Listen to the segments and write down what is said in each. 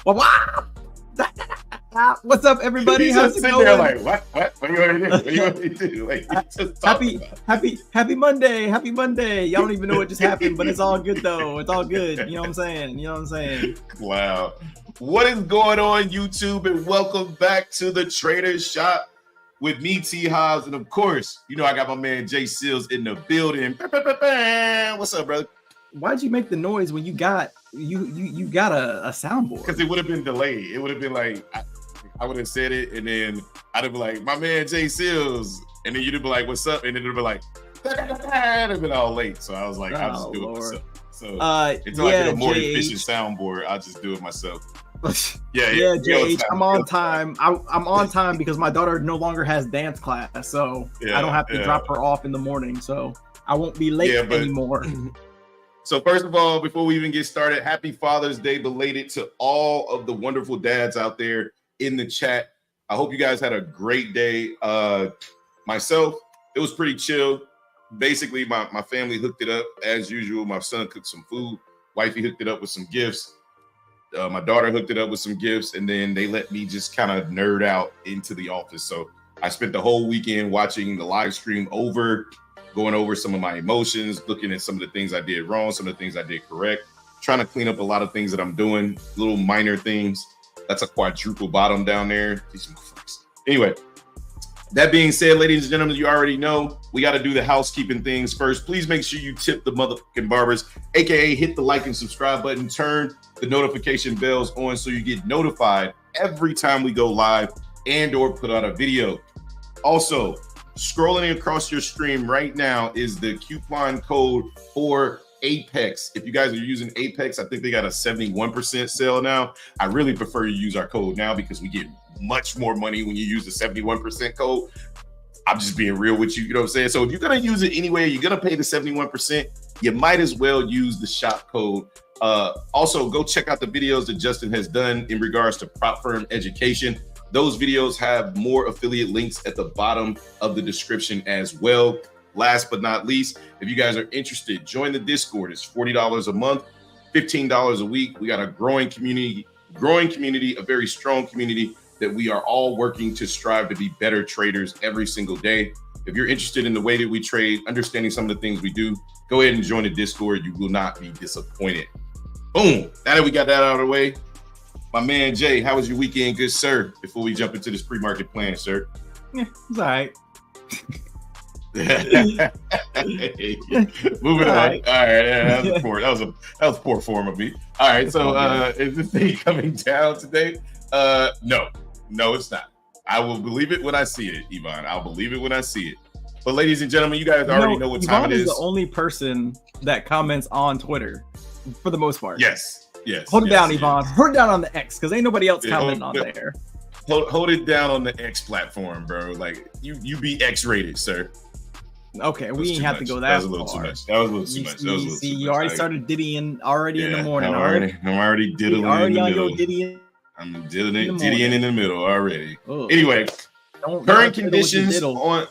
Wow. What's up, everybody? He's How's just it sitting going? there like, what? What do you want me to do? What do you want me to do? Like, just Happy Monday. Happy Monday. Y'all don't even know what just happened, but it's all good though. It's all good. You know what I'm saying? You know what I'm saying? Wow. What is going on, YouTube? And welcome back to the Trader's Shop with me, T. Hobbs. And of course, you know, I got my man Jay Seals in the building. What's up, brother? Why'd you make the noise when you got a soundboard? Because it would have been delayed. It would have been like, I would have said it, and then I'd have been like, my man Jay Seals. And then you'd have been like, what's up? And then it'd be like, it'd have been all late. So I was like, I'll just do it myself. So until I get a more efficient soundboard, I'll just do it myself. Yeah, JH, I'm on time. I'm on time because my daughter no longer has dance class, so I don't have to drop her off in the morning, so I won't be late anymore. So first of all, before we even get started, happy Father's Day belated to all of the wonderful dads out there in the chat. I hope you guys had a great day. Myself, it was pretty chill. Basically, my family hooked it up as usual. My son cooked some food. Wifey hooked it up with some gifts. My daughter hooked it up with some gifts, and then they let me just kind of nerd out into the office. So I spent the whole weekend watching the live stream going over some of my emotions, looking at some of the things I did wrong, some of the things I did correct, trying to clean up a lot of things that I'm doing, little minor things. That's a quadruple bottom down there. Anyway, that being said, ladies and gentlemen, you already know we got to do the housekeeping things first. Please make sure you tip the motherfucking barbers, aka hit the like and subscribe button, turn the notification bells on so you get notified every time we go live and or put out a video. Also, scrolling across your stream right now is the coupon code for Apex. If you guys are using Apex, I think they got a 71% sale now. I really prefer you use our code now because we get much more money when you use the 71% code. I'm just being real with you, you know what I'm saying? So if you're going to use it anyway, you're going to pay the 71%, you might as well use the shop code. Also, go check out the videos that Justin has done in regards to prop firm education. Those videos have more affiliate links at the bottom of the description as well. Last but not least, if you guys are interested, join the Discord. It's $40 a month, $15 a week. We got a growing community, a very strong community that we are all working to strive to be better traders every single day. If you're interested in the way that we trade, understanding some of the things we do, go ahead and join the Discord. You will not be disappointed. Boom. Now that we got that out of the way, my man Jay, how was your weekend, good sir? Before we jump into this pre-market plan, sir. Yeah, it's all right. Moving on. All right, that was poor form of me. All right, so is this thing coming down today? No, it's not. I will believe it when I see it, Yvonne. I'll believe it when I see it. But ladies and gentlemen, you guys already know what time it is. Yvonne is the only person that comments on Twitter, for the most part. Yes. Hold it down, Yvonne. Hold it down on the X, because ain't nobody else commenting on there. Hold it down on the X platform, bro. Like you be X-rated, sir. Okay, we ain't have to go that far. That was a little too much. That was a little too much. You already started diddying already in the morning. I'm already diddling in the middle. I'm diddying in the middle already. Oh. Anyway, current conditions on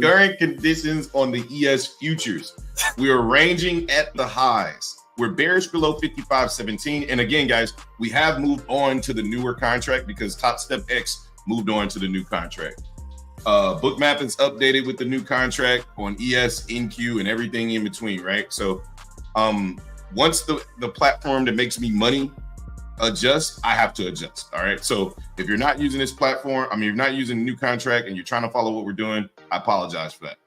current conditions on the ES futures. We are ranging at the highs. We're bearish below 55.17. And again, guys, we have moved on to the newer contract because Top Step X moved on to the new contract. Bookmap is updated with the new contract on ES, NQ, and everything in between, right? So once the platform that makes me money adjusts, I have to adjust, all right? So if you're not using this platform, you're not using the new contract and you're trying to follow what we're doing, I apologize for that.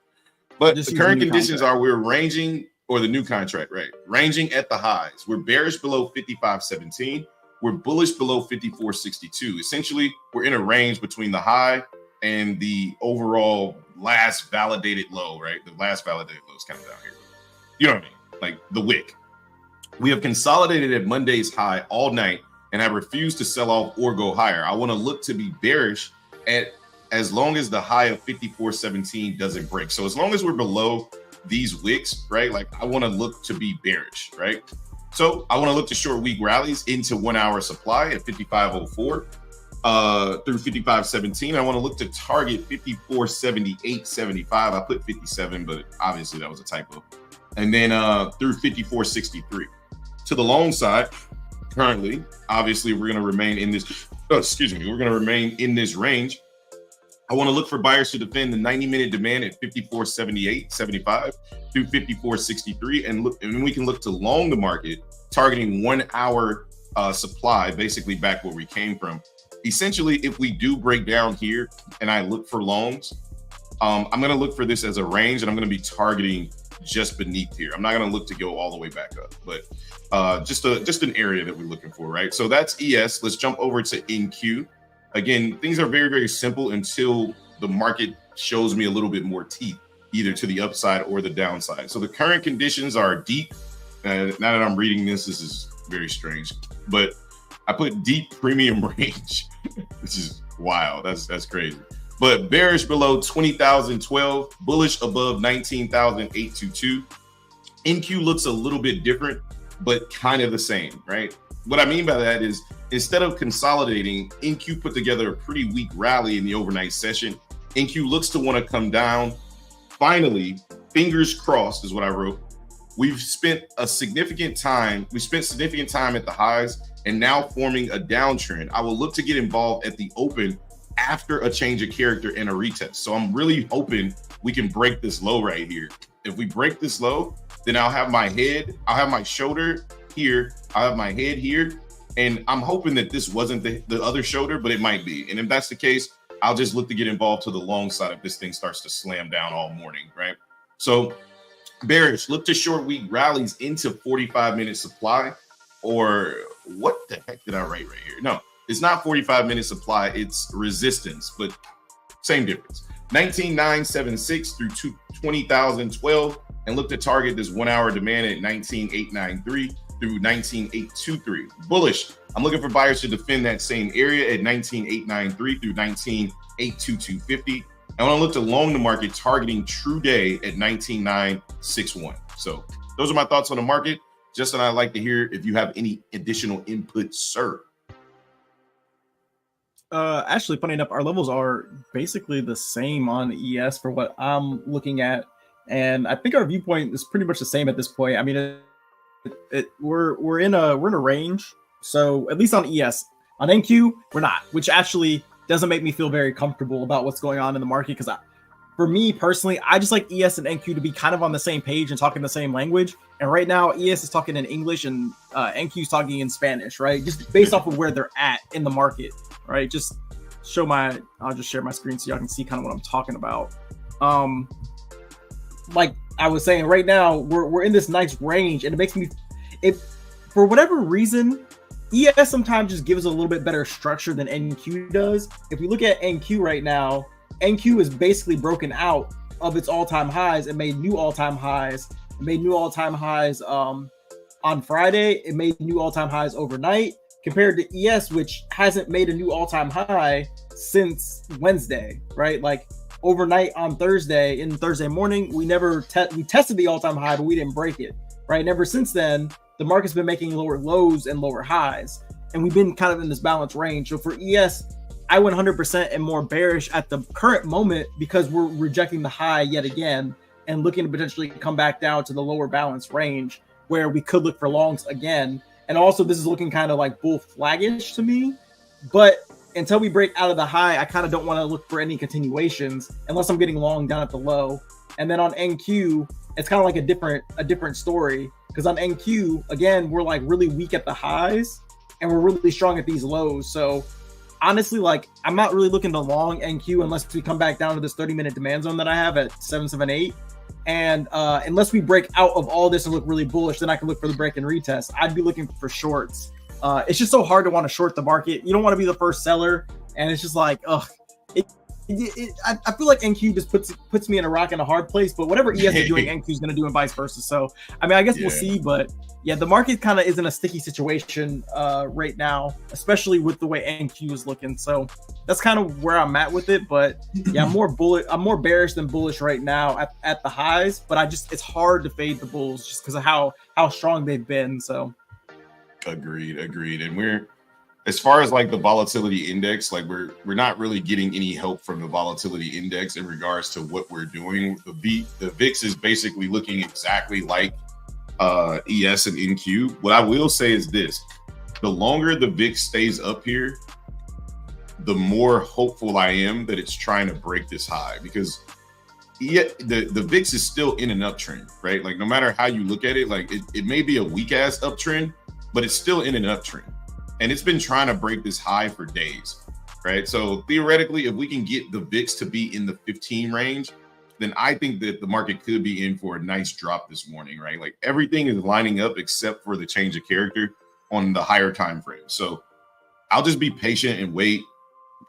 But the current conditions are we're ranging, or the new contract, right? Ranging at the highs. We're bearish below 55.17. We're bullish below 54.62. Essentially, we're in a range between the high and the overall last validated low, right? The last validated low is kind of down here. You know what I mean? Like the wick. We have consolidated at Monday's high all night and have refused to sell off or go higher. I want to look to be bearish at as long as the high of 54.17 doesn't break. So as long as we're below these wicks, right? Like I want to look to be bearish, right? So I want to look to short week rallies into 1 hour supply at 55.04 through 55.17. I want to look to target 54.78.75. I put 57, but obviously that was a typo. And then through 54.63. To the long side, currently. Obviously, we're going to remain in this. We're going to remain in this range. I want to look for buyers to defend the 90-minute demand at 54.78.75 through 54.63, and we can look to long the market, targeting 1 hour supply, basically back where we came from. Essentially, if we do break down here and I look for longs, I'm going to look for this as a range, and I'm going to be targeting just beneath here. I'm not going to look to go all the way back up, but just an area that we're looking for, right? So that's ES. Let's jump over to NQ. Again, things are very, very simple until the market shows me a little bit more teeth, either to the upside or the downside. So the current conditions are deep. Now that I'm reading this is very strange, but I put deep premium range, which is wild. That's crazy. But bearish below 20,012, bullish above 19,822. NQ looks a little bit different, but kind of the same, right? What I mean by that is, instead of consolidating, NQ put together a pretty weak rally in the overnight session. NQ looks to want to come down. Finally, fingers crossed is what I wrote. We've spent significant time at the highs and now forming a downtrend. I will look to get involved at the open after a change of character and a retest. So I'm really hoping we can break this low right here. If we break this low, then I'll have my head, I'll have my shoulder here, I'll have my head here, and I'm hoping that this wasn't the other shoulder, but it might be. And if that's the case, I'll just look to get involved to the long side if this thing starts to slam down all morning, right? So bearish, look to short week rallies into 45-minute supply, or what the heck did I write right here? No, it's not 45-minute supply, it's resistance, but same difference. 19,976 through 20,012, and look to target this 1 hour demand at 19,893 through 19,823. Bullish, I'm looking for buyers to defend that same area at 19,893 through 19,822.50. I want to look to long the market, targeting true day at 19,961. So those are my thoughts on the market. Justin, I'd like to hear if you have any additional input, sir. Actually, funny enough, our levels are basically the same on ES for what I'm looking at, and I think our viewpoint is pretty much the same at this point. I mean, we're in a range, so at least on ES. On NQ, we're not, which actually doesn't make me feel very comfortable about what's going on in the market, because for me personally, I just like ES and NQ to be kind of on the same page and talking the same language. And right now, ES is talking in English and NQ is talking in Spanish, right? Just based off of where they're at in the market, right? I'll just share my screen so y'all can see kind of what I'm talking about. Like I was saying, right now we're in this nice range, and it makes me, if for whatever reason, ES sometimes just gives a little bit better structure than NQ does. If we look at NQ right now, NQ is basically broken out of its all-time highs and made new all-time highs. It made new all-time highs on Friday. It made new all-time highs overnight, compared to ES, which hasn't made a new all-time high since Wednesday, right? Like overnight on Thursday, in Thursday morning, we tested the all-time high, but we didn't break it, right? And ever since then, the market's been making lower lows and lower highs, and we've been kind of in this balanced range. So for ES, I 100% am more bearish at the current moment, because we're rejecting the high yet again and looking to potentially come back down to the lower balance range where we could look for longs again. And also, this is looking kind of like bull flaggish to me, but until we break out of the high, I kind of don't want to look for any continuations unless I'm getting long down at the low. And then on NQ, it's kind of like a different story, because on NQ, again, we're like really weak at the highs and we're really strong at these lows. So honestly, like, I'm not really looking to long NQ unless we come back down to this 30-minute demand zone that I have at 778. And unless we break out of all this and look really bullish, then I can look for the break and retest. I'd be looking for shorts. It's just so hard to want to short the market. You don't want to be the first seller, and it's just like, ugh. I feel like NQ just puts me in a rock and a hard place, but whatever ES is doing, NQ is going to do, and vice versa. So, I mean, I guess we'll see, but yeah, the market kind of is in a sticky situation right now, especially with the way NQ is looking. So that's kind of where I'm at with it. But yeah, I'm more bearish than bullish right now at the highs, but it's hard to fade the bulls just because of how strong they've been. So agreed. And as far as like the volatility index, like we're not really getting any help from the volatility index in regards to what we're doing. The VIX is basically looking exactly like ES and NQ. What I will say is this: the longer the VIX stays up here, the more hopeful I am that it's trying to break this high, because the VIX is still in an uptrend, right? Like no matter how you look at it, like it may be a weak ass uptrend, but it's still in an uptrend. And it's been trying to break this high for days, right? So theoretically, if we can get the VIX to be in the 15 range, then I think that the market could be in for a nice drop this morning, right? Like everything is lining up except for the change of character on the higher time frame. So I'll just be patient and wait,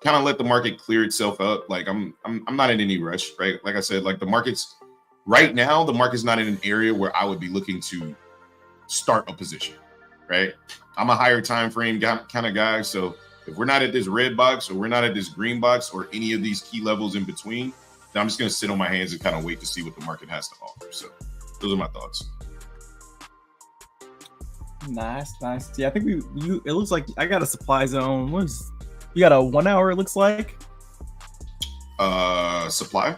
kind of let the market clear itself up. Like I'm not in any rush, right? Like I said, like the market's right now, the market's not in an area where I would be looking to start a position, right? I'm a higher time frame kind of guy. So if we're not at this red box or we're not at this green box or any of these key levels in between, then I'm just going to sit on my hands and kind of wait to see what the market has to offer. So those are my thoughts. Nice. Yeah, I think it looks like I got a supply zone. You got a 1 hour, it looks like? Supply?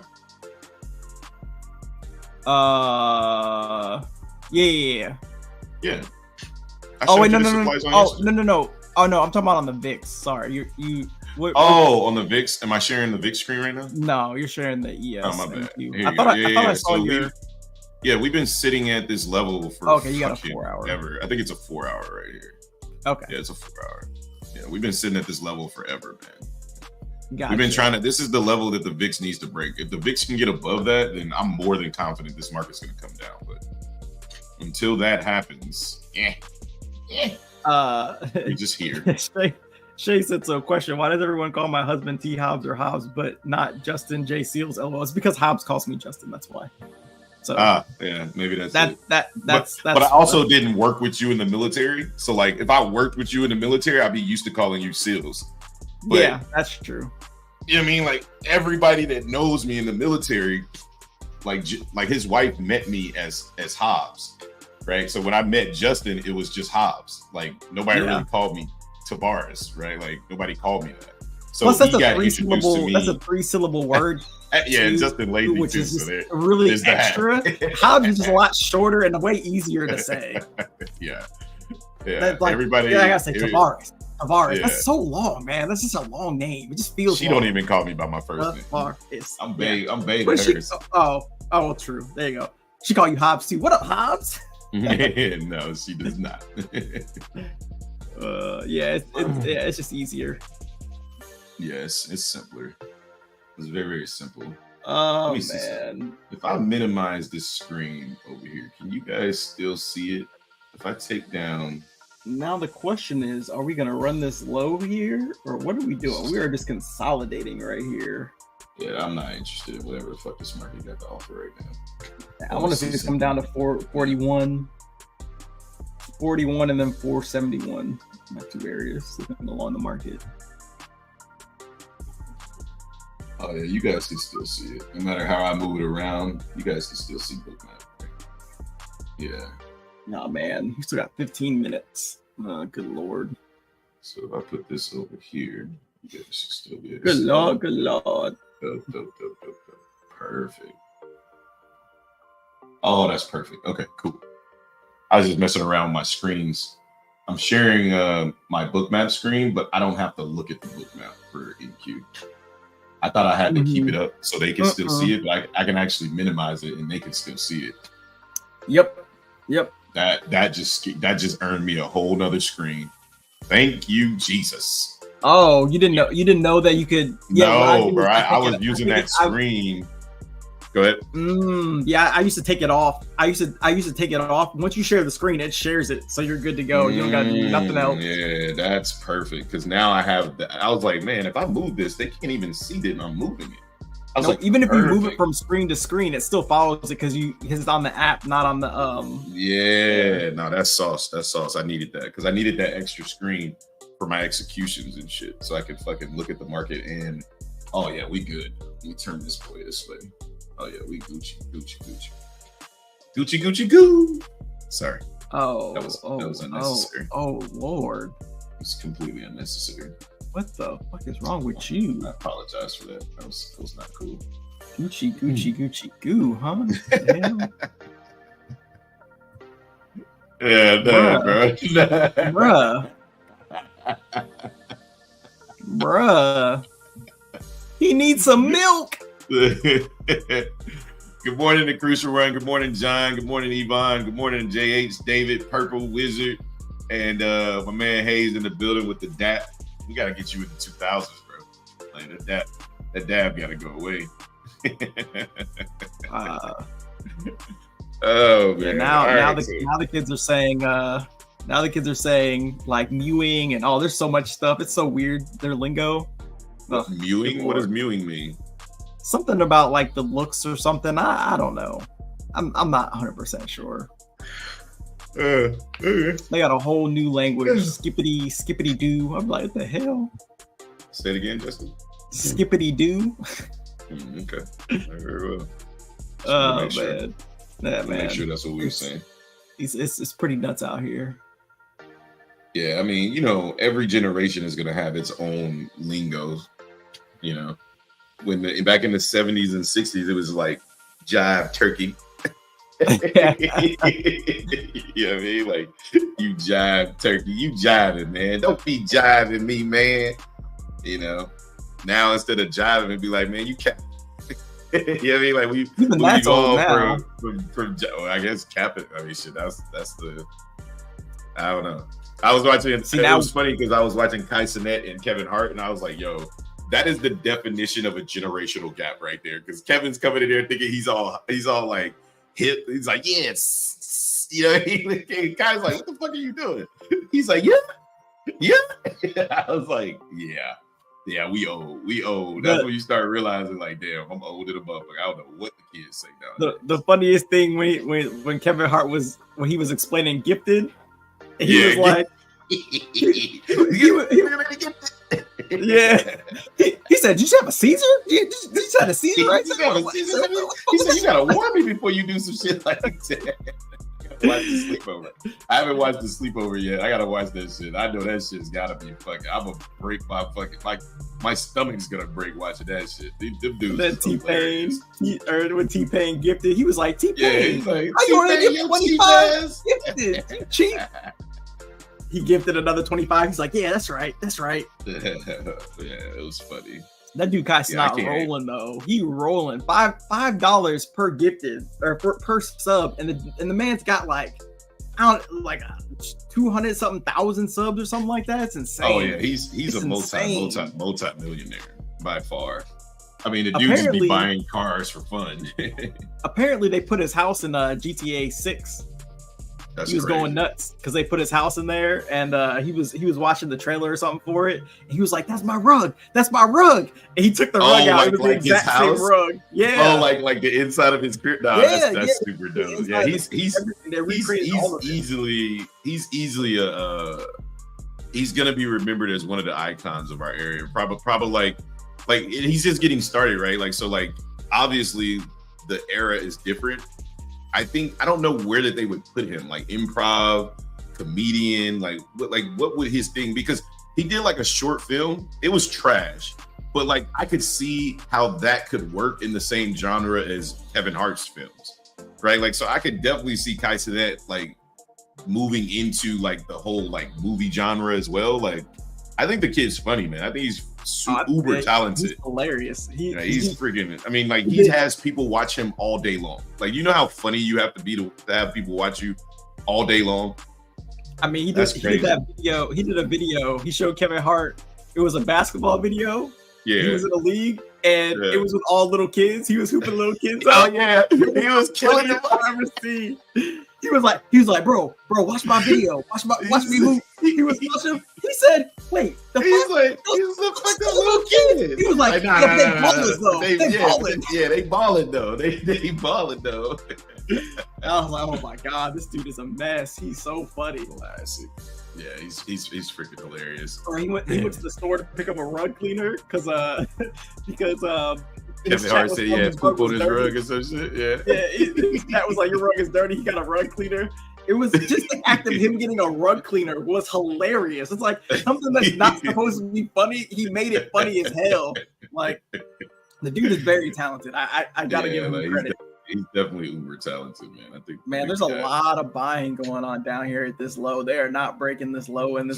Yeah. Oh, wait, no. Oh, no, I'm talking about on the VIX. Sorry. On the VIX. Am I sharing the VIX screen right now? No, you're sharing the ES. Oh, my bad. I thought I saw your... we've been sitting at this level for okay, you got a 4 hour. Ever. I think it's a 4 hour right here. Okay. Yeah, it's a 4 hour. Yeah, we've been sitting at this level forever, man. Gotcha. We've been trying to, this is the level that the VIX needs to break. If the VIX can get above that, then I'm more than confident this market's going to come down. But until that happens, we're just here. Shay said, so question, why does everyone call my husband T Hobbs or Hobbs, but not Justin J Seals? LOL. It's because Hobbs calls me Justin. That's why. So yeah, maybe that's it. But I also didn't work with you in the military. So like if I worked with you in the military, I'd be used to calling you Seals. But, yeah, that's true. You know what I mean? Like everybody that knows me in the military, like his wife met me as Hobbs, right? So when I met Justin, it was just Hobbs. Like nobody really called me Tavares, right? Like nobody called me that. So plus, that's a 3-syllable. That's a 3-syllable word. Yeah, Justin laid me which too. is just so really extra. Hobbs is just a lot shorter and way easier to say. Yeah. Like, everybody. I gotta say Tavares. Yeah. That's so long, man. That's just a long name. It just feels. She don't even call me by my first name. I'm Bay. I'm Bay. Oh, true. There you go. She call you Hobbs too. What up, Hobbs? No, she does not. It's just easier. Yes, it's simpler. It's very, very simple. Oh man! If I minimize this screen over here, can you guys still see it? If I take down. Now the question is, are we gonna run this low here, or what are we doing? We are just consolidating right here. Yeah, I'm not interested in whatever the fuck this market got to offer right now. I want to see this come down to 441, and then 471. My two areas looking along the market. Oh yeah, you guys can still see it. No matter how I move it around, you guys can still see Bookmap. Right? Yeah. Nah, man, we still got 15 minutes. Good lord. So if I put this over here, you guys should still be able to see. Good lord. Dope. Perfect. Oh, that's perfect. Okay, cool. I was just messing around with my screens. I'm sharing my Bookmap screen, but I don't have to look at the Bookmap for NQ. I thought I had to keep it up so they can still see it, but I can actually minimize it and they can still see it. Yep. That just earned me a whole nother screen. Thank you, Jesus. Oh, you didn't know that you could. Yeah, no, bro. I was using that screen. Go ahead. Yeah, I used to take it off. I used to take it off. Once you share the screen, it shares it, so you're good to go. You don't got to do nothing else. Yeah, that's perfect. Because now I have. I was like, man, if I move this, they can't even see that I'm moving it. I was like, even if you move it from screen to screen, it still follows it because it's on the app, not on the Yeah, no, that's sauce. That's sauce. I needed that because I needed that extra screen for my executions and shit, so I could fucking look at the market and. Oh yeah, we good. Let me turn this boy this way. Oh yeah, we Gucci. Goo. Sorry. That was unnecessary. Oh Lord. It's completely unnecessary. What the fuck is wrong with you? I apologize for that. That was not cool. Gucci goo, huh? Yeah, no, bro. Bruh. Bruh. He needs some milk. Good morning to Crucial Run. Good morning, John. Good morning, Yvonne. Good morning, JH, David, Purple Wizard, and my man Hayes in the building with the dap. We gotta get you in the 2000s, bro. Like that dab gotta go away. Oh man! Yeah, now the kids are saying like mewing and there's so much stuff. It's so weird. Their lingo. Mewing? What does mewing mean? Something about like the looks or something. I don't know. I'm not 100% sure. Okay. They got a whole new language. Skippity doo. I'm like, what the hell? Say it again, Justin. Skippity doo. Okay. Very well. Oh man. Yeah, man. Make sure that's what we were saying. It's pretty nuts out here. Yeah, I mean, you know, every generation is gonna have its own lingos. You know, back in the 70s and 60s, it was like jive turkey. You know what I mean? Like, you jive turkey, you jiving, man. Don't be jiving me, man. You know, now instead of jiving, it'd be like, man, you cap. You know what I mean? Like we all from I guess capping. I mean, shit. That's the. I don't know. I was watching. It was funny because I was watching Kai Cenat and Kevin Hart, and I was like, yo. That is the definition of a generational gap right there. Because Kevin's coming in there thinking he's all like hip. He's like, yes, you know. The guy's like, what the fuck are you doing? He's like, yeah. I was like, yeah, we old. That's when you start realizing, like, damn, I'm old in a motherfucker. I don't know what the kids say now. The funniest thing when Kevin Hart was when he was explaining Gifted, he was like, yeah. He said, "Did you have a Caesar? Did you have a Caesar right there?" He said, "You gotta warn me before you do some shit like that." Watch the Sleepover. I haven't watched the Sleepover yet. I gotta watch that shit. I know that shit's gotta be fucking. I'm gonna break my fucking my stomach's gonna break watching that shit. Them dudes. That T-Pain, when T-Pain Gifted, he was like, "T-Pain, he's like, how you want to give 25 Gifted? You cheap." He gifted another 25. He's like, "Yeah, that's right. Yeah, it was funny. That dude Kai's not rolling though. He rolling $5 per gifted or per sub, and the man's got like 200 something thousand subs or something like that. It's insane. Oh yeah, he's a multi-millionaire by far. I mean, the dude just be buying cars for fun. Apparently, they put his house in GTA 6. He was going nuts because they put his house in there, and he was watching the trailer or something for it. And he was like, "That's my rug. That's my rug." And he took the rug out. It was the exact same rug. Yeah. Oh, like the inside of his crib. Nah, yeah, that's super dope. Yeah, he's gonna be remembered as one of the icons of our area. Probably like he's just getting started, right? Like, so like obviously the era is different. I don't know where that they would put him, like improv, comedian, like what would his thing? Because he did like a short film. It was trash, but like I could see how that could work in the same genre as Kevin Hart's films, right? Like, so I could definitely see Kai Cenat like moving into like the whole like movie genre as well. Like, I think the kid's funny, man. I think he's uber talented. He's hilarious. He's freaking. I mean, like he has people watch him all day long. Like, you know how funny you have to be to have people watch you all day long. I mean, he did that video. He did a video. He showed Kevin Hart. It was a basketball video. Yeah, he was in a league, and it was with all little kids. He was hooping little kids. Oh yeah, he was killing them. I've ever seen. He was like, bro, watch my video. Watch me hoop. He was watching. He said, "Wait, he's the fucking little kid." He was like, nah, they ballers though. They balling. Yeah, they balling though. They balling though. I was like, oh my god, this dude is a mess. He's so funny. Classic. Yeah, he's freaking hilarious. Or he went to the store to pick up a rug cleaner because Kevin Hart said, "Yeah, poop on his rug or some shit." Yeah. That was like, your rug is dirty. He got a rug cleaner. It was just the act of him getting a rug cleaner was hilarious. It's like something that's not supposed to be funny. He made it funny as hell. Like, the dude is very talented. I gotta give him credit. He's definitely uber talented, man. I think. Man, there's a lot of buying going on down here at this low. They are not breaking this low, and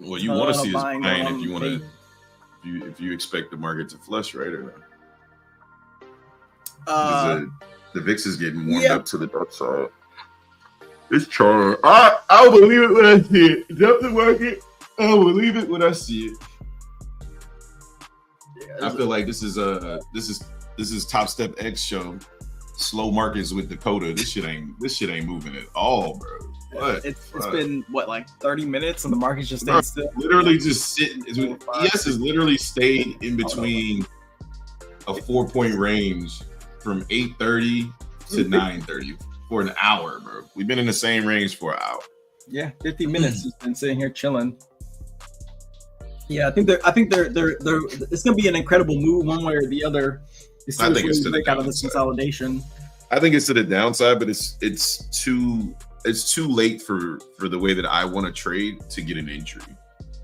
Well, you want to see is buying buying on if you want to, tape. if you expect the market to flush, right? Or not? Uh, The VIX is getting warmed yeah. up to the upside. It's charged. I'll believe it when I see it. Jump the market. I'll believe it when I see it. Yeah, I feel like this is Top Step X show. Slow markets with Dakota. This shit ain't moving at all, bro. What? It's been what, like 30 minutes and the market's just staying still. Literally just sitting. ES has literally stayed in between a 4-point range from 8:30 to 9:30 for an hour, bro. We've been in the same range for an hour. Yeah, 50 minutes. Just been sitting here chilling. Yeah, I think they're it's gonna be an incredible move one way or the other. I think it's to the break out of this downside. consolidation. I think it's to the downside, but it's too late for the way that I want to trade to get an entry.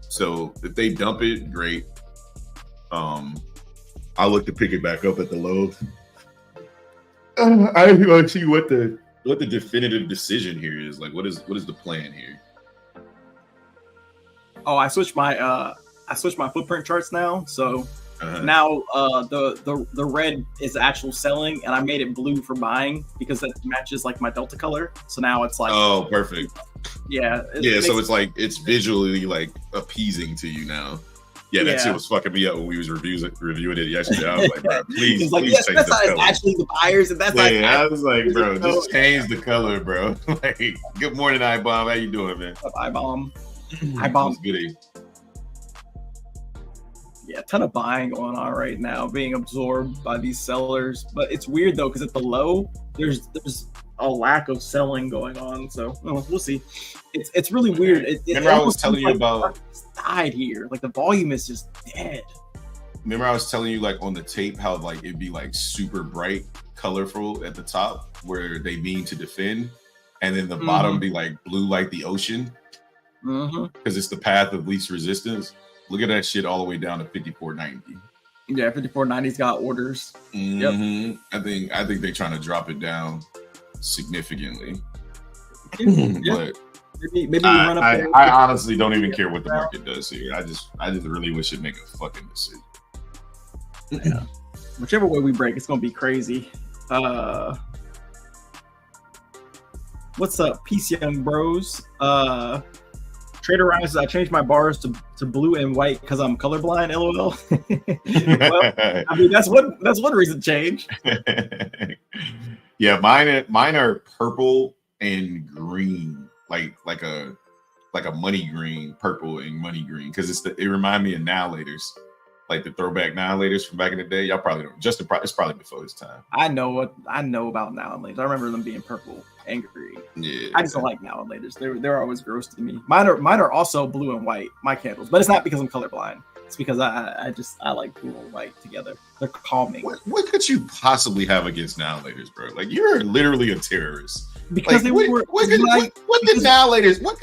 So if they dump it, great. I'll look to pick it back up at the low. I want to see what the definitive decision here is. Like, what is the plan here? Oh, I switched my footprint charts now. So now the red is actual selling, and I made it blue for buying because that matches like my delta color. So now it's like, oh, perfect. Yeah. So it's like it's visually like appeasing to you now. Yeah, that shit was fucking me up when we was reviewing it yesterday. I was like, bro, please, like, please yes, change that's the how color. it's actually the buyers, and that's I was like, bro, just change the color, bro. Like, good morning, iBomb. How you doing, man? iBomb. iBomb. Goody. Yeah, a ton of buying going on right now, being absorbed by these sellers. But it's weird though, because at the low, there's a lack of selling going on. So we'll see. It's really weird. Remember, I was telling you about died here. Like the volume is just dead. Remember, I was telling you like on the tape how like it'd be like super bright, colorful at the top where they mean to defend, and then the bottom be like blue like the ocean because it's the path of least resistance. Look at that shit all the way down to 54.90. Yeah, 54.90's got orders. Yep. I think they're trying to drop it down significantly. But maybe run up there. I honestly don't even care what the market does here. I just really wish it'd make a fucking decision. Yeah. Whichever way we break, it's gonna be crazy. What's up, Peace Young Bros? Trader Rise, I changed my bars to blue and white because I'm colorblind. LOL. Well, I mean that's one reason to change. Yeah, mine are purple and green, like a money green, purple and money green, because it remind me of Annihilators, like the throwback Annihilators from back in the day. Y'all probably don't. It's probably before his time. I know about Annihilators. I remember them being purple and green. Yeah, I just don't like Annihilators. They're always gross to me. Mine are also blue and white. My candles, but it's not because I'm colorblind. It's because I like blue and white together. They're calming. What could you possibly have against Annihilators, bro? Like, you're literally a terrorist. Because like, what the Annihilators? What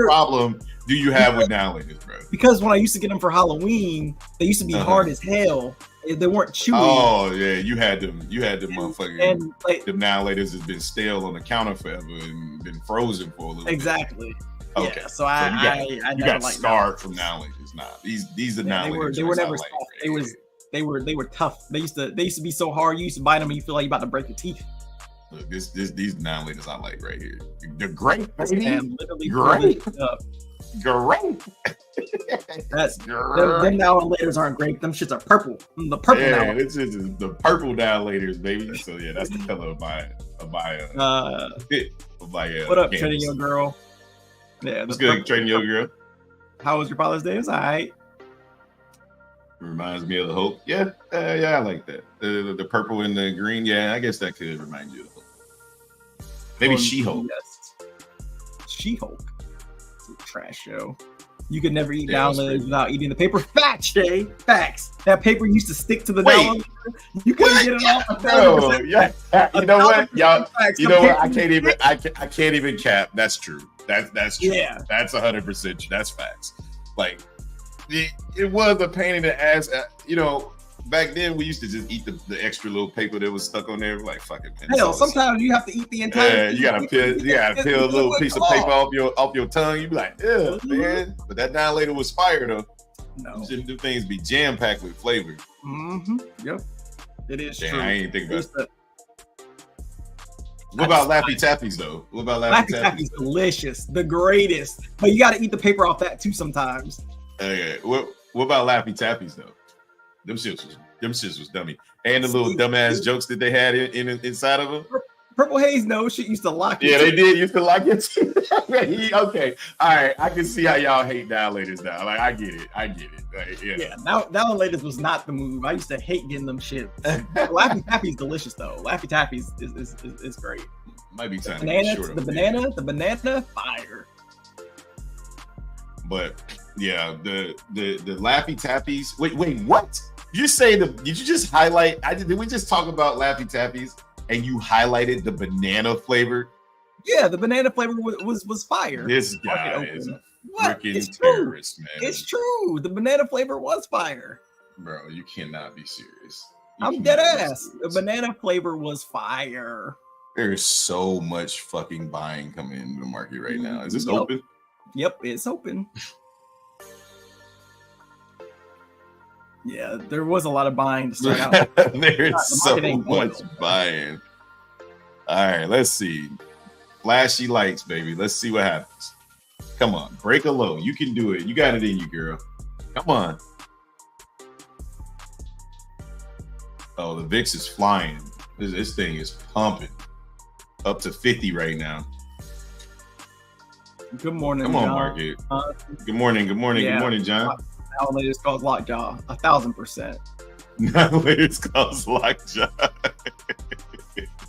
problem do you have with Annihilators, bro? Because when I used to get them for Halloween, they used to be hard as hell. They weren't chewy. Oh yeah, you had them motherfucking. And like, the Annihilators has been stale on the counter forever and been frozen for a little bit. Exactly. Okay, yeah, so I got scarred from Annihilators. Nah, these are Annihilators. They were never soft. They were tough. They used to be so hard. You used to bite them and you feel like you're about to break your teeth. Look, these Annihilators I like right here. They're great. Literally great. Great. That's them Annihilators aren't great. Them shits are purple. The purple. Yeah, it's the purple Annihilators, baby. So yeah, that's the color of my what up, Trading Your Girl? Yeah, what's good, Trading Your Girl? How was your Father's Day? It's all right. Reminds me of the Hope. Yeah, I like that. The purple and the green. Yeah, I guess that could remind you of Hope. Maybe She-Hulk. Yes. She-Hulk. It's a trash show. You could never eat downloads without eating the paper. Facts, Jay. Facts. That paper used to stick to the download. You couldn't get it off. No, yeah. You know what, y'all? You know what? I can't even cap. That's true. That's true. Yeah. That's 100%. That's facts. Like, it was a pain in the ass. You know, back then we used to just eat the extra little paper that was stuck on there. Like fucking hell, sometimes you have to eat the entire. Yeah, you gotta peel a little piece of paper off your tongue. You be like, yeah, man. But that now later was fire though. No, them things be jam packed with flavor. Yep, it is true. I ain't think about it. What about Laffy Taffies though? What about Laffy Taffies? Delicious, the greatest. But you got to eat the paper off that too sometimes. Okay. What about Laffy Taffies though? Them shits was dummy. And the little dumbass jokes that they had inside of them. Purple Haze, no shit used to lock it. Yeah, they did used to lock it. Okay, all right. I can see how y'all hate dilators now. Like, I get it. Like, yeah. Now dilators was not the move. I used to hate getting them shit. Laffy Taffy's delicious though. Laffy Taffy's is great. Might be time. The banana, fire. But yeah, the Laffy Taffies. Wait, what? You say did you just highlight? Did we just talk about Laffy Taffies and you highlighted the banana flavor? Yeah, the banana flavor was fire. This guy is a freaking terrorist, man. It's true. The banana flavor was fire. Bro, you cannot be serious. I'm dead ass. The banana flavor was fire. There is so much fucking buying coming into the market right now. Is this open? Yep, it's open. Yeah, there was a lot of buying to start out. There's so much buying. All right, let's see. Flashy lights, baby. Let's see what happens. Come on, break a low. You can do it. You got it in you, girl. Come on. Oh, the VIX is flying. This thing is pumping. Up to 50 right now. Good morning, Come on, John. Market. Good morning, Yeah. Good morning, John. Now latest calls lockjaw 1,000%. Now latest calls lockjaw.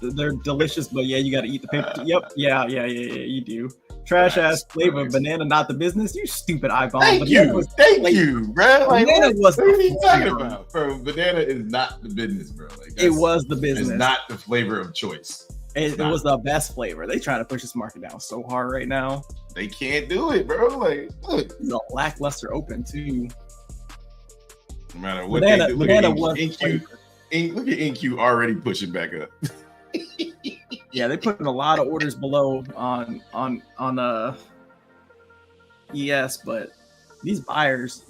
They're delicious, but yeah, you got to eat the paper. Yep, yeah, you do. Trash ass flavor, banana, not the business. You stupid iPhone. Thank you, bro. Like, banana was. What are you talking about, bro? Banana is not the business, bro. Like, it was the business. It's not the flavor of choice. It was the best flavor. They trying to push this market down so hard right now. They can't do it, bro. Like, look, it's a lackluster open too. No matter what banana, they do, look banana at NQ already pushing back up. Yeah, they put in a lot of orders below on ES, but these buyers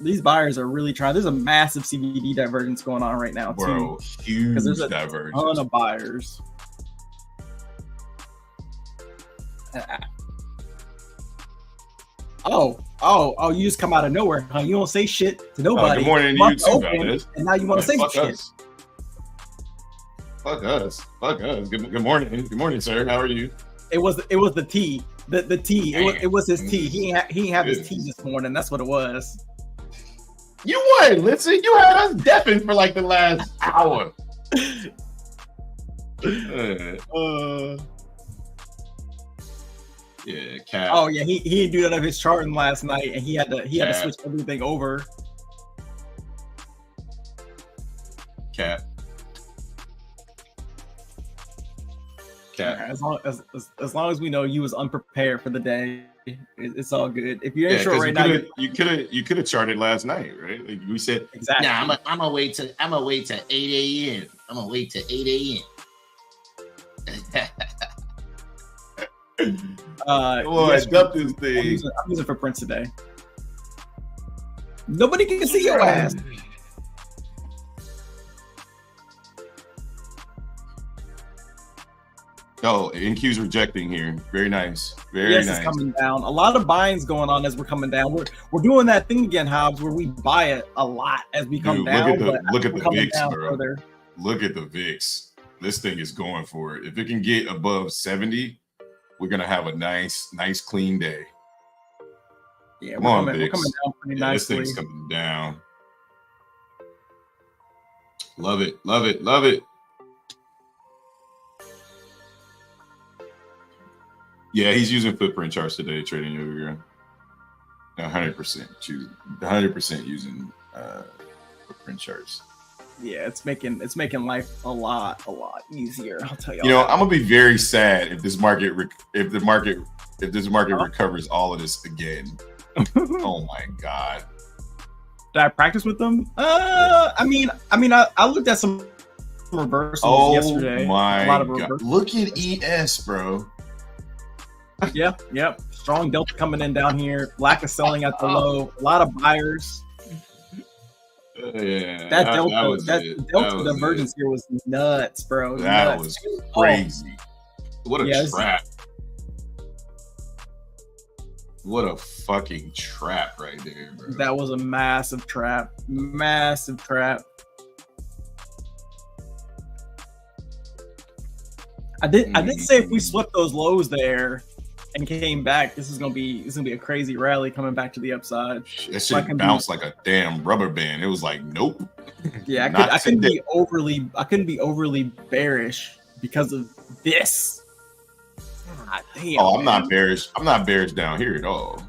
are really trying. There's a massive CBD divergence going on right now too. Bro, huge there's a divergence. Ton of buyers. Oh! You just come out of nowhere, huh? You don't say shit to nobody. Good morning to you too, Valdez. And now you want to say some shit. Fuck us. Good morning, sir. How are you? It was the tea. The tea. It was his tea. He ain't have his tea this morning. That's what it was. You won, Lindsay. You had us deafened for like the last hour. Yeah, Cap. Oh yeah, he didn't do that of his charting last night, and he had to switch everything over. Cap. As long as we know you was unprepared for the day, it's all good. If you're in short right now, you could have charted last night, right? Like we said, exactly. Nah, I'm gonna wait to 8 a.m. I'm gonna wait to 8 a.m. Yes, this thing. I'm using for Prince today. Nobody can see your ass. Oh, NQ's rejecting here. Very nice. Very nice. It's coming down. A lot of buying's going on as we're coming down. We're doing that thing again, Hobbs, where we buy it a lot as we come down. Look at the VIX, bro. Look at the VIX. This thing is going for it. If it can get above 70, we're gonna have a nice clean day. Yeah, Come on, we're coming down pretty nicely. This thing's coming down. Love it. Yeah, he's using footprint charts today, trading over here. 100% using footprint charts. Yeah, it's making life a lot easier. I'll tell you. You know, I'm gonna be very sad if this market recovers all of this again. Oh my god. Did I practice with them? I looked at some reversals yesterday. My a lot of God. reversals. Look at ES, bro. Yep. Strong delta coming in down here. Lack of selling at the low. A lot of buyers. Yeah, That delta was divergence here was nuts, bro. That nuts. was crazy. What a trap. What a fucking trap right there, bro. That was a massive trap. Massive trap. I did say if we swept those lows there and came back, this is gonna be a crazy rally coming back to the upside. That shit bounced like a damn rubber band. It was like, nope. Yeah, I couldn't be overly bearish because of this. God damn. Oh, I'm not bearish. I'm not bearish down here at all.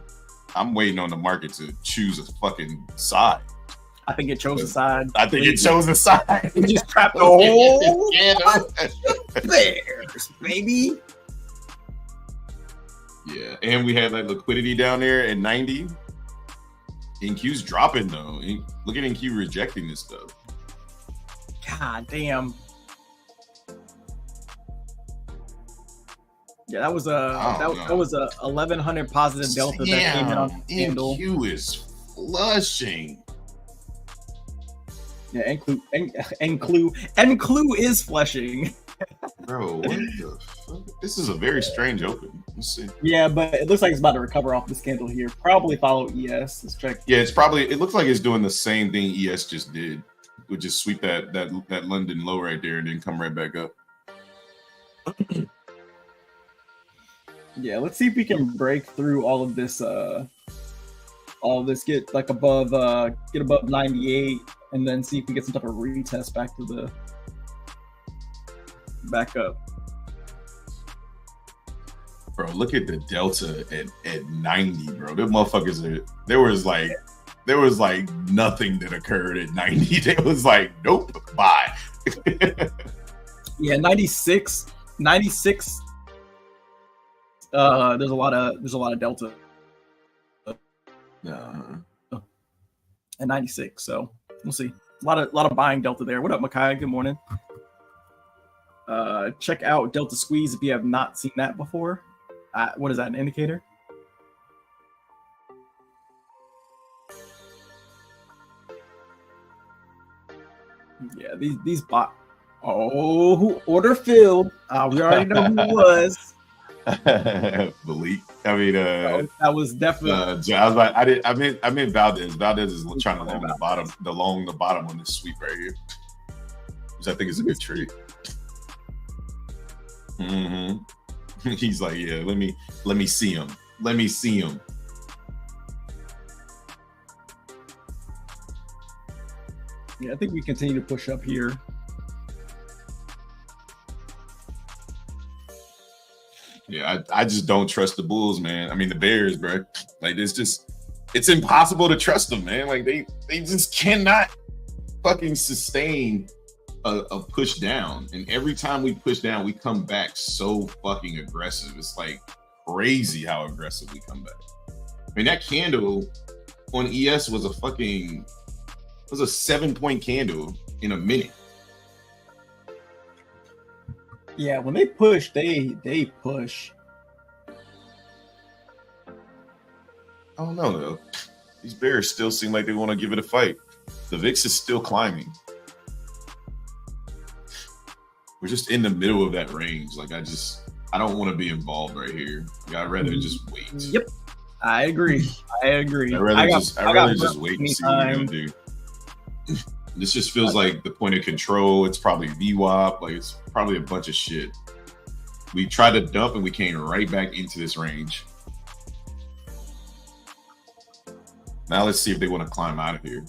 I'm waiting on the market to choose a fucking side. I think it chose a side. I think it chose a side. It just trapped the whole bears, baby. Yeah, and we had like liquidity down there at 90. NQ's dropping though. Look at NQ rejecting this stuff. God damn. Yeah, that was a 1100 positive delta that came in on the candle. NQ is flushing. Yeah, and Clue is flushing. Bro, what the fuck? This is a very strange open. Let's see. Yeah, but it looks like it's about to recover off this candle here. Probably follow ES. Let's check. Yeah, it looks like it's doing the same thing ES just did. Would just sweep that London low right there and then come right back up. Yeah, let's see if we can break through all of this, get like above 98, and then see if we get some type of retest back up. Bro, look at the delta at 90, bro. The motherfuckers there was like nothing that occurred at 90. They was like, nope, bye. Yeah, 96. There's a lot of delta. At 96, so we'll see. A lot of buying delta there. What up, Makai? Good morning. Check out Delta Squeeze if you have not seen that before. What is that, an indicator? Yeah, these bot. Oh, who order filled? We already know who it was. Malik. I mean, that was definitely. I meant Valdez. Valdez is trying to long the bottom on this sweep right here, which I think is a good trade. Mm-hmm. He's like, yeah, let me see him. Let me see him. Yeah, I think we continue to push up here. Yeah, I just don't trust the Bulls, man. I mean, the Bears, bro. Like, it's impossible to trust them, man. Like, they just cannot fucking sustain a push down. And every time we push down, we come back so fucking aggressive. It's like crazy how aggressive we come back. I mean, that candle on ES was a 7-point candle in a minute. Yeah, when they push, they push. I don't know though. These Bears still seem like they want to give it a fight. The VIX is still climbing. We're just in the middle of that range. Like I don't want to be involved right here. Like, I'd rather just wait. Yep, I agree. I'd rather just wait and see what we're gonna do. This just feels like the point of control. It's probably VWAP. Like it's probably a bunch of shit. We tried to dump and we came right back into this range. Now let's see if they want to climb out of here.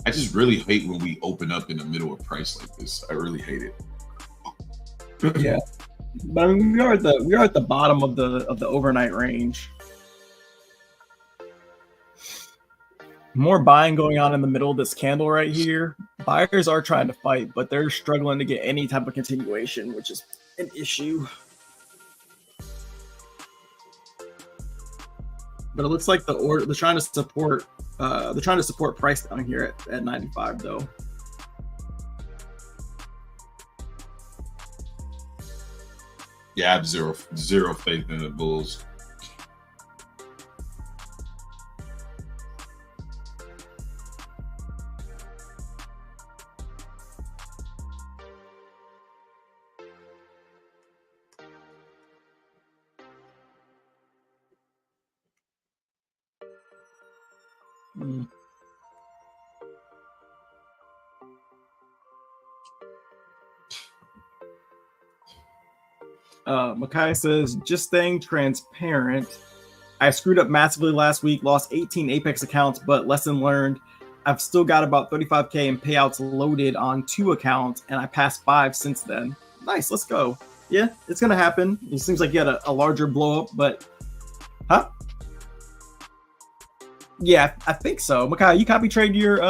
I just really hate when we open up in the middle of price like this. I really hate it. Yeah, but I mean, we are at the bottom of the overnight range. More buying going on in the middle of this candle right here. Buyers are trying to fight, but they're struggling to get any type of continuation, which is an issue. But it looks like they're trying to support price down here at 95 though. Yeah, I have zero faith in the Bulls. Makai says, just staying transparent. I screwed up massively last week, lost 18 Apex accounts, but lesson learned. I've still got about 35K in payouts loaded on 2 accounts, and I passed 5 since then. Nice, let's go. Yeah, it's going to happen. It seems like you had a larger blow up, but... Huh? Yeah, I think so. Makai, you copy trade your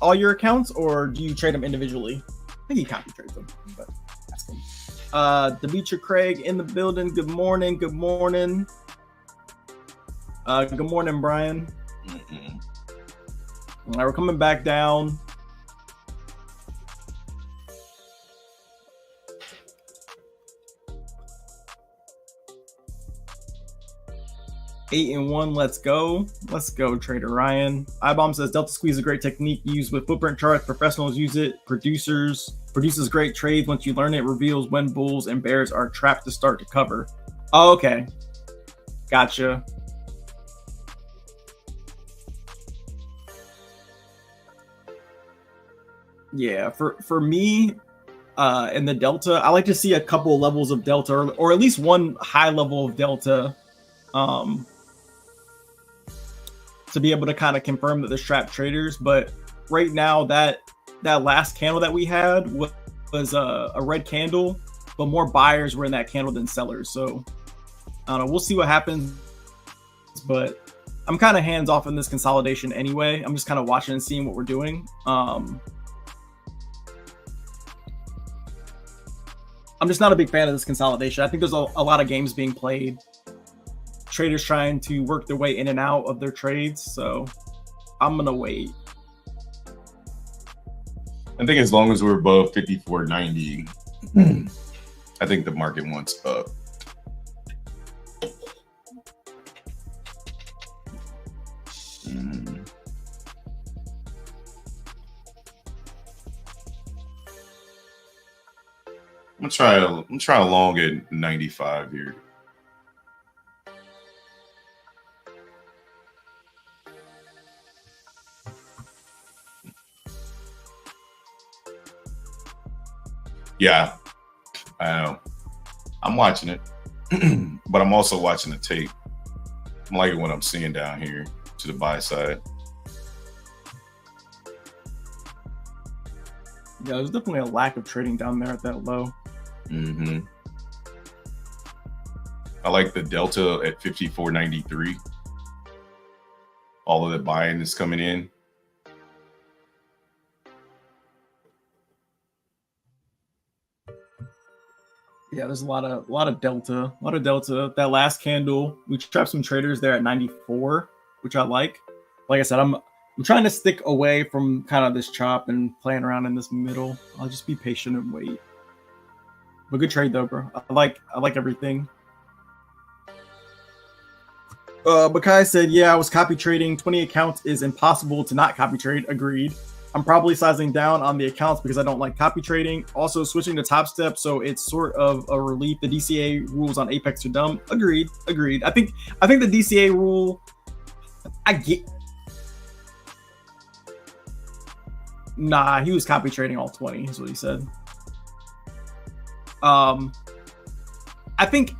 all your accounts, or do you trade them individually? I think you copy trade them, but ask them. Demetra Craig in the building. Good morning. Good morning. Good morning, Brian. Mm-mm. All right, we're coming back down. Eight and 1, let's go. Let's go, Trader Ryan. iBomb says Delta Squeeze is a great technique used with footprint charts. Professionals use it. Produces great trades. Once you learn it, reveals when bulls and bears are trapped to start to cover. Oh, okay. Gotcha. Yeah, for me, in the delta, I like to see a couple levels of delta, or at least one high level of delta, to be able to kind of confirm that there's trapped traders. But right now, that last candle that we had was a red candle, but more buyers were in that candle than sellers. So I don't know. We'll see what happens. But I'm kind of hands off in this consolidation anyway. I'm just kind of watching and seeing what we're doing. I'm just not a big fan of this consolidation. I think there's a lot of games being played. Traders trying to work their way in and out of their trades. So I'm going to wait. I think as long as we're above 54.90, I think the market wants up. I'm gonna try a long at 95 here. Yeah, I know. I'm watching it, but I'm also watching the tape. I'm liking what I'm seeing down here to the buy side. Yeah, there's definitely a lack of trading down there at that low. Mm-hmm. I like the delta at 54.93. All of the buying is coming in. Yeah, there's a lot of delta. That last candle, we trapped some traders there at 94, which I like. Like I said, I'm trying to stick away from kind of this chop and playing around in this middle. I'll just be patient and wait. But good trade though, bro. I like everything. Bakai said, yeah, I was copy trading. 20 accounts is impossible to not copy trade. Agreed. I'm probably sizing down on the accounts because I don't like copy trading. Also switching to Top Step, so it's sort of a relief. The DCA rules on Apex are dumb. Agreed. I think the DCA rule, I get. Nah, he was copy trading all 20, is what he said. I think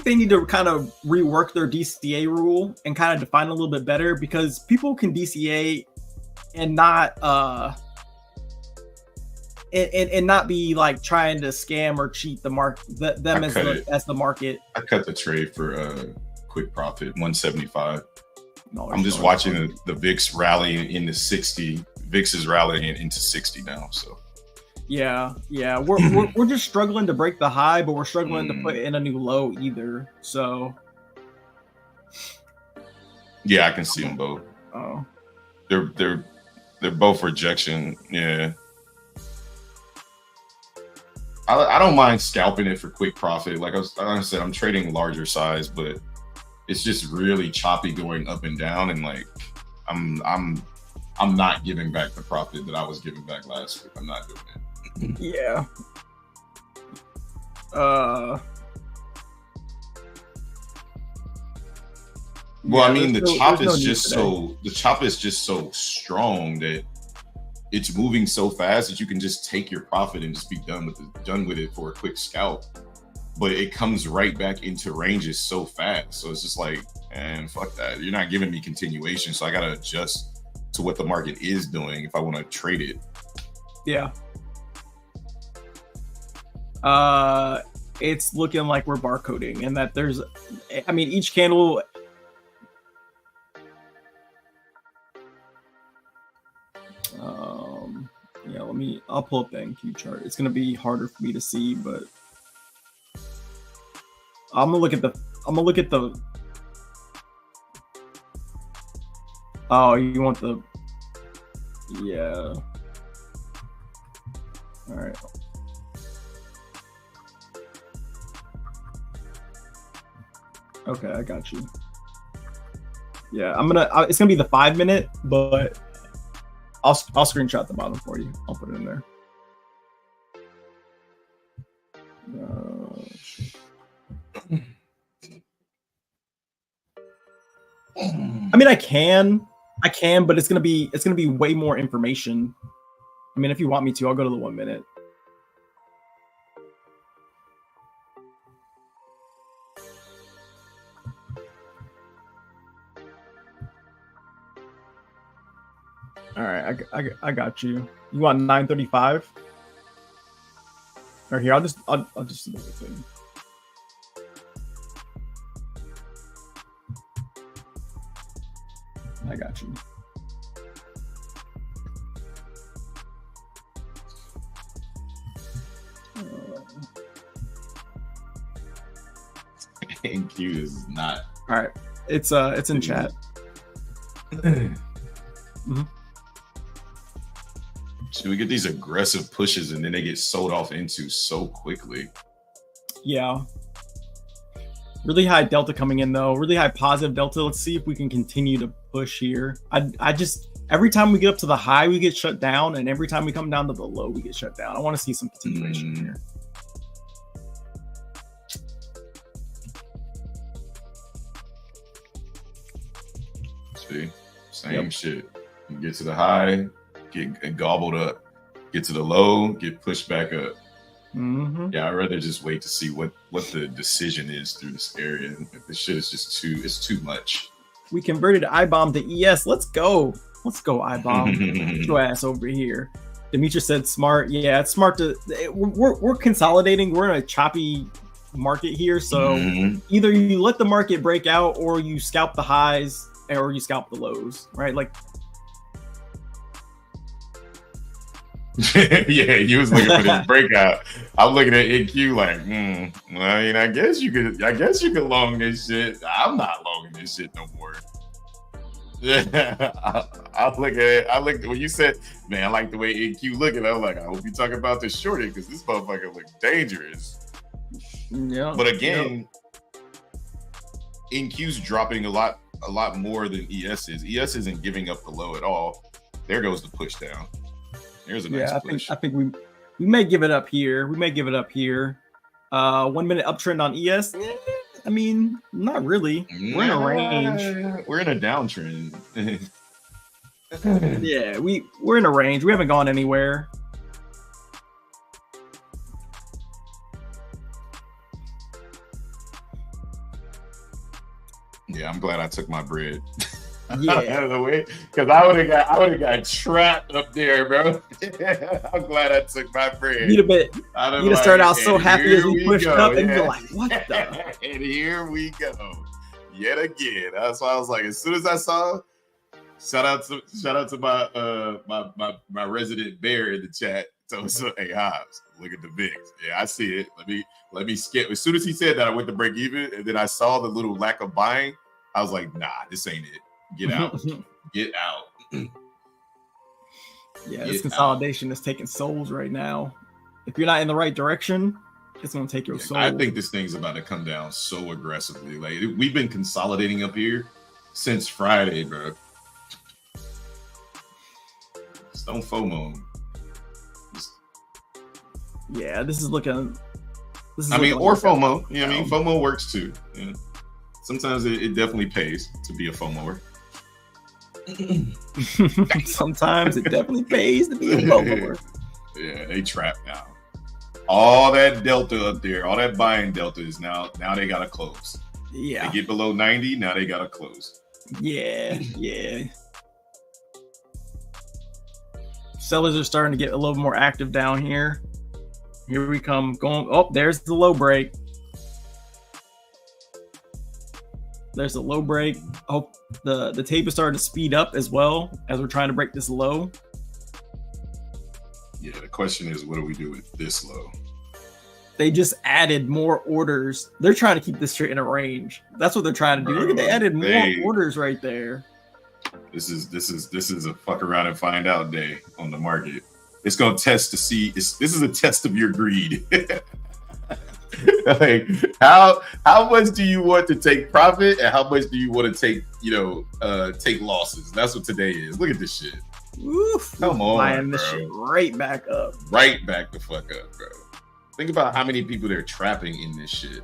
they need to kind of rework their DCA rule and kind of define a little bit better, because people can DCA and not and not be like trying to scam or cheat the market as the market. I cut the trade for quick profit 175. I'm just watching the VIX rally into 60. VIX is rallying into 60 now. So yeah, we're just struggling to break the high, but we're struggling to put in a new low either. So yeah, I can see them both. Oh, they're both rejection. Yeah. I don't mind scalping it for quick profit. Like I said, I'm trading larger size, but it's just really choppy going up and down, and like I'm not giving back the profit that I was giving back last week. I'm not doing it. Yeah. Well, I mean, the chop is just so strong that it's moving so fast that you can just take your profit and just be done with it for a quick scalp. But it comes right back into ranges so fast. So it's just like, and fuck that. You're not giving me continuation. So I got to adjust to what the market is doing if I want to trade it. Yeah. It's looking like we're barcoding, and that there's, I mean, each candle. Yeah, I'll pull up the NQ chart. It's going to be harder for me to see, but I'm going to look at the, oh, you want the, yeah. All right. Okay, I got you. Yeah, it's going to be the 5 minute, but I'll screenshot the bottom for you. I'll put it in there. I mean, I can, but it's gonna be way more information. I mean, if you want me to, I'll go to the 1 minute. All right, I got you. You want 935? Or here, I'll just do the thing. I got you. NQ is not. All right, it's in chat. Mm-hmm. So we get these aggressive pushes and then they get sold off into so quickly. Yeah. Really high delta coming in though. Really high positive delta. Let's see if we can continue to push here. I just, every time we get up to the high, we get shut down. And every time we come down to the low, we get shut down. I want to see some continuation here. See, same shit. You get to the high, get gobbled up, get to the low, get pushed back up. Mm-hmm. Yeah, I'd rather just wait to see what the decision is through this area. This shit is just too much. We converted IBOM to ES. Let's go IBOM. Get your ass over here. Demetrius said smart. Yeah, it's smart to. We're consolidating. We're in a choppy market here, so either you let the market break out or you scalp the highs or you scalp the lows, right? Like. Yeah, you was looking for this breakout. I'm looking at NQ like, I mean, I guess you could long this shit. I'm not longing this shit no more. I look at it. When you said, man, I like the way NQ looking. I was like, I hope you talking about this shorty because this motherfucker looks dangerous. Yeah. But again, NQ's dropping a lot more than ES is. ES isn't giving up the low at all. There goes the push down. There's a nice push. I think we may give it up here. 1 minute uptrend on ES. I mean, not really. We're in a range. We're in a downtrend. Yeah, we're in a range. We haven't gone anywhere. Yeah, I'm glad I took my bread. Yeah, out of the way, because I would have got trapped up there, bro. I'm glad I took my bread. You'd have started out so happy as we pushed up, and you're like, "What the?" And here we go. yet again. That's why I was like, as soon as I saw, shout out to my resident bear in the chat. So hey Hobbs, look at the VIX. Yeah, I see it. Let me skip. As soon as he said that, I went to break even, and then I saw the little lack of buying. I was like, nah, this ain't it. Get out. Get out. Yeah, this consolidation is taking souls right now. If you're not in the right direction, it's gonna take your soul. I think this thing's about to come down so aggressively. Like we've been consolidating up here since Friday, bro. Just don't FOMO. Yeah, this is looking. Or FOMO. You know what I mean? FOMO works too. Yeah. Sometimes it definitely pays to be a FOMOer. Sometimes it definitely pays to be a FOMOer. Yeah, they trapped now. All that delta up there, all that buying delta is now they gotta close. Yeah. They get below 90, now they gotta close. Yeah. Sellers are starting to get a little more active down here. Here we come. Going. Oh, there's the low break. There's a low break. Oh, the tape is starting to speed up as well as we're trying to break this low. Yeah, the question is, what do we do with this low? They just added more orders. They're trying to keep this straight in a range. That's what they're trying to do. Look at, they added more orders right there. This is a fuck around and find out day on the market. It's gonna test to see. This is a test of your greed. Like how much do you want to take profit and how much do you want to take take losses? That's what today is. Look at this shit. Oof, come on, buying this shit right back up. Right back the fuck up, bro. Think about how many people they're trapping in this shit.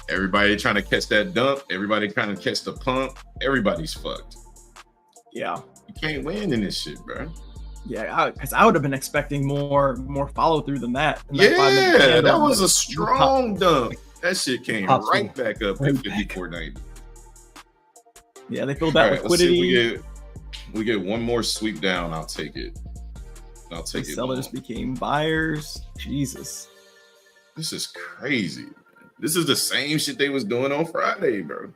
Everybody trying to catch that dump. Everybody trying to catch the pump. Everybody's fucked. Yeah. You can't win in this shit, bro. Yeah, because I would have been expecting more follow through than that. Yeah, that was a strong dump. That shit came right back up at 54.90. Yeah, they filled that liquidity. We get one more sweep down. I'll take it. Sellers became buyers. Jesus, this is crazy. This is the same shit they was doing on Friday, bro.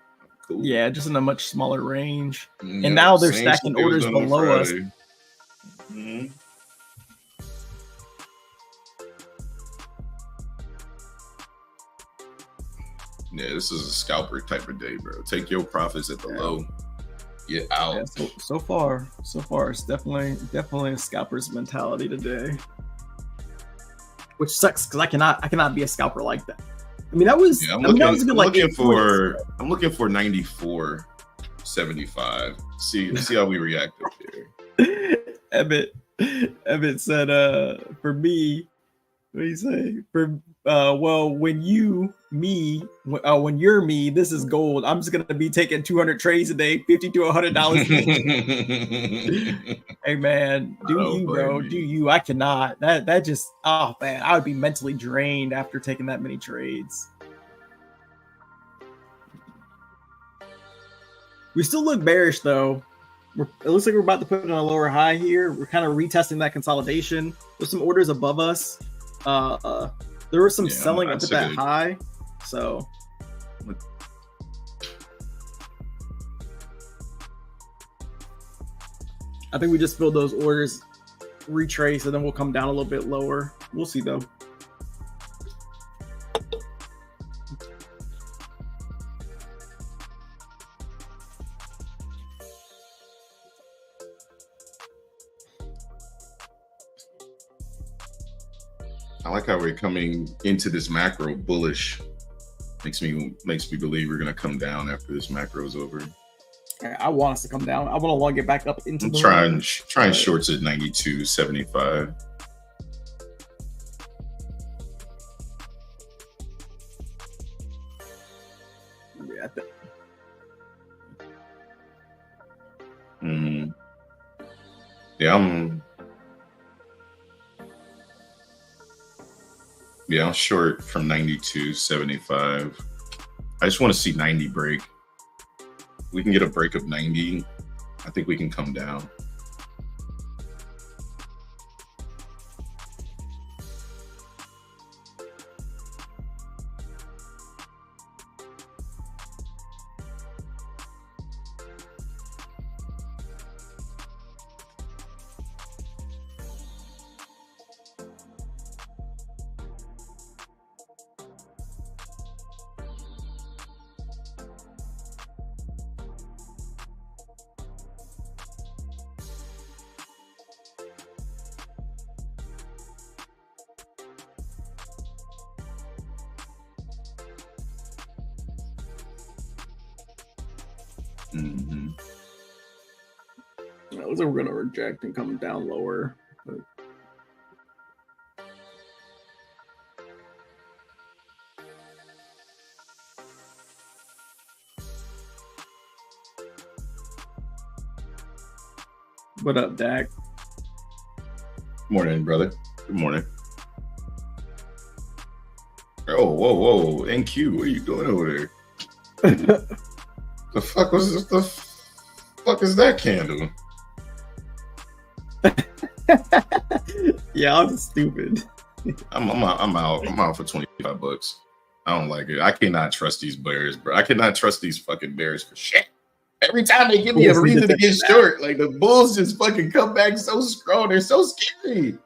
Cool. Yeah, just in a much smaller range. Yeah, and now they're stacking orders below us. Mm-hmm. Yeah, this is a scalper type of day, bro. Take your profits at the low. Get out. Yeah, so far, it's definitely a scalper's mentality today, which sucks because I cannot be a scalper like that. I mean, that was. Yeah, I'm looking for 94.75. See how we react up there. Emmett said, for me, what do you say? When you're me, this is gold. I'm just gonna be taking 200 trades a day, $50 to $100. Hey man, bro. Do you? I cannot. That just, oh man, I would be mentally drained after taking that many trades. We still look bearish though. It looks like we're about to put in a lower high here. We're kind of retesting that consolidation. There's some orders above us. There was some selling up at that high. So I think we just filled those orders, retrace, and then we'll come down a little bit lower. We'll see though. I like how we're coming into this macro bullish. Makes me believe we're gonna come down after this macro is over. I want us to come down. I want to get back up into the trying shorts at 92.75. I'm short from 92.75. I just want to see 90 break. We can get a break of 90. I think we can come down. Mm-hmm. It looks like we're gonna reject and come down lower. But... What up, Dak? Morning, brother. Good morning. Oh, whoa. NQ, what are you doing over there? The fuck was this? The fuck is that candle? Yeah, I'm stupid. I'm out for $25. I don't like it. I cannot trust these bears, bro. I cannot trust these fucking bears for shit. Every time they give me a reason to get short, like the bulls just fucking come back so strong. They're so scary.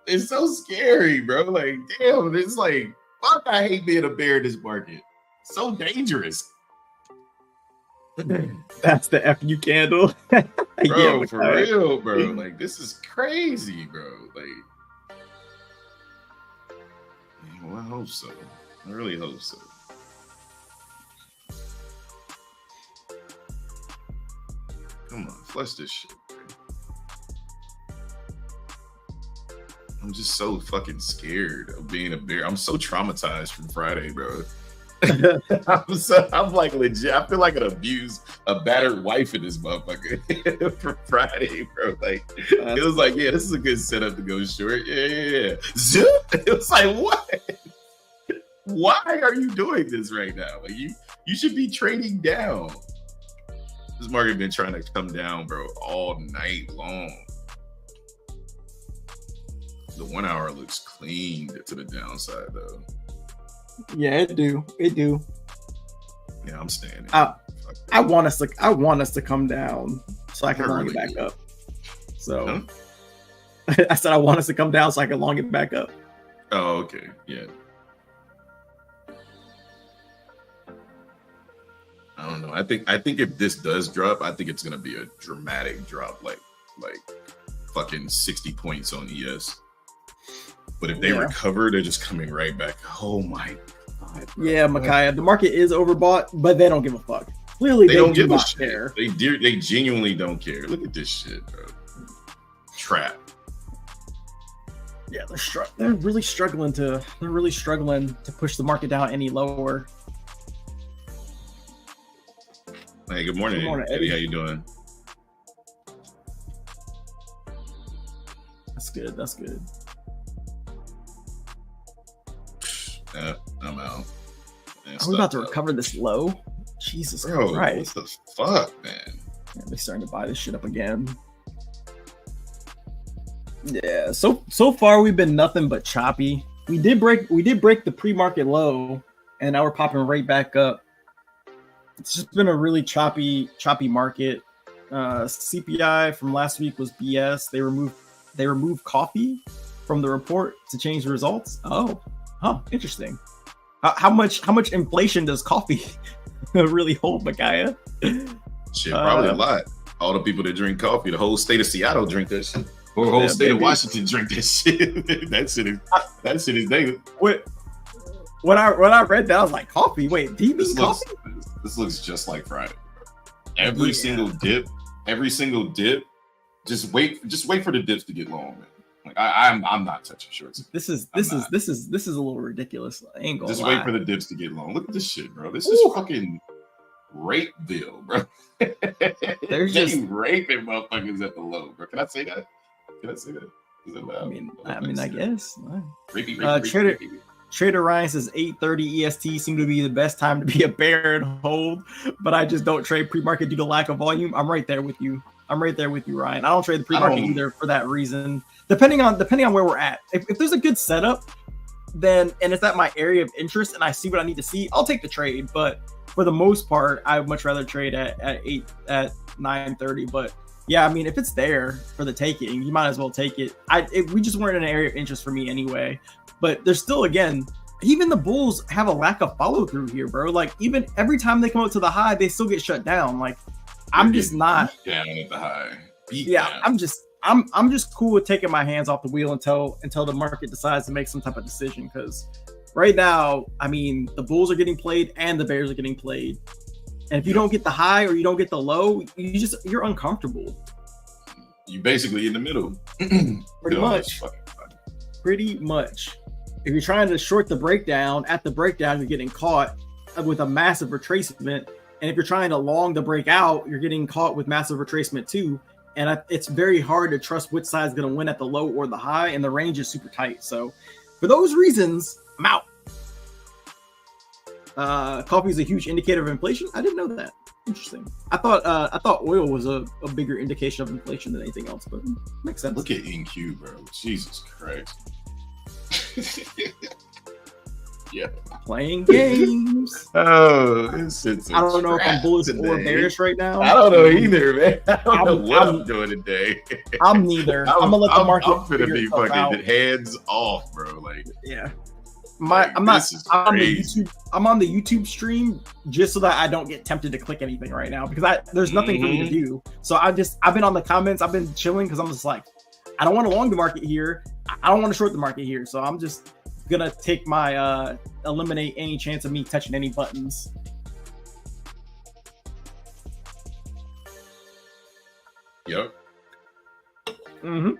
It's so scary, bro. Like, damn, it's like, fuck, I hate being a bear in this market. So dangerous. That's the FU candle. Bro, yeah, for real, bro. Like, this is crazy, bro. Like, well, I hope so. I really hope so. Come on, flush this shit, bro. I'm just so fucking scared of being a bear. I'm so traumatized from Friday, bro. I'm like legit. I feel like a battered wife in this motherfucker for Friday, bro. Like it was like, yeah, this is a good setup to go short. Yeah. Zip. It was like, what? Why are you doing this right now? Like you should be trading down. This market been trying to come down, bro, all night long. The 1 hour looks clean to the downside, though. Yeah, it do. Yeah, I'm standing. I want us to come down so I can long it back up. So I said I want us to come down so I can long it back up. Oh, okay. Yeah. I don't know. I think if this does drop, I think it's gonna be a dramatic drop, like fucking 60 points on ES. But if they recover, they're just coming right back. Oh my god. Bro. Yeah, Micaiah, the market is overbought, but they don't give a fuck. Clearly, they don't give a shit. Care. They genuinely don't care. Look at this shit, bro. Trap. Yeah, they're really struggling to push the market down any lower. Hey, good morning, Eddie. How you doing? That's good. I'm out. Are we about to recover this low? Jesus Christ. What the fuck, man? Yeah, they're starting to buy this shit up again. Yeah, so far we've been nothing but choppy. We did break the pre-market low, and now we're popping right back up. It's just been a really choppy market. CPI from last week was BS. They removed coffee from the report to change the results. Interesting. How much inflation does coffee really hold, Micaiah? Shit, probably a lot. All the people that drink coffee, the whole state of Seattle drink that shit. Or the whole state of Washington drink that shit. that shit is daily. When I read that, I was like, coffee? Wait, do you mean coffee? This looks just like Friday. Every single dip, just wait for the dips to get long, man. Like I'm not touching shorts. This is a little ridiculous. I ain't gonna just lie. wait for the dips to get long. Look at this shit, bro. This is fucking rapeville, bro. They're just raping motherfuckers at the low, bro. Can I say that? Is it loud? I mean, I guess. Rapey. Trader Ryan says 8:30 EST seemed to be the best time to be a bear and hold, but I just don't trade pre-market due to lack of volume. I'm right there with you, Ryan. I don't trade the pre-market either for that reason. Depending on where we're at. If there's a good setup, then and it's at my area of interest and I see what I need to see, I'll take the trade. But for the most part, I would much rather trade at 9:30. But yeah, I mean, if it's there for the taking, you might as well take it. We just weren't in an area of interest for me anyway. But there's still, again, even the bulls have a lack of follow through here, bro. Like even every time they come up to the high, they still get shut down. Like I'm just not down at the high. I'm just cool with taking my hands off the wheel until the market decides to make some type of decision. Because right now, I mean, the bulls are getting played and the bears are getting played, And if you don't get the high or you don't get the low, you're uncomfortable. You basically in the middle. Pretty much. Pretty much. If you're trying to short the breakdown, at the breakdown, you're getting caught with a massive retracement. And if you're trying to long the breakout, you're getting caught with massive retracement too. And it's very hard to trust which side is going to win at the low or the high. And the range is super tight. So for those reasons, I'm out. Coffee is a huge indicator of inflation. I didn't know that. Interesting. I thought oil was a bigger indication of inflation than anything else, but makes sense. Look at NQ, bro. Jesus Christ. Yeah. Playing games. Oh, this is I don't know if I'm bullish or bearish right now. I don't know either, man. I don't know what I'm doing today. I'm neither. I'm gonna let the market. I'm gonna be fucking hands off, bro. Like, yeah. I'm on the YouTube stream just so that I don't get tempted to click anything right now because there's nothing for me to do. So I've been on the comments. I've been chilling because I'm just like, I don't want to long the market here. I don't want to short the market here. So I'm just gonna take my eliminate any chance of me touching any buttons. Yep. Mm-hmm.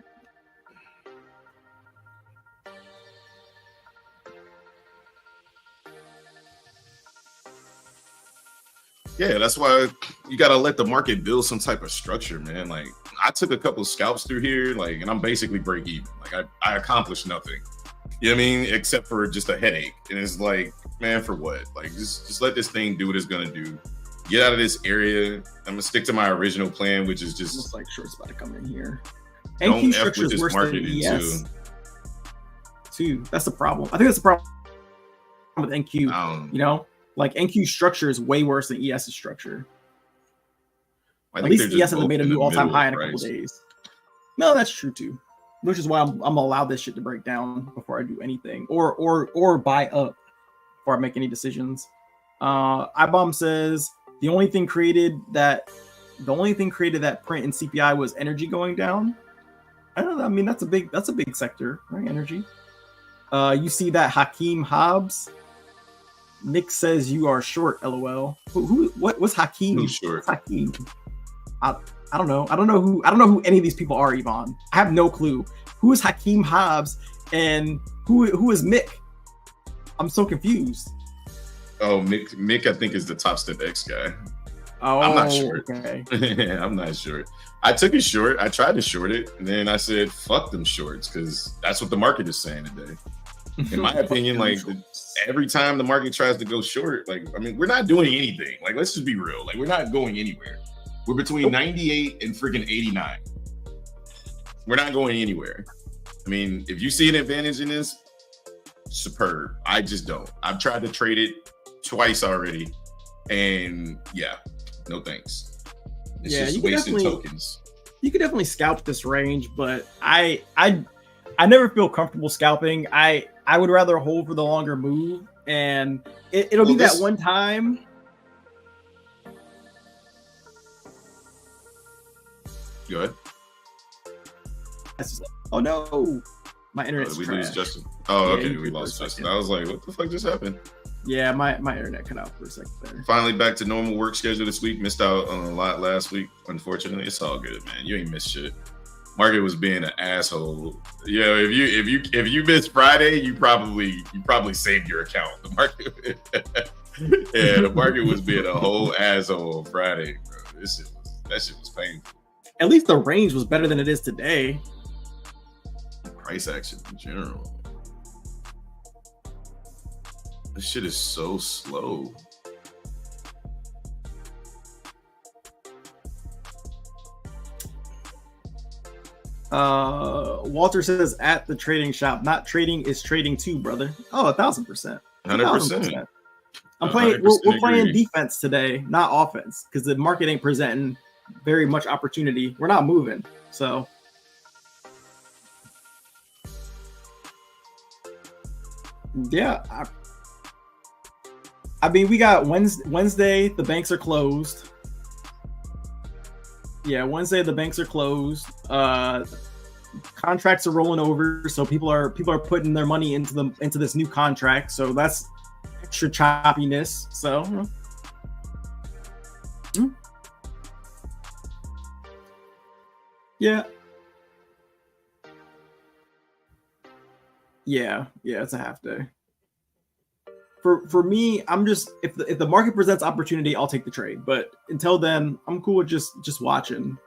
Yeah, that's why you gotta let the market build some type of structure, man. Like I took a couple scalps through here, like, and I'm basically break even. Like I accomplished nothing. You know what I mean? Except for just a headache. And it's like, man, for what? Like just let this thing do what it's gonna do. Get out of this area. I'm gonna stick to my original plan, which is just looks like short's about to come in here. Don't NQ F structure with is this worse market than ES. Too. That's the problem. I think that's the problem with NQ. You know, like NQ structure is way worse than ES's structure. At least ES hasn't made a new all-time high in a couple days. No, that's true too. Which is why I'm gonna allow this shit to break down before I do anything, or buy up before I make any decisions. iBomb says the only thing created that print in CPI was energy going down. I don't know. I mean, that's a big sector, right? Energy. You see that Hakeem Hobbs? Nick says you are short. LOL. What's Hakeem? Who's short? What's Hakeem? I don't know. I don't know who any of these people are, Yvonne. I have no clue. Who is Hakeem Hobbs and who is Mick? I'm so confused. Oh, Mick, I think is the Top Step X guy. Oh, I'm not sure. Okay. I'm not sure. I took it short. I tried to short it, and then I said, "Fuck them shorts," because that's what the market is saying today. In my opinion, like every time the market tries to go short, like I mean, we're not doing anything. Like let's just be real. Like we're not going anywhere. We're between 98 and freaking 89. We're not going anywhere. I mean, if you see an advantage in this, superb. I just don't. I've tried to trade it twice already, and yeah, no thanks. It's just wasting tokens. You could definitely scalp this range, but I never feel comfortable scalping. I would rather hold for the longer move, and it'll be that one time. Go ahead. Oh no, my internet's we trash. lose Justin. Oh, okay, we lost Justin. I was like, what the fuck just happened? Yeah, my internet cut out for a second there. Finally back to normal work schedule this week. Missed out on a lot last week. Unfortunately, it's all good, man. You ain't missed shit. Market was being an asshole. Yeah, if you missed Friday, you probably saved your account. The market, yeah, the market was being a whole asshole on Friday, bro. That shit was painful. At least the range was better than it is today. Price action in general. This shit is so slow. Walter says at the trading shop, not trading is trading too, brother. Oh, 1,000%. 100%. I'm playing. We're playing defense today, not offense, because the market ain't presenting very much opportunity. We're not moving, so. Yeah, I mean, we got Wednesday. The banks are closed. Yeah, Wednesday the banks are closed. Contracts are rolling over, so people are putting their money into this new contract. So that's extra choppiness. So Yeah. Yeah, it's a half day. For me, I'm just if the market presents opportunity, I'll take the trade. But until then, I'm cool with just watching.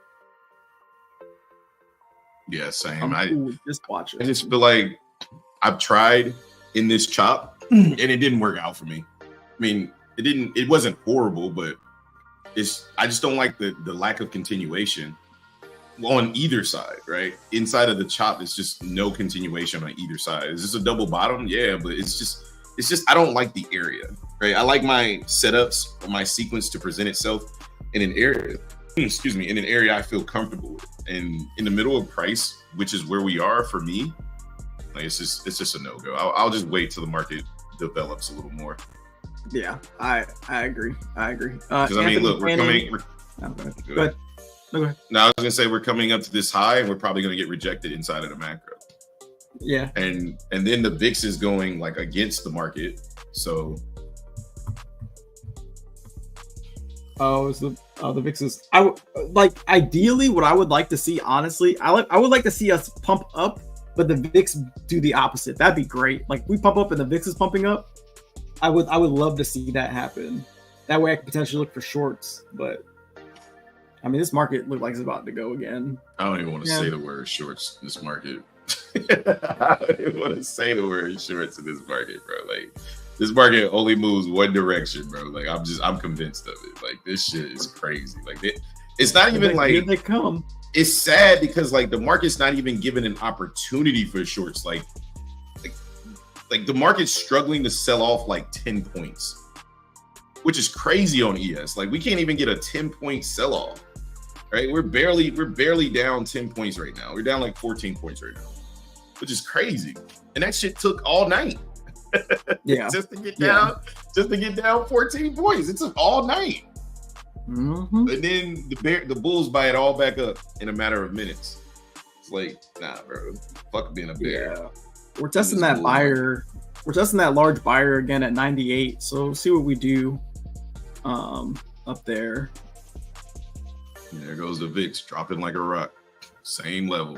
Yeah, same. I'm cool with just watching. I just feel like I've tried in this chop and it didn't work out for me. I mean, it wasn't horrible, but I just don't like the lack of continuation on either side, right? Inside of the chop, it's just no continuation on either side. Is this a double bottom? Yeah, but it's just I don't like the area, right? I like my setups or my sequence to present itself in an area, in an area I feel comfortable with. And in the middle of price, which is where we are for me, like it's just a no-go. I'll just wait till the market develops a little more. Yeah, I agree. Because I mean, look, we're coming. Go ahead. Okay. Now I was gonna say we're coming up to this high, and we're probably gonna get rejected inside of the macro. Yeah, and then the VIX is going like against the market. So, the VIX is. Ideally, what I would like to see, honestly, I would like to see us pump up, but the VIX do the opposite. That'd be great. Like we pump up and the VIX is pumping up. I would love to see that happen. That way, I could potentially look for shorts, but. I mean, this market looked like it's about to go again. I don't even want to say the word shorts in this market. I don't even want to say the word shorts in this market, bro. Like, this market only moves one direction, bro. Like, I'm convinced of it. Like, this shit is crazy. Like, it's not even like here they come. It's sad because like the market's not even given an opportunity for shorts. Like the market's struggling to sell off like 10 points, which is crazy on ES. Like, we can't even get a 10-point sell off. Right, we're barely down 10 points right now. We're down like 14 points right now, which is crazy. And that shit took all night. Yeah, just to get down 14 points. It took all night. Mm-hmm. And then the Bulls buy it all back up in a matter of minutes. It's like, nah, bro, fuck being a bear. Yeah, we're testing that buyer. We're testing that large buyer again at 98. So see what we do up there. There goes the VIX dropping like a rock. Same level.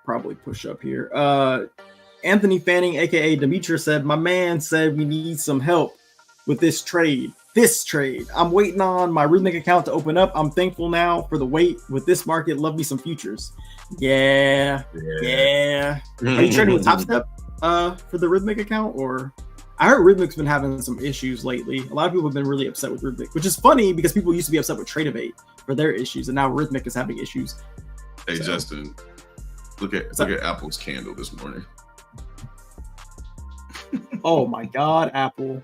Probably push up here. Anthony Fanning, aka Demetra, said, "My man said we need some help with this trade. I'm waiting on my Rhythmic account to open up. I'm thankful now for the wait. With this market, love me some futures." Yeah. Are you trading with Top Step for the Rhythmic account, or? I heard Rhythmic's been having some issues lately. A lot of people have been really upset with Rhythmic, which is funny because people used to be upset with Tradeovate for their issues, and now Rhythmic is having issues. Hey, so, Justin, look at Apple's candle this morning. Oh my God, Apple!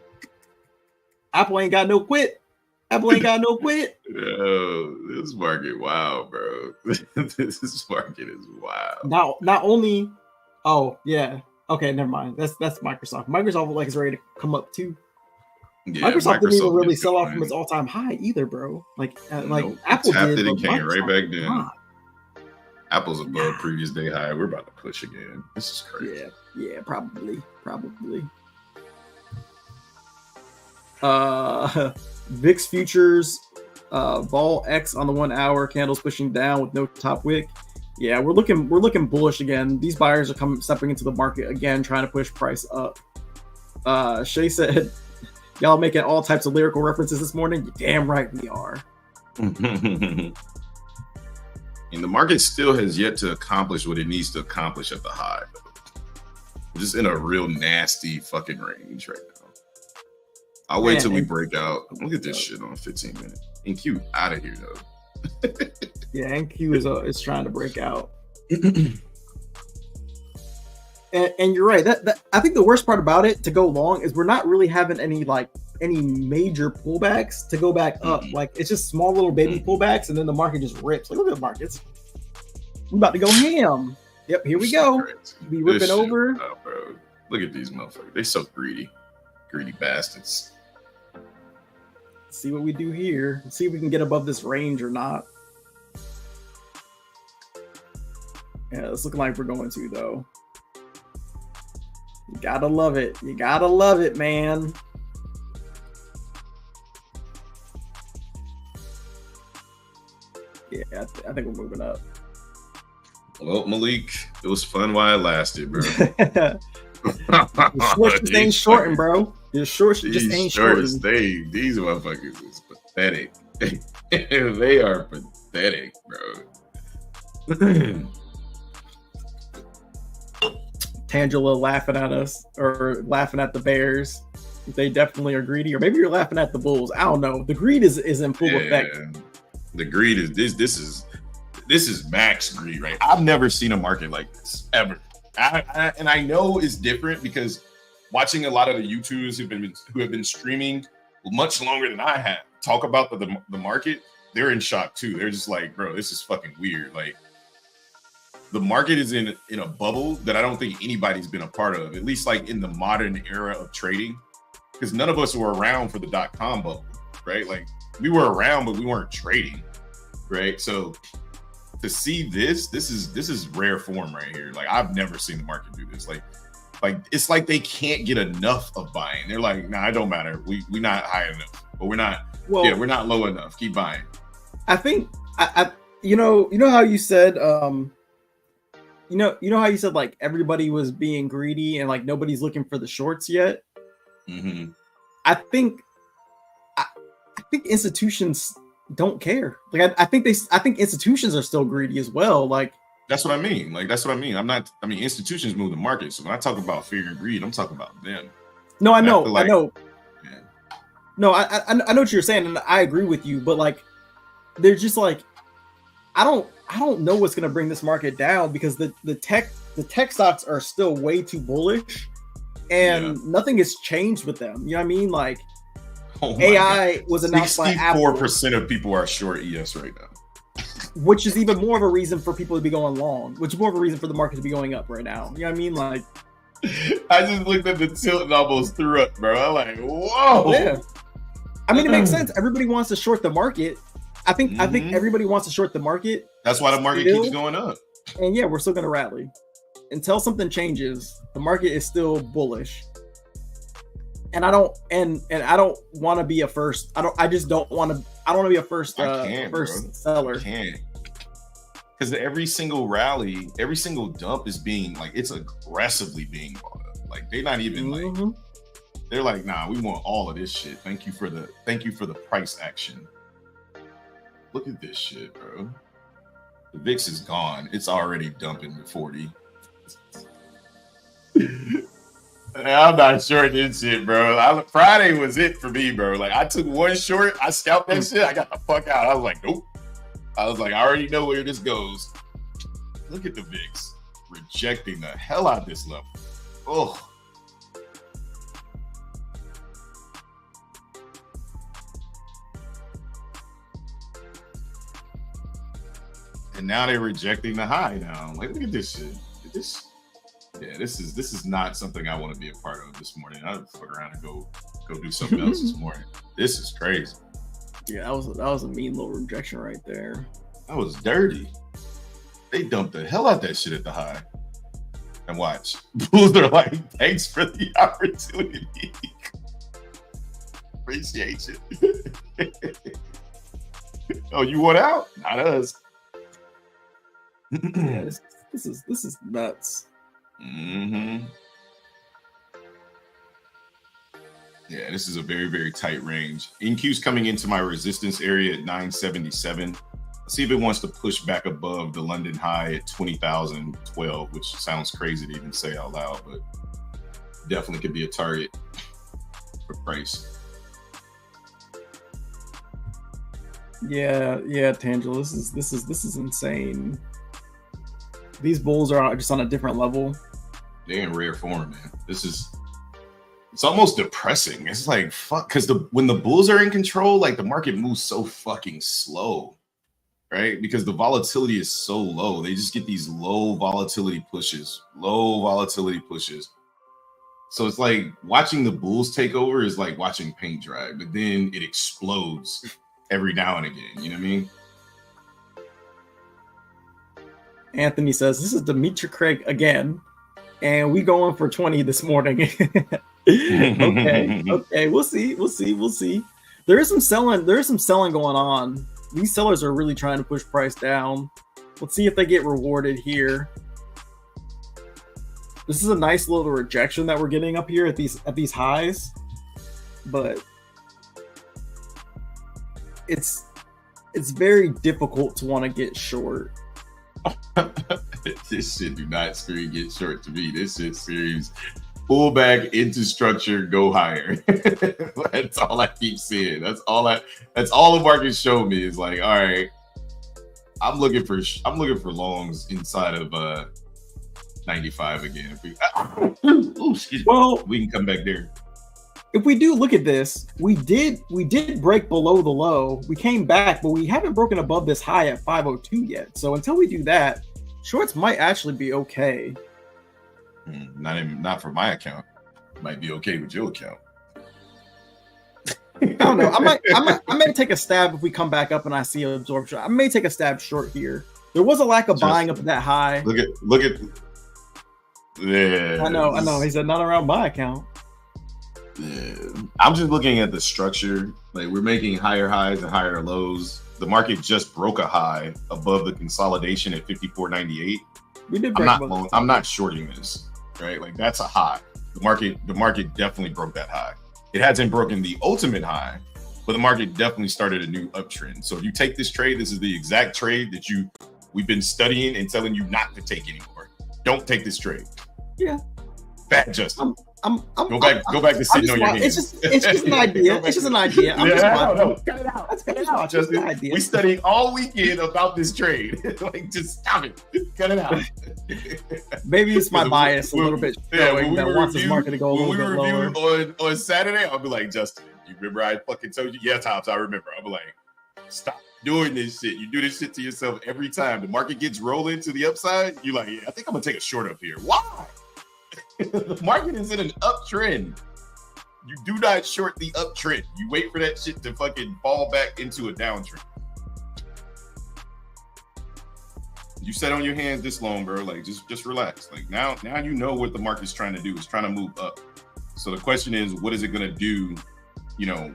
Apple ain't got no quit. Yo, this market, wow, bro. This market is wild. Not only, oh yeah. Okay, never mind. That's Microsoft. Microsoft like is ready to come up too. Yeah, Microsoft didn't even really sell off from its all-time high either, bro. Like Apple did. It came right back down. Apple's above previous day high. We're about to push again. This is crazy. Yeah, probably. VIX futures, Vol X on the 1 hour, candles pushing down with no top wick. Yeah, we're looking bullish again. These buyers are stepping into the market again, trying to push price up. Shay said, "Y'all making all types of lyrical references this morning." You're damn right we are. And the market still has yet to accomplish what it needs to accomplish at the high. We're just in a real nasty fucking range right now. I'll wait till we break out. Look at this shit on 15 minutes. NQ out of here though. Yeah, NQ is trying to break out. and you're right. That I think the worst part about it to go long is we're not really having any major pullbacks to go back up. Like it's just small little baby pullbacks, and then the market just rips. Like look at the markets. We're about to go ham. Yep, here we go. Be ripping over. Oh, bro. Look at these motherfuckers. They're so greedy bastards. See what we do here. See if we can get above this range or not. Yeah, it's looking like we're going to, though. You gotta love it. Man. Yeah, I think we're moving up. Well, Malik, it was fun while it lasted, bro. The shorts just ain't shorting, bro. The shorts just ain't shorting. These motherfuckers is pathetic. They are pathetic, bro. Tangela laughing at us or laughing at the Bears. They definitely are greedy, or maybe you're laughing at the Bulls. I don't know. The greed is in full effect. The greed is this is max greed, right? I've never seen a market like this ever. And I know it's different because watching a lot of the YouTubers who have been streaming much longer than I have talk about the market, they're in shock too. They're just like, bro, this is fucking weird. Like, the market is in a bubble that I don't think anybody's been a part of, at least like in the modern era of trading, because none of us were around for the .com bubble, right? Like, we were around, but we weren't trading, right? So to see this is rare form right here. Like, I've never seen the market do this. Like it's like they can't get enough of buying. They're like, nah, it don't matter. We not high enough, but we're not low enough. Keep buying. I think I you know how you said you know how you said like everybody was being greedy and like nobody's looking for the shorts yet. Mm-hmm. I think institutions don't care. Like I think institutions are still greedy as well. Like, that's what I mean. Institutions move the market. So when I talk about fear and greed, I'm talking about them. No, I know. Yeah. No, I know what you're saying, and I agree with you. But like, they're just like, I don't know what's gonna bring this market down, because the tech stocks are still way too bullish, and nothing has changed with them. You know what I mean? Like, AI was announced by Apple. 64% of people are short ES right now. Which is even more of a reason for people to be going long, which is more of a reason for the market to be going up right now. You know what I mean? Like, I just looked at the tilt and almost threw up, bro. I'm like, whoa. Yeah. I mean, it makes sense. Everybody wants to short the market. I think everybody wants to short the market. That's why the market keeps going up. And yeah, we're still going to rally. Until something changes, the market is still bullish. And I don't want to be a first. I don't want to be a first seller. I can't. Because every single rally, every single dump is being like, it's aggressively being bought up. Like, they're not even like, they're like, nah, we want all of this shit. Thank you for the price action. Look at this shit, bro. The VIX is gone. It's already dumping to 40. I'm not short this shit, bro. Friday was it for me, bro. Like, I took one short, I scalped that shit, I got the fuck out. I was like, nope. I was like, I already know where this goes. Look at the VIX rejecting the hell out of this level. Oh. And now they're rejecting the high now. Like, look at this shit. This is not something I want to be a part of this morning. I'll fuck around and go do something else this morning. This is crazy. Yeah, that was a mean little rejection right there. That was dirty. They dumped the hell out that shit at the high. And watch. Bulls are like, thanks for the opportunity. Appreciate you. Oh, you want out? Not us. Yeah, this is nuts. Mm-hmm. Yeah, this is a very, very tight range. NQ's coming into my resistance area at 977. Let's see if it wants to push back above the London high at 20,012, which sounds crazy to even say out loud, but definitely could be a target for price. Yeah, Tangela, this is insane. These bulls are just on a different level. They're in rare form, man. It's almost depressing. It's like, fuck, because when the bulls are in control, like, the market moves so fucking slow, right? Because the volatility is so low. They just get these low volatility pushes. So it's like watching the bulls take over is like watching paint dry, but then it explodes every now and again. You know what I mean? Anthony says, this is Demetri Craig again, and we going for 20 this morning. Okay, we'll see. There is some selling going on. these sellers are really trying to push price down. Let's see if they get rewarded here. This is a nice little rejection that we're getting up here at these highs, but it's very difficult to want to get short. This shit do not scream get short to me. This shit screams pull back into structure, go higher. That's all I keep saying. That's all the market showed me is like, all right, I'm looking for longs inside of 95 again. Well, we can come back there. If we do look at this, we did break below the low. We came back, but we haven't broken above this high at 502 yet. So until we do that, shorts might actually be okay. Not for my account. Might be okay with your account. I don't know. I may take a stab if we come back up and I see an absorption. I may take a stab short here. There was a lack of buying up at that high. Look at. Yeah. I know. He said not around my account. Yeah. I'm just looking at the structure. Like we're making higher highs and higher lows. The market just broke a high above the consolidation at 54.98. We did. I'm not shorting this, right? Like that's a high. The market definitely broke that high. It hasn't broken the ultimate high, but the market definitely started a new uptrend. So if you take this trade, this is the exact trade that we've been studying and telling you not to take anymore. Don't take this trade. Yeah. Fat Justin. Go back to sitting on your hands. It's just an idea. It's just an idea. Cut it out. Justin. We studied all weekend about this trade. Like, just stop it. Cut it out. Maybe it's my bias a little bit showing that wants this market to go a little bit lower. On Saturday, I'll be like, Justin, you remember I fucking told you? Yeah, Tops, I remember. I'll be like, stop doing this shit. You do this shit to yourself every time. The market gets rolling to the upside. You're like, yeah, I think I'm going to take a short up here. Why? The market is in an uptrend. You do not short the uptrend. You wait for that shit to fucking fall back into a downtrend. You sat on your hands this long, bro. Like just relax. Like now you know what the market's trying to do. It's trying to move up. So the question is, what is it going to do,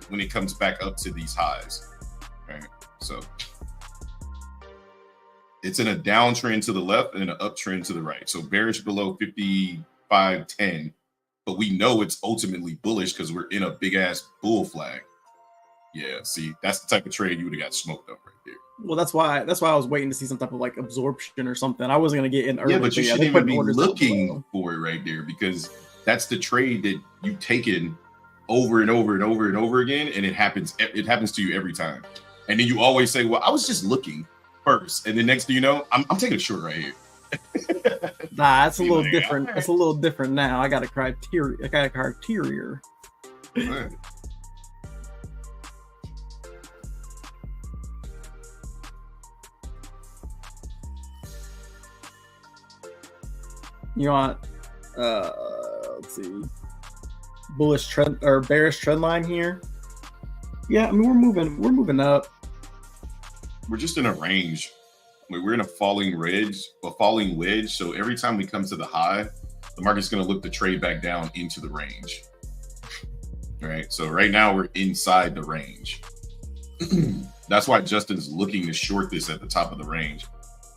when it comes back up to these highs? Right. So it's in a downtrend to the left and an uptrend to the right. So bearish below 55.10, but we know it's ultimately bullish because we're in a big ass bull flag. Yeah, see, that's the type of trade you would have got smoked up right there. Well, that's why I was waiting to see some type of like absorption or something. I wasn't gonna get in early. Yeah, but you shouldn't even be looking for it right there because that's the trade that you've taken over and over and over and over again, and it happens to you every time. And then you always say, well, I was just looking first, and then next thing you know, I'm taking a short right here. Nah, that's a little different. Right. It's a little different now. I got a criteria. Right. You want let's see, bullish trend or bearish trend line here? Yeah, I mean we're moving up. We're just in a range. We're in a falling wedge. So every time we come to the high, the market's going to look to trade back down into the range. All right. So right now we're inside the range. That's why Justin's looking to short this at the top of the range.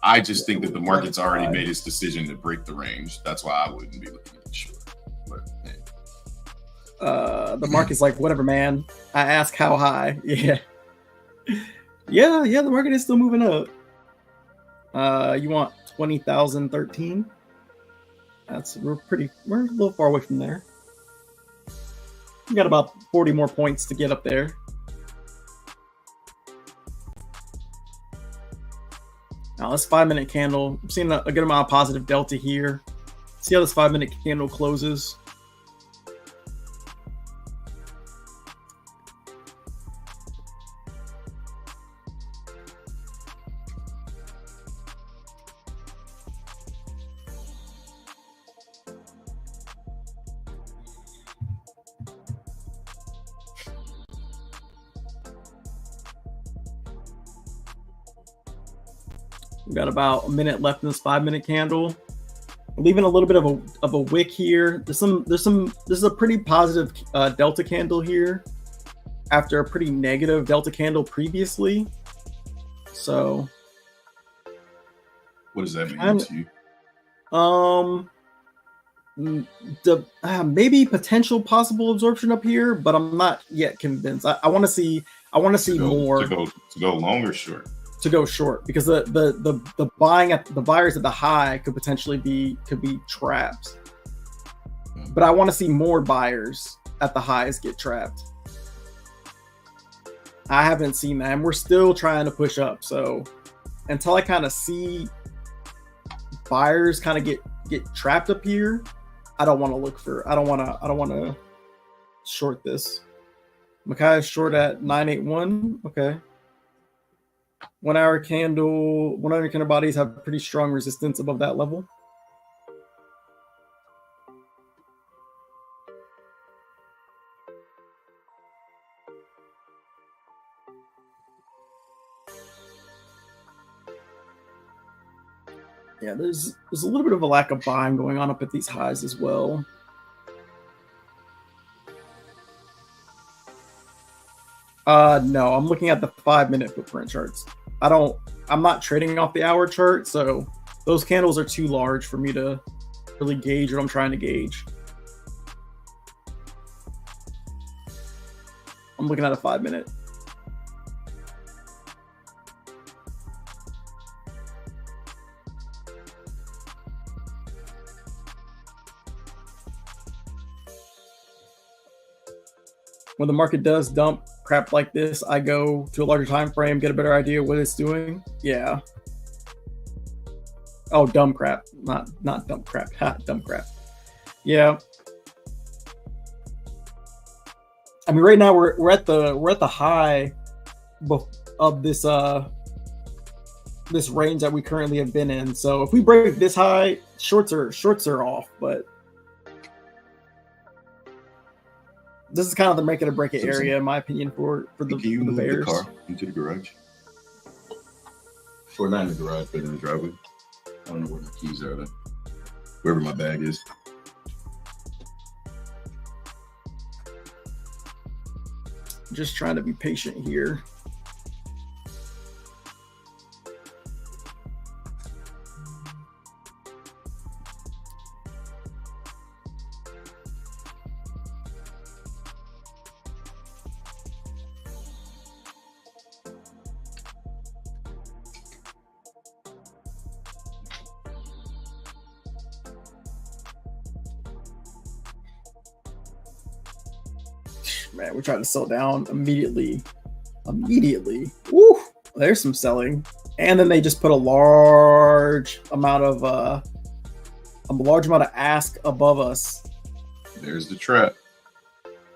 I just think that the market's already made its decision to break the range. That's why I wouldn't be looking at short. But, the market's like, whatever, man. I ask how high. Yeah. Yeah. The market is still moving up. You want 20,013? We're a little far away from there. We got about 40 more points to get up there. Now this 5-minute candle, I'm seeing a good amount of positive delta here. See how this 5-minute candle closes. We've got about a minute left in this 5-minute candle. Leaving a little bit of a wick here. This is a pretty positive delta candle here after a pretty negative delta candle previously. So What does that mean I'm- to you? Maybe potential possible absorption up here, but I'm not yet convinced. I want to see. I want to see more to go long or short. To go short, because the buying at the buyers at the high could potentially be traps. But I want to see more buyers at the highs get trapped. I haven't seen that, and we're still trying to push up. So until I kind of see buyers kind of get trapped up here, I don't want to look for. I don't want to short this. Makai is short at 981. Okay. 1 hour candle. 1 hour candle bodies have pretty strong resistance above that level. Yeah, there's a little bit of a lack of buying going on up at these highs as well. No, I'm looking at the 5-minute footprint charts. I'm not trading off the hour chart, so those candles are too large for me to really gauge what I'm trying to gauge. I'm looking at a 5-minute. When the market does dump crap like this, I go to a larger time frame, get a better idea what it's doing. Yeah. Oh, dumb crap, not dumb crap. Ha, dumb crap. Yeah. I mean, right now we're at the high of this this range that we currently have been in. So if we break this high, shorts are off, but this is kind of the make it or break it area, in my opinion, for the Can you move Bears. the car into the garage? Or not in the garage, but in the driveway. I don't know where my keys are though. Wherever my bag is. Just trying to be patient here. Man, we're trying to sell down immediately. Woo! There's some selling. And then they just put a large amount of ask above us. There's the trap.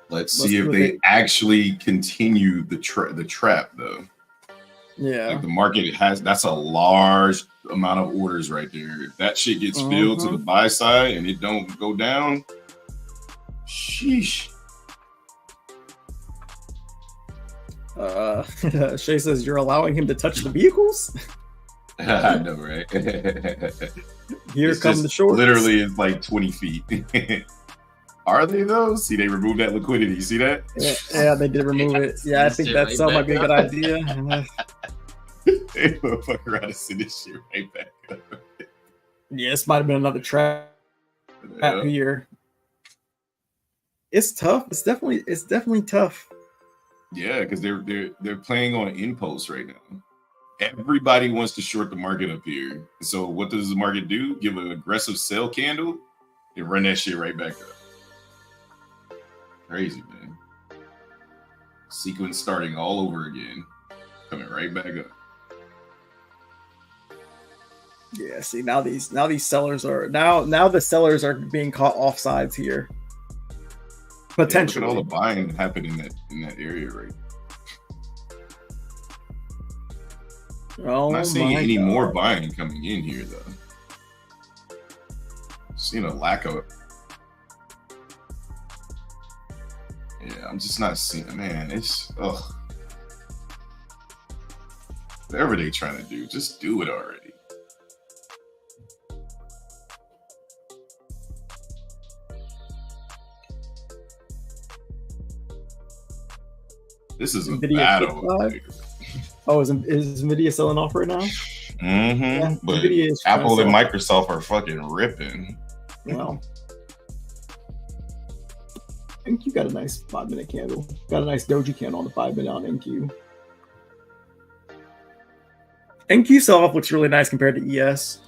Let's see if they actually continue the trap though. Yeah. Like the market that's a large amount of orders right there. If that shit gets filled to the buy side and it don't go down, sheesh. Shay says you're allowing him to touch the vehicles. I know, right? Here come the shorts. Literally, it's like 20 feet. Are they though? See, they removed that liquidity. You see that? Yeah, they did remove it. Yeah, I think that might be a good idea. They fuck around and send this shit right back up. Yeah, this might have been another trap here. It's tough. It's definitely tough. Yeah, because they're playing on impulse right now. Everybody wants to short the market up here. So what does the market do? Give an aggressive sell candle and run that shit right back up. Crazy, man. Sequence starting all over again. Coming right back up. Yeah, see now these sellers are now the sellers are being caught offsides here. Potentially. Yeah, look at all the buying happening in that area, right? Oh, I'm not seeing any more buying coming in here, though. Seeing a lack of. Yeah, I'm just not seeing. Man, it's whatever they trying to do, just do it already. This is a Video battle. Oh, is Nvidia selling off right now? Yeah, but Nvidia is Apple and Microsoft are fucking ripping. Well, NQ got a nice 5-minute candle. Got a nice doji candle on the 5-minute on NQ. NQ sell off looks really nice compared to ES.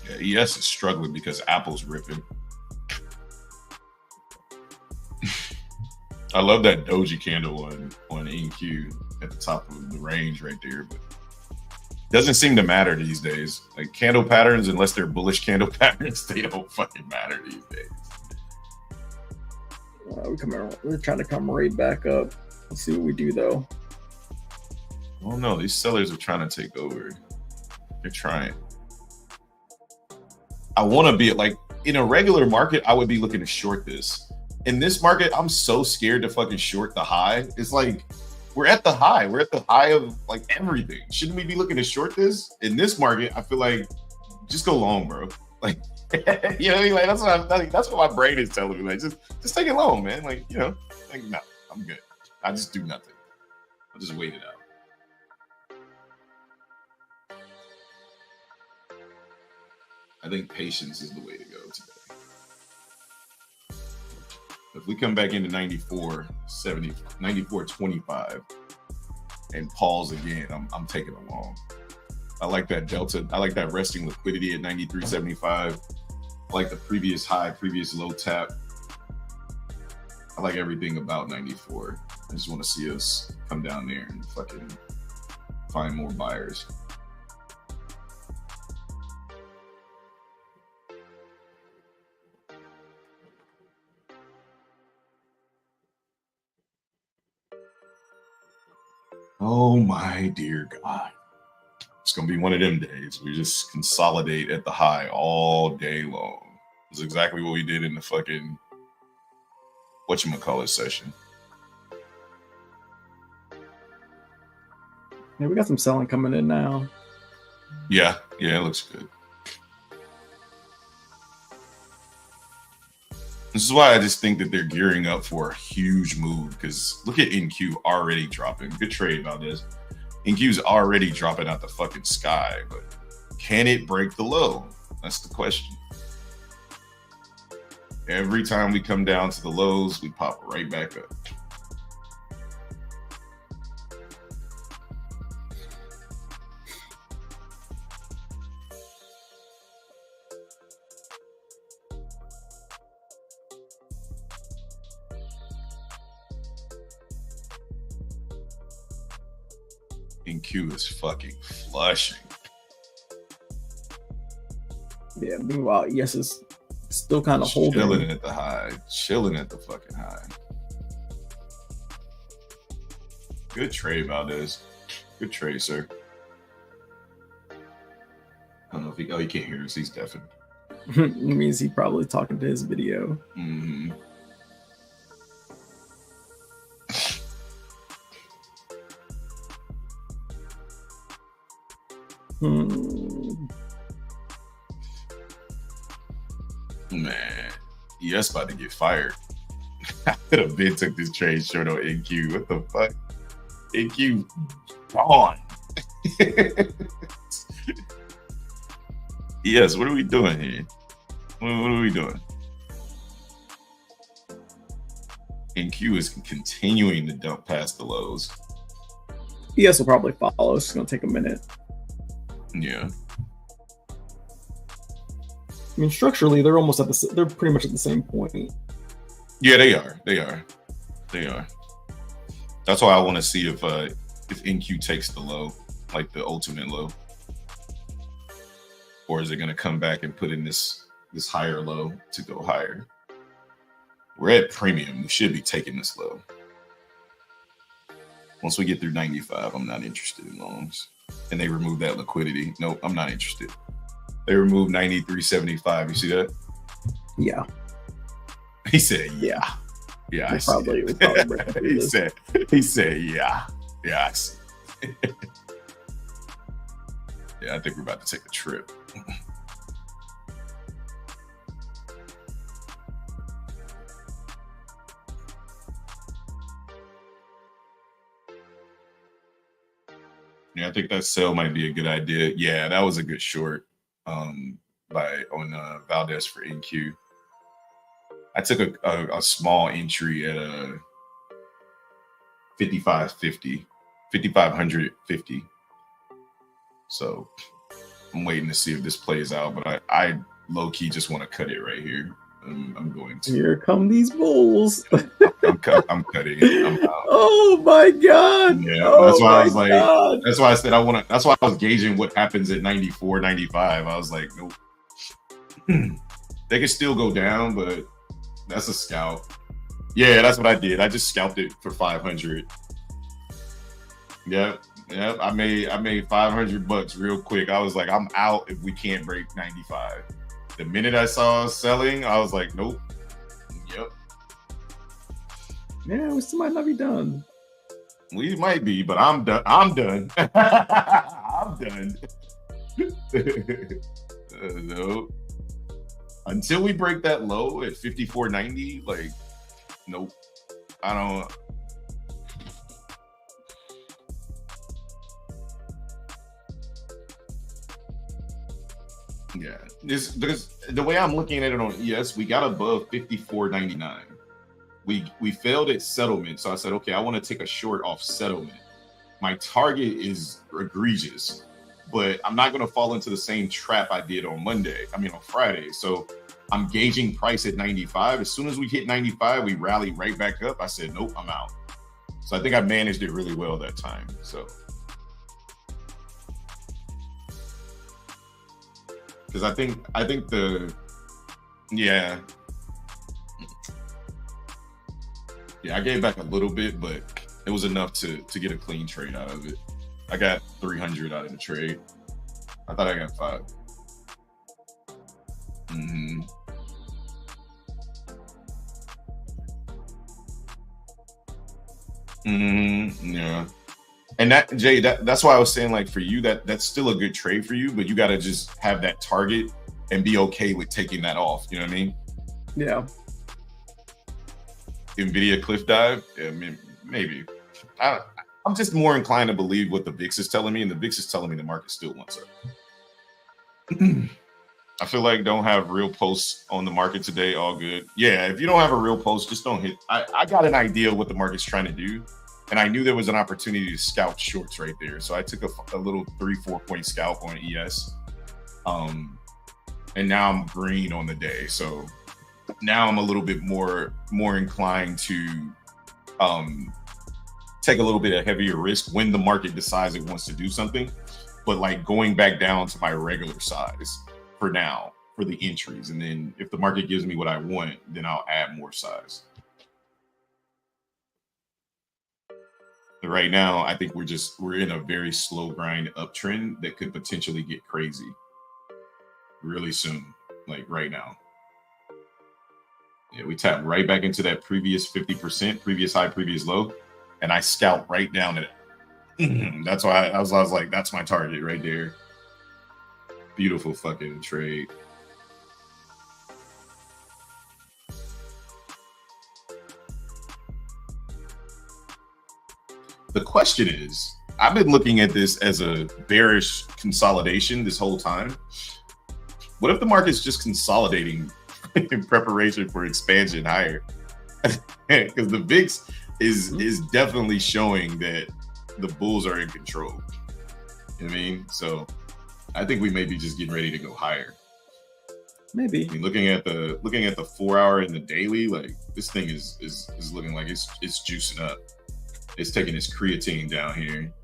Yeah, ES is struggling because Apple's ripping. I love that doji candle on NQ at the top of the range right there, but doesn't seem to matter these days. Like candle patterns, unless they're bullish candle patterns, they don't fucking matter these days. We're trying to come right back up. Let's see what we do though. Oh no, these sellers are trying to take over. They're trying. I want to be like in a regular market, I would be looking to short this. In this market, I'm so scared to fucking short the high. It's like we're at the high. We're at the high of like everything. Shouldn't we be looking to short this? In this market, I feel like just go long, bro. Like, you know what I mean? Like that's what my brain is telling me. Like, just take it long, man. Like, you know, like no, I'm good. I just do nothing. I'll just wait it out. I think patience is the way to go today. If we come back into 94.70, 94.25 and pause again, I'm taking a long. I like that delta. I like that resting liquidity at 93.75. I like the previous high, previous low tap. I like everything about 94. I just want to see us come down there and fucking find more buyers. Oh my dear God. It's going to be one of them days. We just consolidate at the high all day long. It's exactly what we did in the fucking whatchamacallit session. Yeah, we got some selling coming in now. Yeah, it looks good. This is why I just think that they're gearing up for a huge move, because look at NQ already dropping. Good trade about this. NQ's already dropping out the fucking sky, but can it break the low? That's the question. Every time we come down to the lows, we pop right back up. NQ is fucking flushing. Yeah, meanwhile, ES is still kind of holding. Chilling at the high. Chilling at the fucking high. Good trade, Valdez. Good trade, sir. I don't know if he can't hear us. He's deafened. It means he's probably talking to his video. Mm-hmm. Man, ES about to get fired. I could have been took this trade short on NQ. What the fuck? NQ gone. Yes, what are we doing here? What are we doing? NQ is continuing to dump past the lows. ES will probably follow. It's going to take a minute. Yeah. I mean, structurally, they're almost at the. They're pretty much at the same point. Yeah, they are. They are. They are. That's why I want to see if NQ takes the low, like the ultimate low, or is it going to come back and put in this higher low to go higher? We're at premium. We should be taking this low. Once we get through 95, I'm not interested in longs. And they remove that liquidity. Nope, I'm not interested. They removed 93.75. You see that? Yeah. He said, yeah. Yeah, I see. Probably he said, yeah. Yeah, I see. Yeah, I think we're about to take a trip. Yeah, I think that sell might be a good idea. Yeah, that was a good short by on Valdez for NQ. I took a small entry at a 5550, 5550. So I'm waiting to see if this plays out, but I low key just want to cut it right here. I'm going to. Here come these bulls. I'm cutting it. I'm out. Oh my god. Yeah, oh that's why I was god. like, that's why I said I want to. That's why I was gauging what happens at 94, 95. I was like, nope. They could still go down, but that's a scalp. Yeah, that's what I did. I just scalped it for 500. Yep. I made $500 real quick. I was like, I'm out if we can't break 95. The minute I saw selling, I was like, nope. Yep. Yeah, we still might not be done. We might be, but I'm done. I'm done. I'm done. No. Until we break that low at 54.90, like, nope. I don't. Yeah, this because the way I'm looking at it on ES, we got above 54.99. We failed at settlement, so I said, okay, I want to take a short off settlement. My target is egregious, but I'm not going to fall into the same trap I did on Friday. So I'm gauging price at 95. As soon as we hit 95, we rally right back up. I said, nope, I'm out. So I think I managed it really well that time. So. Because I think I gave back a little bit, but it was enough to get a clean trade out of it. I got 300 out of the trade. I thought I got 5. Mm-hmm. Mm-hmm. Yeah. And that, Jay, that's why I was saying, like, for you, that's still a good trade for you, but you got to just have that target and be okay with taking that off. You know what I mean? Yeah. NVIDIA cliff dive? Yeah, maybe. I'm just more inclined to believe what the VIX is telling me, and the VIX is telling me the market still wants it. I feel like don't have real posts on the market today. All good. Yeah, if you don't have a real post, just don't hit. I got an idea of what the market's trying to do. And I knew there was an opportunity to scout shorts right there. So I took a little 3-4 point scalp on ES. And now I'm green on the day. So now I'm a little bit more inclined to take a little bit of heavier risk when the market decides it wants to do something. But like going back down to my regular size for now for the entries. And then if the market gives me what I want, then I'll add more size. Right now, I think we're in a very slow grind uptrend that could potentially get crazy really soon, like right now. Yeah, we tapped right back into that previous 50%, previous high, previous low, and I scalped right down at it. That's why I was like, that's my target right there. Beautiful fucking trade. The question is, I've been looking at this as a bearish consolidation this whole time. What if the market's just consolidating in preparation for expansion higher? Because the VIX is definitely showing that the bulls are in control. You know what I mean? So I think we may be just getting ready to go higher. Maybe. I mean, looking at the 4 hour and the daily, like this thing is looking like it's juicing up. It's taking its creatine down here.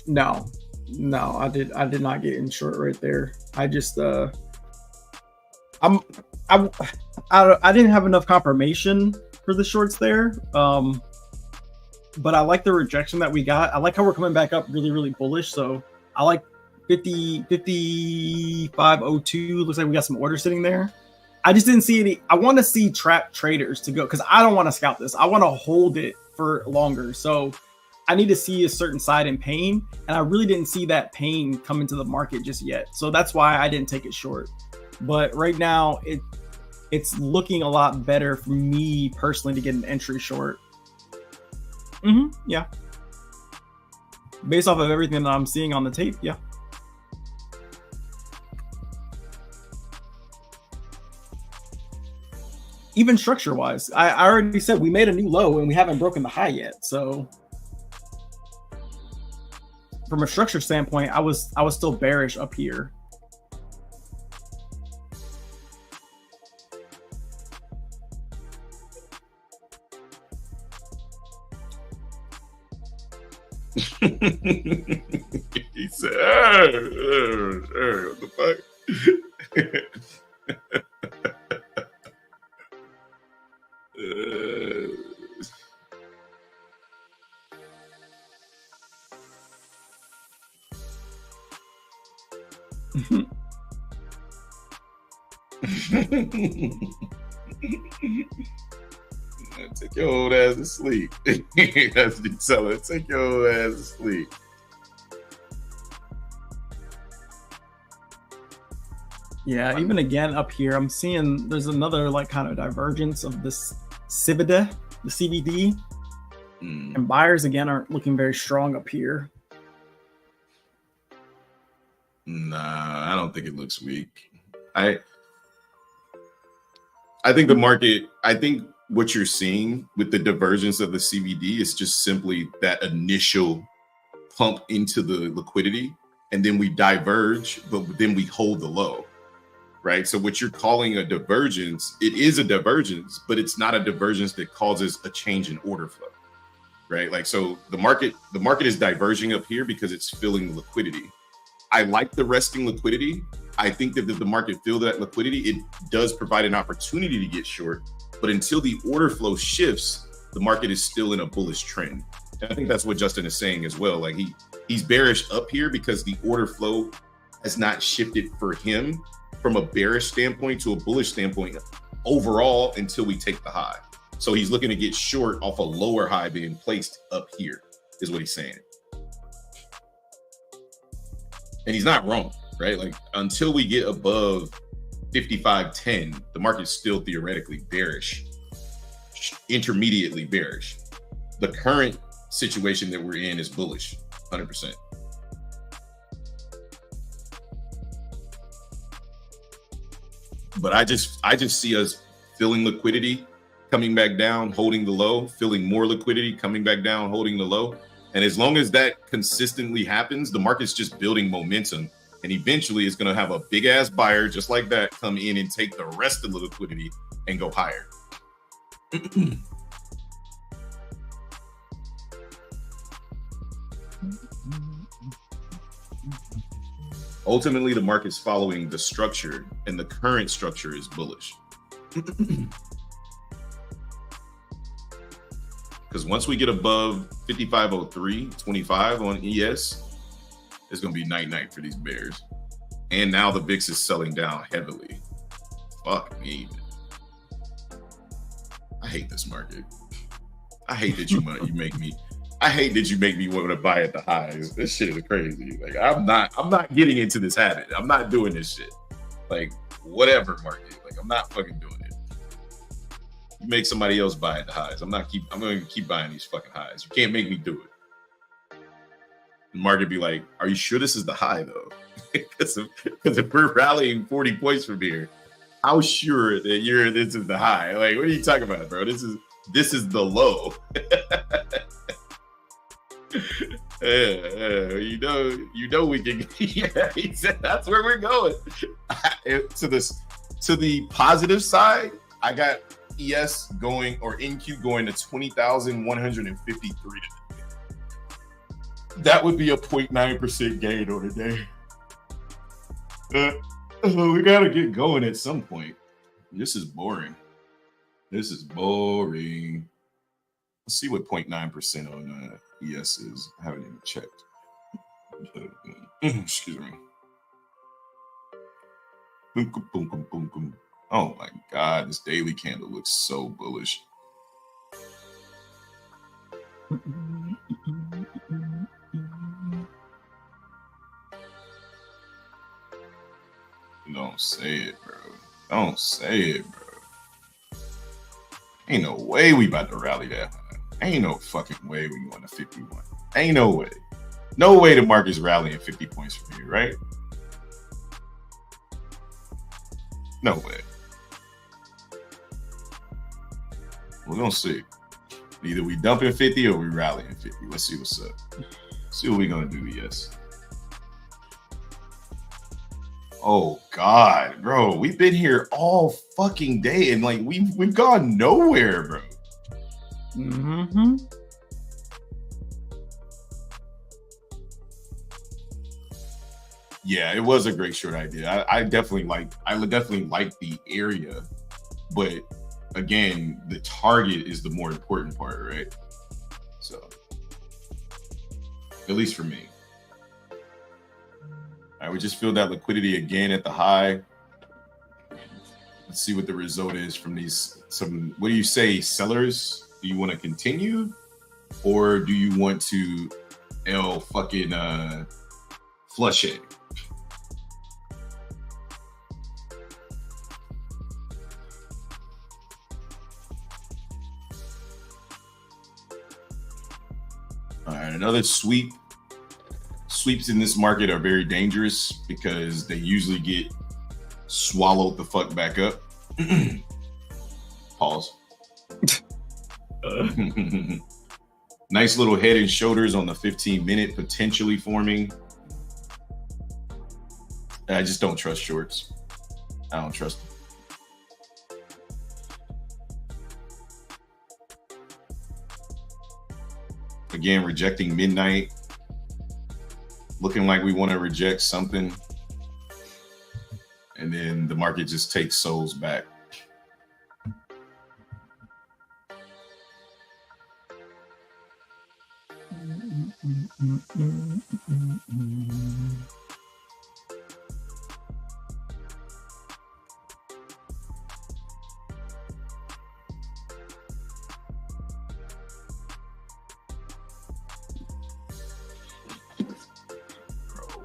No, I did not get in short right there. I just I didn't have enough confirmation for the shorts there. But I like the rejection that we got. I like how we're coming back up really, really bullish. So I like 5502. Looks like we got some orders sitting there. I just didn't see any. I want to see trap traders to go because I don't want to scalp this. I want to hold it for longer. So I need to see a certain side in pain. And I really didn't see that pain come into the market just yet. So that's why I didn't take it short. But right now it's looking a lot better for me personally to get an entry short. Yeah. Based off of everything that I'm seeing on the tape, yeah. Even structure-wise, I already said we made a new low and we haven't broken the high yet. So from a structure standpoint, I was still bearish up here. He said, what the fuck? Take your old ass to sleep. That's what you tell her. Take your old ass to sleep. Yeah, even again up here, I'm seeing there's another like kind of divergence of this CVD, the CVD, and buyers again aren't looking very strong up here. Nah, I don't think it looks weak. I think the market, I think what you're seeing with the divergence of the CVD is just simply that initial pump into the liquidity, and then we diverge, but then we hold the low, right? So what you're calling a divergence, it is a divergence, but it's not a divergence that causes a change in order flow, right? Like, so the market is diverging up here because it's filling the liquidity. I like the resting liquidity. I think that if the market fill that liquidity, it does provide an opportunity to get short. But until the order flow shifts, the market is still in a bullish trend. And I think that's what Justin is saying as well. Like he's bearish up here because the order flow has not shifted for him from a bearish standpoint to a bullish standpoint overall until we take the high. So he's looking to get short off a lower high being placed up here, is what he's saying. And he's not wrong, right? Like until we get above 55.10, the market's still theoretically bearish, intermediately bearish. The current situation that we're in is bullish, 100%. But I just see us filling liquidity, coming back down, holding the low, filling more liquidity, coming back down, holding the low. And as long as that consistently happens, the market's just building momentum. And eventually it's going to have a big ass buyer just like that come in and take the rest of the liquidity and go higher. Ultimately, the market's following the structure, and the current structure is bullish. Because once we get above 55.03.25 on ES, it's going to be night-night for these bears. And now the VIX is selling down heavily. Fuck me. I hate this market. I hate that you make me. I hate that you make me want to buy at the highs. This shit is crazy. Like I'm not getting into this habit. I'm not doing this shit. Like whatever market. Like I'm not fucking doing it. You make somebody else buy at the highs. I'm going to keep buying these fucking highs. You can't make me do it. The market be like, are you sure this is the high though? Because if we're rallying 40 points from here, how sure that this is the high? Like, what are you talking about, bro? This is the low. You know we can. Yeah, he said that's where we're going. To the positive side, I got ES going, or NQ going to 20,153 today. That would be a 0.9% gain on the day. We gotta get going at some point. This is boring. Let's see what 0.9% on ES is. I haven't even checked. Excuse me. Oh my God, this daily candle looks so bullish. Don't say it, bro. Don't say it, bro. Ain't no way we about to rally that high. Ain't no fucking way we going to 51. Ain't no way. No way the market's rallying 50 points from here, right? No way. We're gonna see. Either we dumping 50 or we rallying 50. Let's see what's up. See what we're gonna do, yes. Oh God, bro. We've been here all fucking day and like we've gone nowhere, bro. Mm-hmm. Yeah, it was a great short idea. I definitely like the area, but again, the target is the more important part, right? So, at least for me. All right, we just filled that liquidity again at the high. Let's see what the result is from these. What do you say, sellers? Do you want to continue, or do you want to flush it? All right, another sweep. Sweeps in this market are very dangerous because they usually get swallowed the fuck back up. Pause. Nice little head and shoulders on the 15-minute potentially forming. I just don't trust shorts. I don't trust them. Again, rejecting midnight. Looking like we want to reject something. And then the market just takes souls back.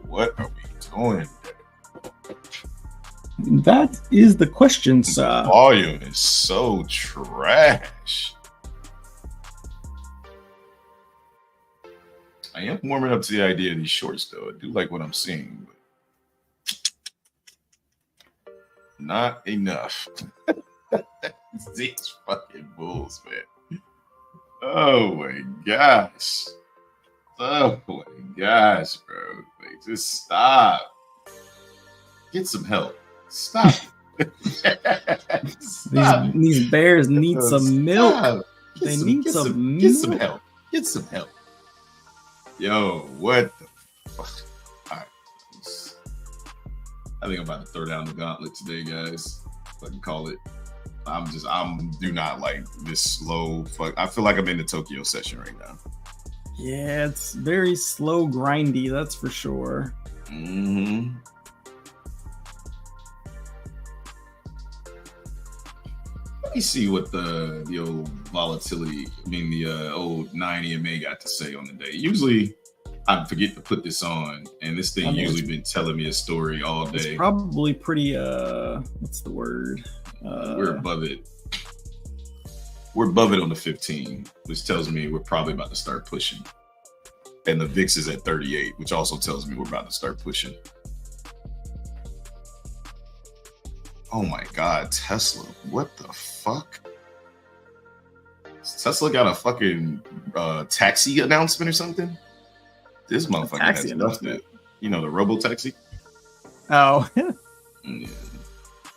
What are we doing? That is the question, sir. Volume is so trash. I am warming up to the idea of these shorts, though. I do like what I'm seeing, but not enough. These fucking bulls, man. Oh my gosh. Oh my gosh, bro. Like, just stop. Get some help. Stop. Stop. These bears need some milk. They need some milk. Get some help. Get some help. Yo, what the fuck? All right. I think I'm about to throw down the gauntlet today, guys. If I can call it. I do not like this slow fuck. I feel like I'm in the Tokyo session right now. Yeah, it's very slow, grindy, that's for sure. Mm-hmm. Let me see what the old volatility, the old 9 EMA got to say on the day. Usually, I forget to put this on, and this thing usually been telling me a story all day. It's probably pretty, what's the word? We're above it. We're above it on the 15, which tells me we're probably about to start pushing. And the VIX is at 38, which also tells me we're about to start pushing. Oh my God, Tesla. What the fuck? Tesla got a fucking taxi announcement or something? This motherfucker has left it. You know, the robo-taxi? Oh. Yeah.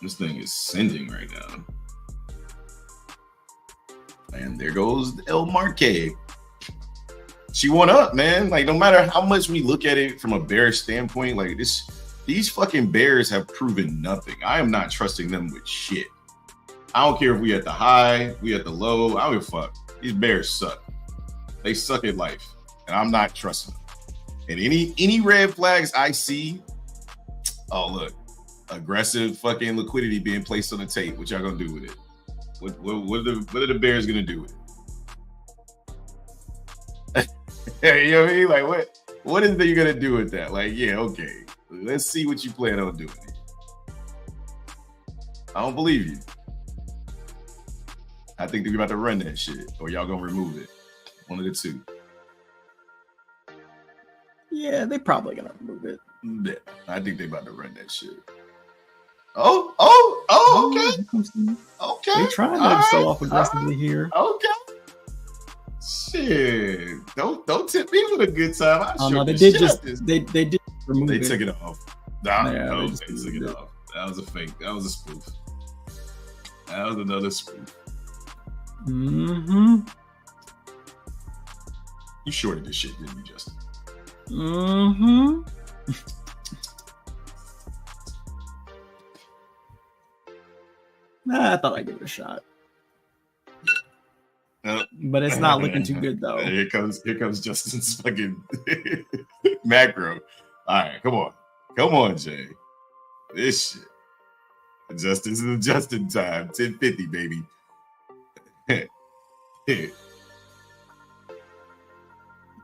This thing is sending right now. And there goes El Marque. She went up, man. Like, no matter how much we look at it from a bearish standpoint, like these fucking bears have proven nothing. I am not trusting them with shit. I don't care if we at the high, we at the low. I don't give a fuck. These bears suck. They suck at life. And I'm not trusting them. And any red flags I see, oh look, aggressive fucking liquidity being placed on the tape. What y'all gonna do with it? What are the bears gonna do with it? You know what I mean? Like what is you gonna do with that? Like, yeah, okay. Let's see what you plan on doing. I don't believe you. I think they're about to run that shit, or y'all gonna remove it. One of the two. Yeah, they probably gonna move it. Yeah, I think they about to run that shit. Oh, okay. Okay. They trying to sell off aggressively here. Okay. Shit. Don't tip me with a good time. Oh no, they did just they did remove They it. took it off. Nah, Yeah, no, they they just took it moved off. That was a fake. That was a spoof. That was another spoof. Mm-hmm. You shorted this shit, didn't you, Justin? Mm-hmm. Nah, I thought I'd give it a shot. But it's not looking too good though. Here comes Justin's fucking macro. All right, come on, Jay. This shit. Justin's in Justin time. 1050, baby.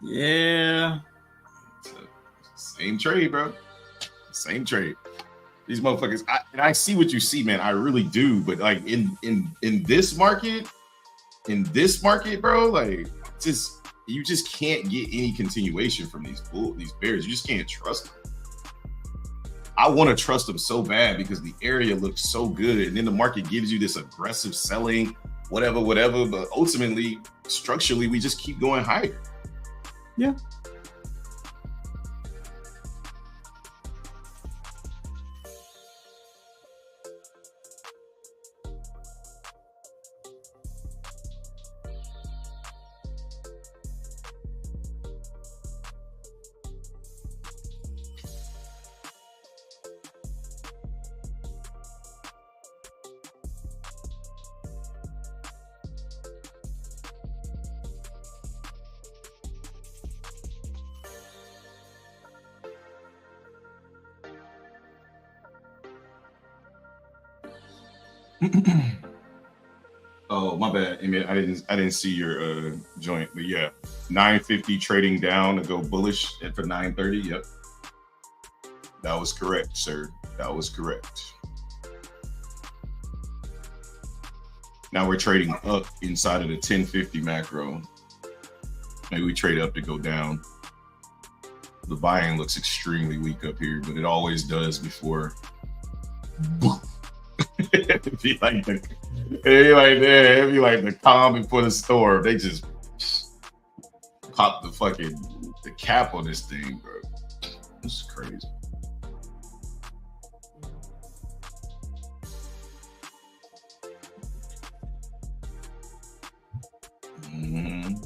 Yeah. Same trade, bro. Same trade. These motherfuckers. I see what you see, man. I really do. But like in this market, bro, like you just can't get any continuation from these bears. You just can't trust them. I want to trust them so bad because the area looks so good, and then the market gives you this aggressive selling, whatever. But ultimately, structurally, we just keep going higher. Yeah. Oh, my bad. I mean, I didn't see your joint, but yeah, 950 trading down to go bullish for 930. Yep, that was correct, sir. That was correct. Now we're trading up inside of the 1050 macro. Maybe we trade up to go down. The buying looks extremely weak up here, but it always does before. It'd be like the calm before the storm. They just pop the cap on this thing, bro. This is crazy. Mm-hmm.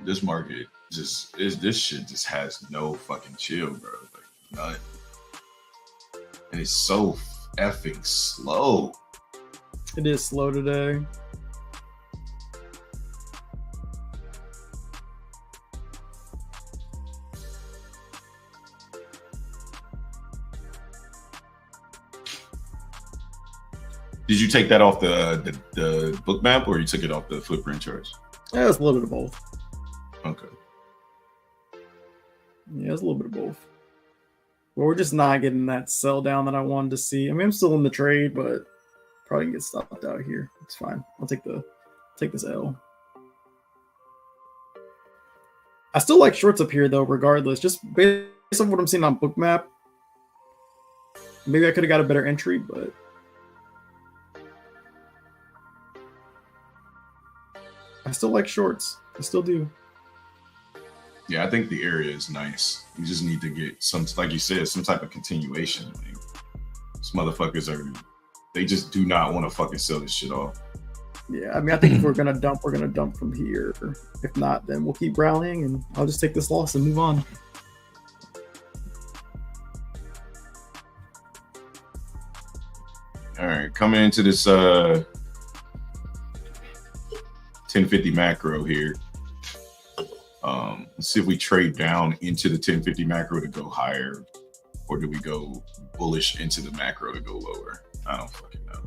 This market this shit just has no fucking chill, bro. Like none. And it's so effing slow. It is slow today. Did you take that off the Bookmap, or you took it off the footprint charts? Yeah, it's a little bit of both. Okay. Yeah, it's a little bit of both. But we're just not getting that sell down that I wanted to see. I mean, I'm still in the trade, but probably can get stopped out here. It's fine. I'll take this L. I still like shorts up here though, regardless. Just based on what I'm seeing on Bookmap. Maybe I could have got a better entry, but I still like shorts. I still do. Yeah, I think the area is nice. You just need to get some, like you said, some type of continuation. Like, these motherfuckers they just do not want to fucking sell this shit off. Yeah, I mean, I think if we're gonna dump from here. If not, then we'll keep rallying, and I'll just take this loss and move on. All right, coming into this 1050 macro here. Let's see if we trade down into the 1050 macro to go higher, or do we go bullish into the macro to go lower? I don't fucking know.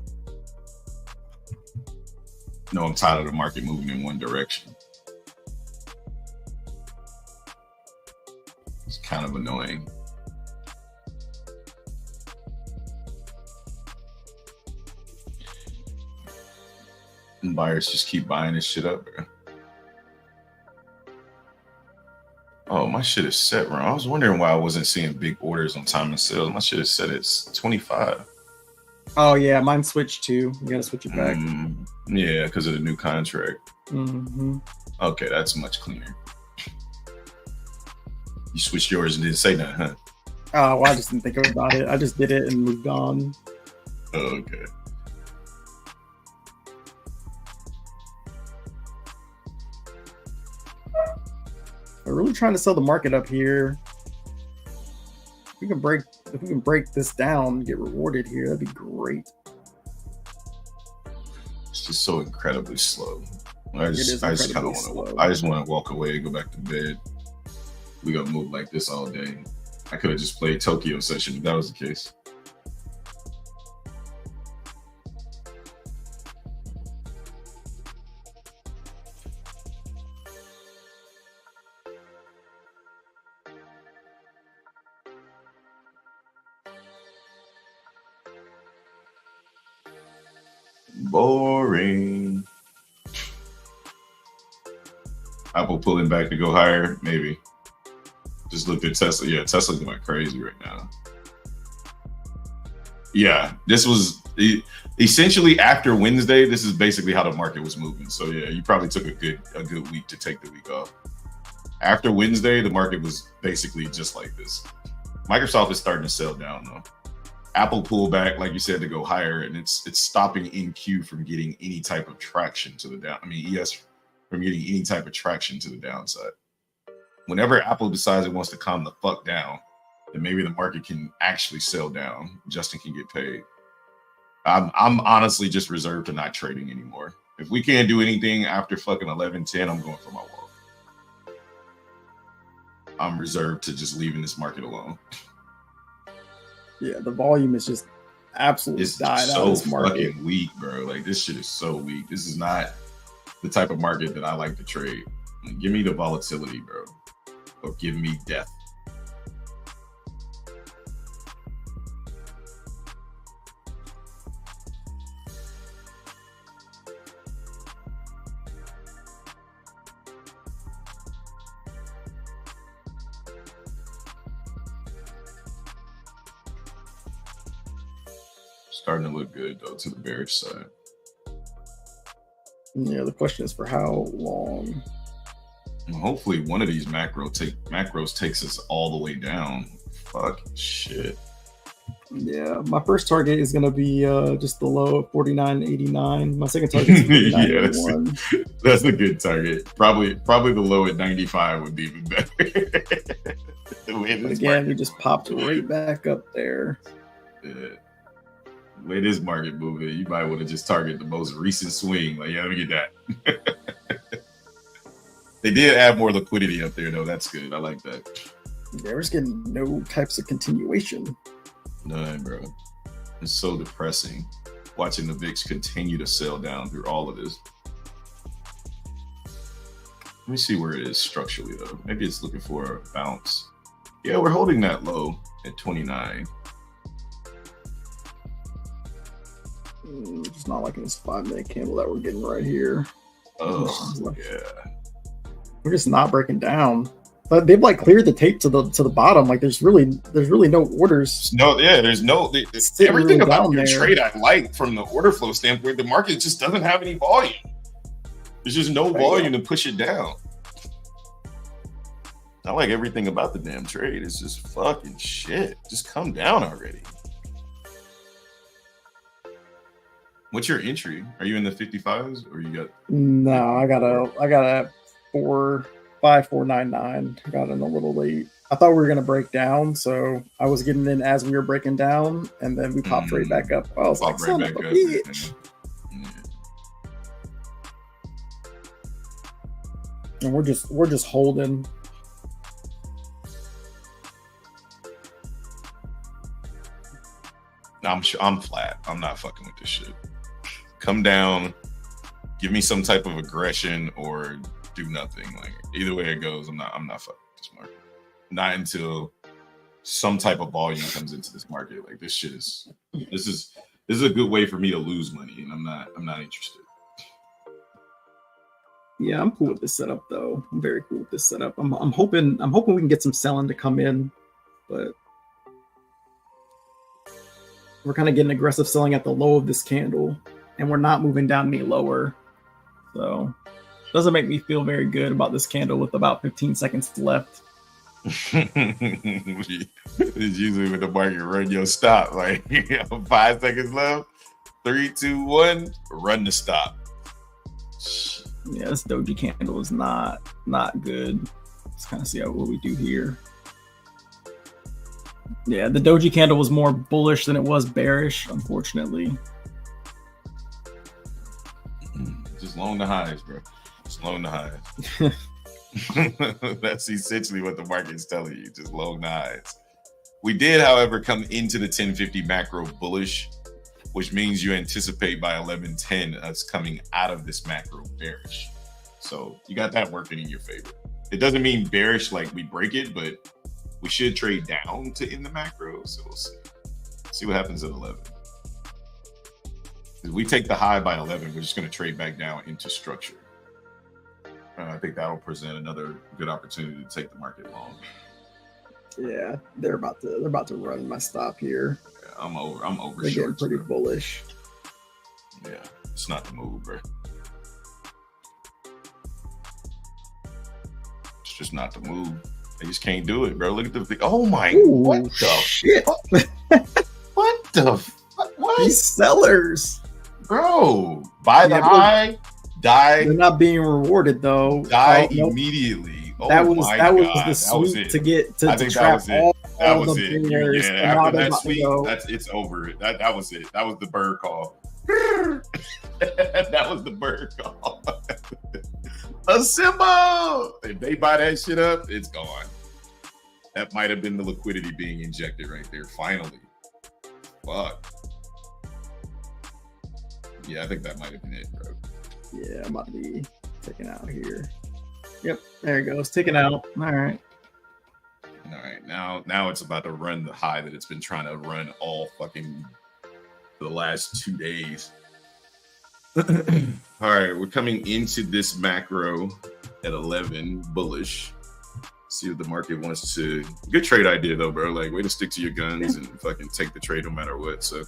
No, I'm tired of the market moving in one direction. Let's kind of annoying. And buyers just keep buying this shit up, bro. Oh, my shit is set wrong. I was wondering why I wasn't seeing big orders on time and sales. My shit is set at 25. Oh yeah, mine switched too. You gotta switch it back. Yeah, because of the new contract. Mm-hmm. Okay, that's much cleaner. You switched yours and didn't say nothing, huh? Oh, well, I just didn't think about it. I just did it and moved on. Oh, okay. We're really trying to sell the market up here. If we can break this down and get rewarded here, that'd be great. It's just so incredibly slow. I just kind of want to. slow. I just want to walk away and go back to bed. We gonna move like this all day. I could have just played Tokyo Session if that was the case. Boring. Apple pulling back to go higher, maybe. Just looked at Tesla. Yeah, Tesla's going crazy right now. Yeah, this was essentially after Wednesday. This is basically how the market was moving. So yeah, you probably took a good week to take the week off. After Wednesday, the market was basically just like this. Microsoft is starting to sell down though. Apple pulled back, like you said, to go higher, and it's stopping NQ from getting any type of traction to the down. I mean, ES from getting any type of traction to the downside. Whenever Apple decides it wants to calm the fuck down, then maybe the market can actually sell down. Justin can get paid. I'm honestly just reserved to not trading anymore. If we can't do anything after fucking 11:10, I'm going for my walk. I'm reserved to just leaving this market alone. Yeah, the volume is just absolutely died out of this market. So fucking weak, bro. Like, this shit is so weak. This is not the type of market that I like to trade. Give me the volatility, bro. Or give me death. Starting to look good though to the bearish side. Yeah, the question is for how long. Well, hopefully one of these macros takes us all the way down. Fuck shit. Yeah, my first target is gonna be just the low of 49.89. My second target is 49.81. Yeah, that's a good target. Probably the low at 95 would be even better. But again, we just popped right back up there. Yeah. The way this market moving, you might want to just target the most recent swing. Like, yeah, let me get that. They did add more liquidity up there, though. That's good. I like that. They're just getting no types of continuation. None, bro. It's so depressing watching the VIX continue to sell down through all of this. Let me see where it is structurally, though. Maybe it's looking for a bounce. Yeah, we're holding that low at 29. It's not like in this 5-minute candle that we're getting right here. Oh, yeah. We're just not breaking down. But they've like cleared the tape to the bottom. Like there's really no orders. No, yeah, there's no everything really about your there. trade I like from the order flow standpoint. The market just doesn't have any volume. There's just no volume to push it down. I like everything about the damn trade. It's just fucking shit. Just come down already. What's your entry? Are you in the 55s or you got? No, I got a 4.5499. I got in a little late. I thought we were gonna break down, so I was getting in as we were breaking down, and then we popped right back up. I was like, son of a bitch. And we're just holding. I'm flat. I'm not fucking with this shit. Come down, give me some type of aggression or do nothing. Like either way it goes, I'm not fucking with this market. not until some type of volume comes into this market. Like this is a good way for me to lose money, and I'm not interested. Yeah, I'm cool with this setup though. I'm very cool with this setup. I'm hoping we can get some selling to come in, but we're kind of getting aggressive selling at the low of this candle, and we're not moving down any lower. So doesn't make me feel very good about this candle with about 15 seconds left. It's usually when the market run your stop, like 5 seconds left, 3, 2, 1, run the stop. Yeah, this doji candle is not good. Let's kind of see what we do here. Yeah, the doji candle was more bullish than it was bearish, unfortunately. Just long the highs, bro. Just long the highs. That's essentially what the market's telling you. Just long the highs. We did, however, come into the 1050 macro bullish, which means you anticipate by 11:10 us coming out of this macro bearish. So you got that working in your favor. It doesn't mean bearish like we break it, but we should trade down to in the macro. So we'll see. See what happens at 11. If we take the high by 11, we're just going to trade back down into structure. I think that'll present another good opportunity to take the market long. Yeah, they're about to run my stop here. Yeah, I'm over They're shorts, getting pretty bro. bullish. Yeah, it's not the move, bro. It's just not the move. They just can't do it, bro. Look at the oh my what the shit. What the what? These sellers, bro, buy the high, die. They're not being rewarded though. Die immediately. Oh that was God. the sweep to get to I think trap all that was the it. bears. Yeah, after that sweep, it's over. That was it. That was the bird call. That was the bird call. Assemble! If they buy that shit up, it's gone. That might have been the liquidity being injected right there. Finally. Fuck. Yeah, I think that might have been it, bro. Yeah, I'm about to be taken out here. Yep, there it goes. Taken out. All right. All right. Now it's about to run the high that it's been trying to run all fucking for the last 2 days. All right, we're coming into this macro at 11 bullish. See if the market wants to. Good trade idea though, bro. Like, way to stick to your guns and fucking take the trade no matter what. So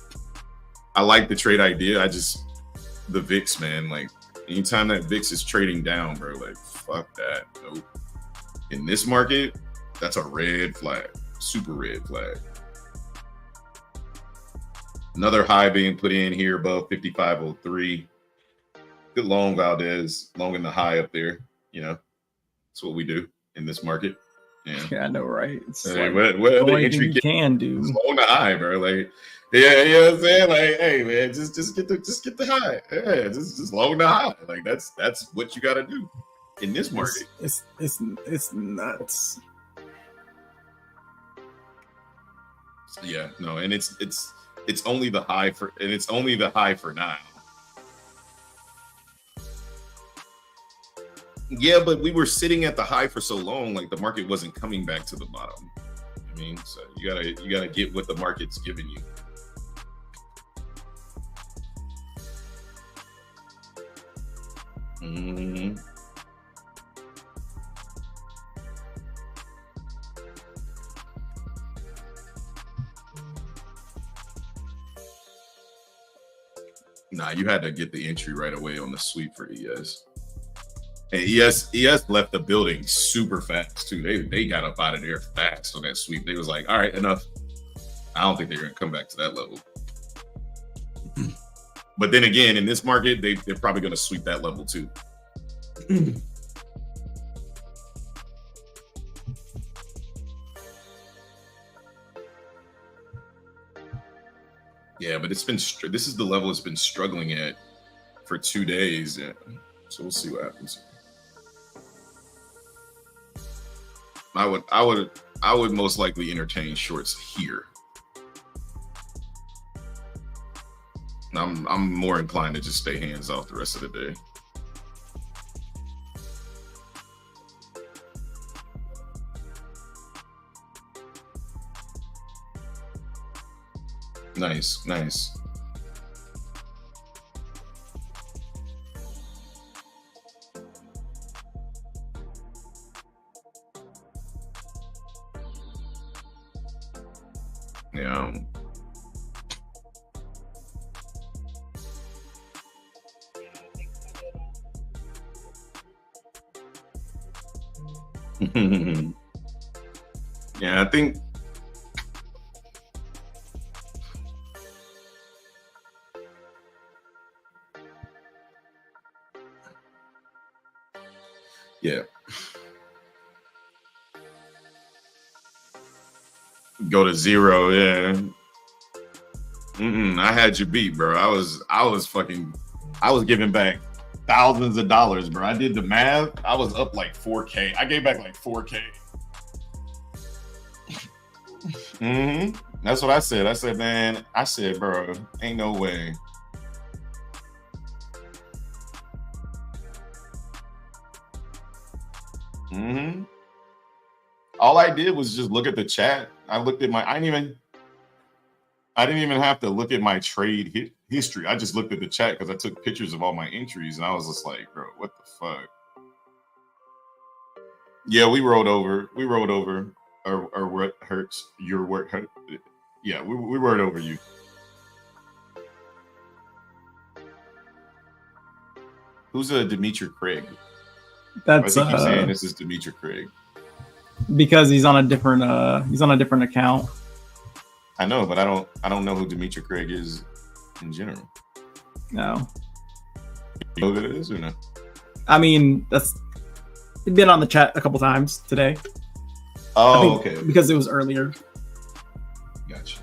I like the trade idea. The VIX, man. Like, anytime that VIX is trading down, bro, like, fuck that. Nope. In this market, that's a red flag. Super red flag. Another high being put in here above 55.03. Good long, Valdez. Long in the high up there. You know, that's what we do in this market. Yeah, I know, right? It's hey, like what the entry you can do. Long the high, bro. Like, yeah, you know what I'm saying? Like, hey, man, just get the high. Yeah, just long the high. Like, that's what you got to do in this market. It's nuts. Yeah, no, and it's only the high for now. Yeah, but we were sitting at the high for so long, like the market wasn't coming back to the bottom. I mean, so you gotta get what the market's giving you. Mm-hmm. Nah, you had to get the entry right away on the sweep for ES. And ES left the building super fast too. They got up out of there fast on that sweep. They was like, all right, enough. I don't think they're gonna come back to that level. But then again, in this market, they're probably gonna sweep that level too. Yeah, but this is the level it's been struggling at for 2 days. Yeah. So we'll see what happens. I would most likely entertain shorts here. I'm more inclined to just stay hands off the rest of the day. Nice, nice. Yeah. Yeah, I think yeah. Go to zero, yeah. I had you beat, bro. I was giving back thousands of dollars, bro. I did the math. I was up like 4K. I gave back like 4K. That's what I said. I said, man, bro, ain't no way. All I did was just look at the chat. I looked at I didn't even have to look at my trade history. I just looked at the chat because I took pictures of all my entries, and I was just like, bro, what the fuck? Yeah, we rolled over. Or what hurts? Your work hurt. Yeah, we rolled over you. Who's a Demetri Craig? That's I think you're saying this is Demetri Craig. Because he's on a different account. I know, but I don't know who Demetri Craig is in general. No. You know who that is or no? I mean, it's been on the chat a couple times today. Oh, okay. Because it was earlier. Gotcha.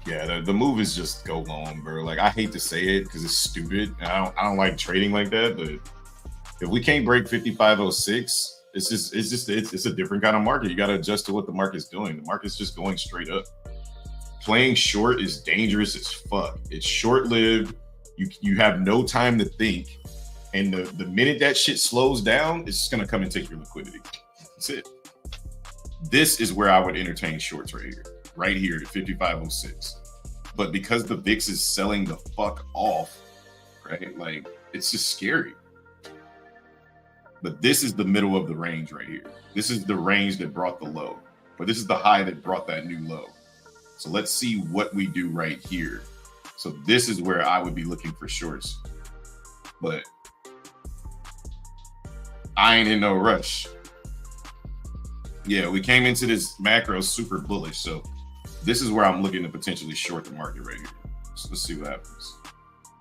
Yeah, the move is just go long, bro. Like, I hate to say it because it's stupid. I don't like trading like that, but if we can't break 5506, it's a different kind of market. You got to adjust to what the market's doing. The market's just going straight up. Playing short is dangerous as fuck. It's short-lived. You have no time to think, and the minute that shit slows down, it's just gonna come and take your liquidity. That's it. This is where I would entertain shorts right here at 5506. But because the VIX is selling the fuck off, right? Like, it's just scary. But this is the middle of the range right here. This is the range that brought the low, but this is the high that brought that new low. So let's see what we do right here. So this is where I would be looking for shorts, but I ain't in no rush. Yeah, we came into this macro super bullish. So this is where I'm looking to potentially short the market right here. So let's see what happens.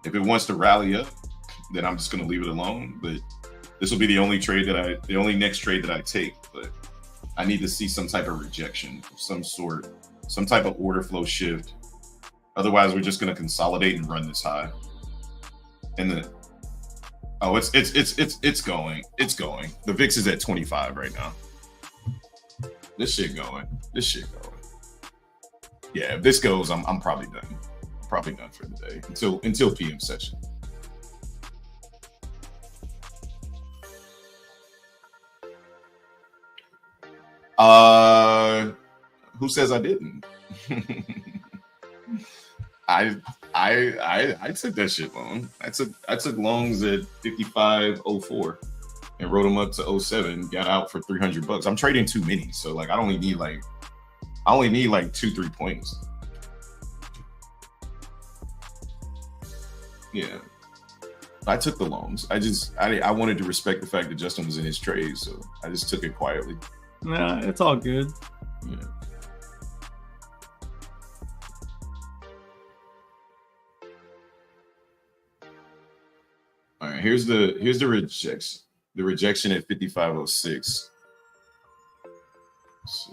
If it wants to rally up, then I'm just going to leave it alone. But this will be the only next trade that I take. But I need to see some type of rejection of some sort, some type of order flow shift. Otherwise, we're just going to consolidate and run this high. And then, oh, it's going. It's going. The VIX is at 25 right now. This shit going. Yeah, if this goes, I'm probably done. Probably done for the day until PM session. Who says I didn't? I took that shit long. I took longs at 55.04 and wrote them up to 07. Got out for $300. I'm trading too many, so like I only need like 2-3 points. Yeah, I took the longs. I wanted to respect the fact that Justin was in his trade, so I just took it quietly. Nah, it's all good. Yeah. All right, here's the rejection. The rejection at 5506. Let's see.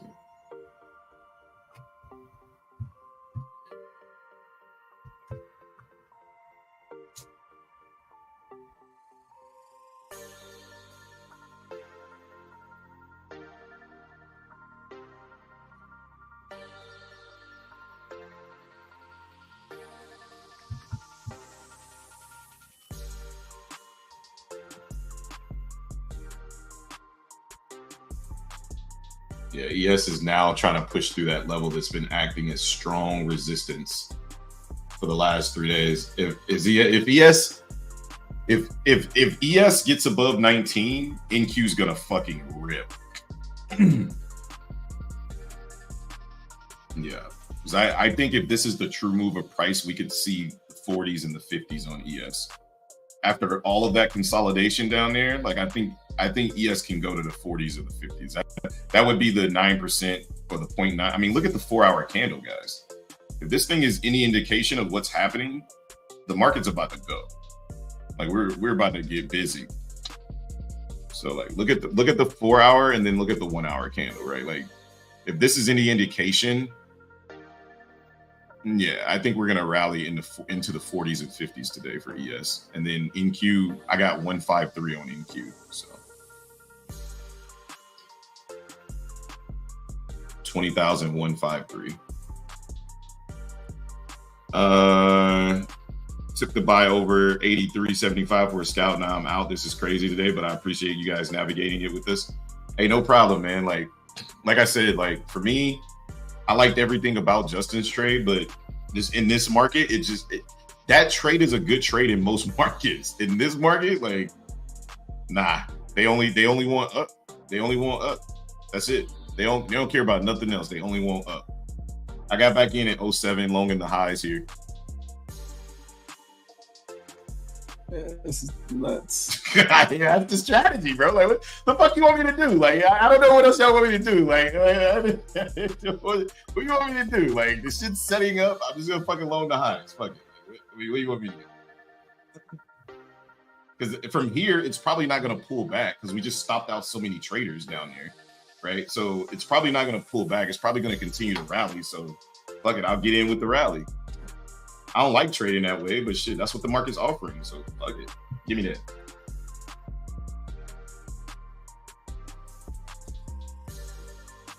Yeah, ES is now trying to push through that level that's been acting as strong resistance for the last 3 days. If ES gets above 19, NQ is gonna fucking rip. Yeah, because I think if this is the true move of price, we could see the 40s and the 50s on ES. After all of that consolidation down there, like I think ES can go to the 40s or the 50s. That would be the 9% or the 0.9. I mean, look at the 4-hour candle, guys. If this thing is any indication of what's happening, the market's about to go. Like we're about to get busy. So like look at the 4-hour and then look at the 1-hour candle, right? Like if this is any indication, yeah, I think we're gonna rally into the 40s and 50s today for ES, and then NQ I got 153 on NQ, so 20,153. Took the buy over 83.75 for a scout. Now I'm out. This is crazy today, but I appreciate you guys navigating it with this. Hey, no problem, man. Like I said, like for me, I liked everything about Justin's trade, but just in this market, that trade is a good trade in most markets. In this market, like, nah, they only want up. They only want up. That's it. They don't care about nothing else. They only want up. I got back in at 07, long in the highs here. Yeah, this is nuts. Yeah, that's the strategy, bro. Like, what the fuck you want me to do? Like, I don't know what else y'all want me to do. Like, what you want me to do? Like, this shit's setting up. I'm just gonna fucking long the highs. Fuck it. What do you want me to do? Because from here, it's probably not gonna pull back because we just stopped out so many traders down there, right? So it's probably not gonna pull back. It's probably gonna continue to rally. So, fuck it. I'll get in with the rally. I don't like trading that way, but shit, that's what the market's offering. So fuck it. Give me that.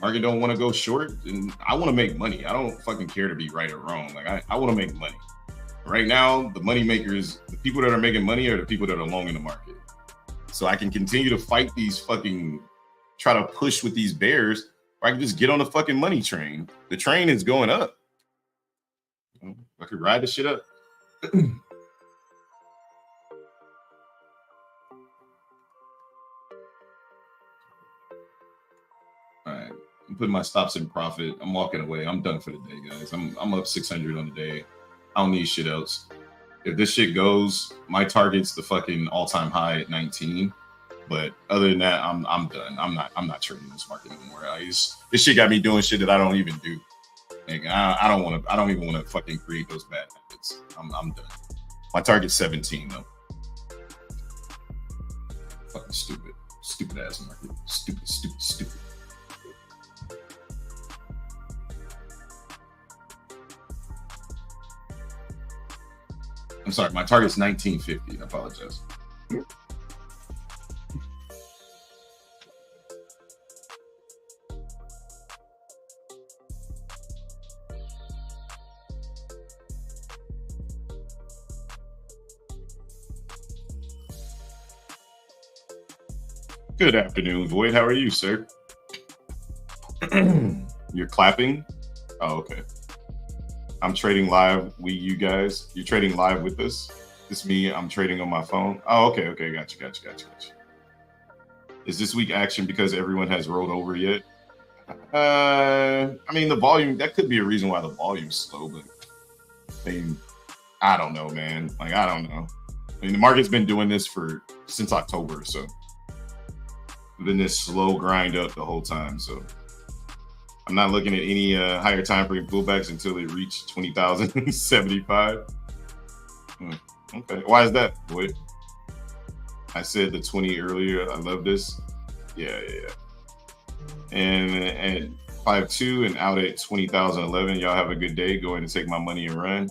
Market don't want to go short, and I want to make money. I don't fucking care to be right or wrong. Like I want to make money. Right now, the money makers, the people that are making money are the people that are long in the market. So I can continue to fight these fucking, try to push with these bears, or I can just get on the fucking money train. The train is going up. I could ride this shit up. All right, I'm putting my stops in profit. I'm walking away. I'm done for the day, guys. I'm up 600 on the day. I don't need shit else. If this shit goes, my target's the fucking all-time high at 19. But other than that, I'm done. I'm not trading this market anymore. This shit got me doing shit that I don't even do. Like, I don't even want to fucking create those bad habits. I'm done. My target's 17 though. Fucking stupid ass market. Stupid. I'm sorry, my target's 1950. I apologize. Good afternoon, Void. How are you, sir? You're clapping? Oh, okay. I'm trading live. You guys, you're trading live with us? It's me. I'm trading on my phone. Oh, okay. Gotcha. Is this week action because everyone has rolled over yet? I mean, the volume, that could be a reason why the volume's slow, but I mean, I don't know, man. Like, I don't know. I mean, the market's been doing this since October, so been this slow grind up the whole time. So I'm not looking at any higher time frame pullbacks until it reach 20,075. Okay, why is that, boy? I said the 20 earlier. I love this. Yeah. And at 5.2 and out at 20,011. Y'all have a good day. Go ahead and take my money and run.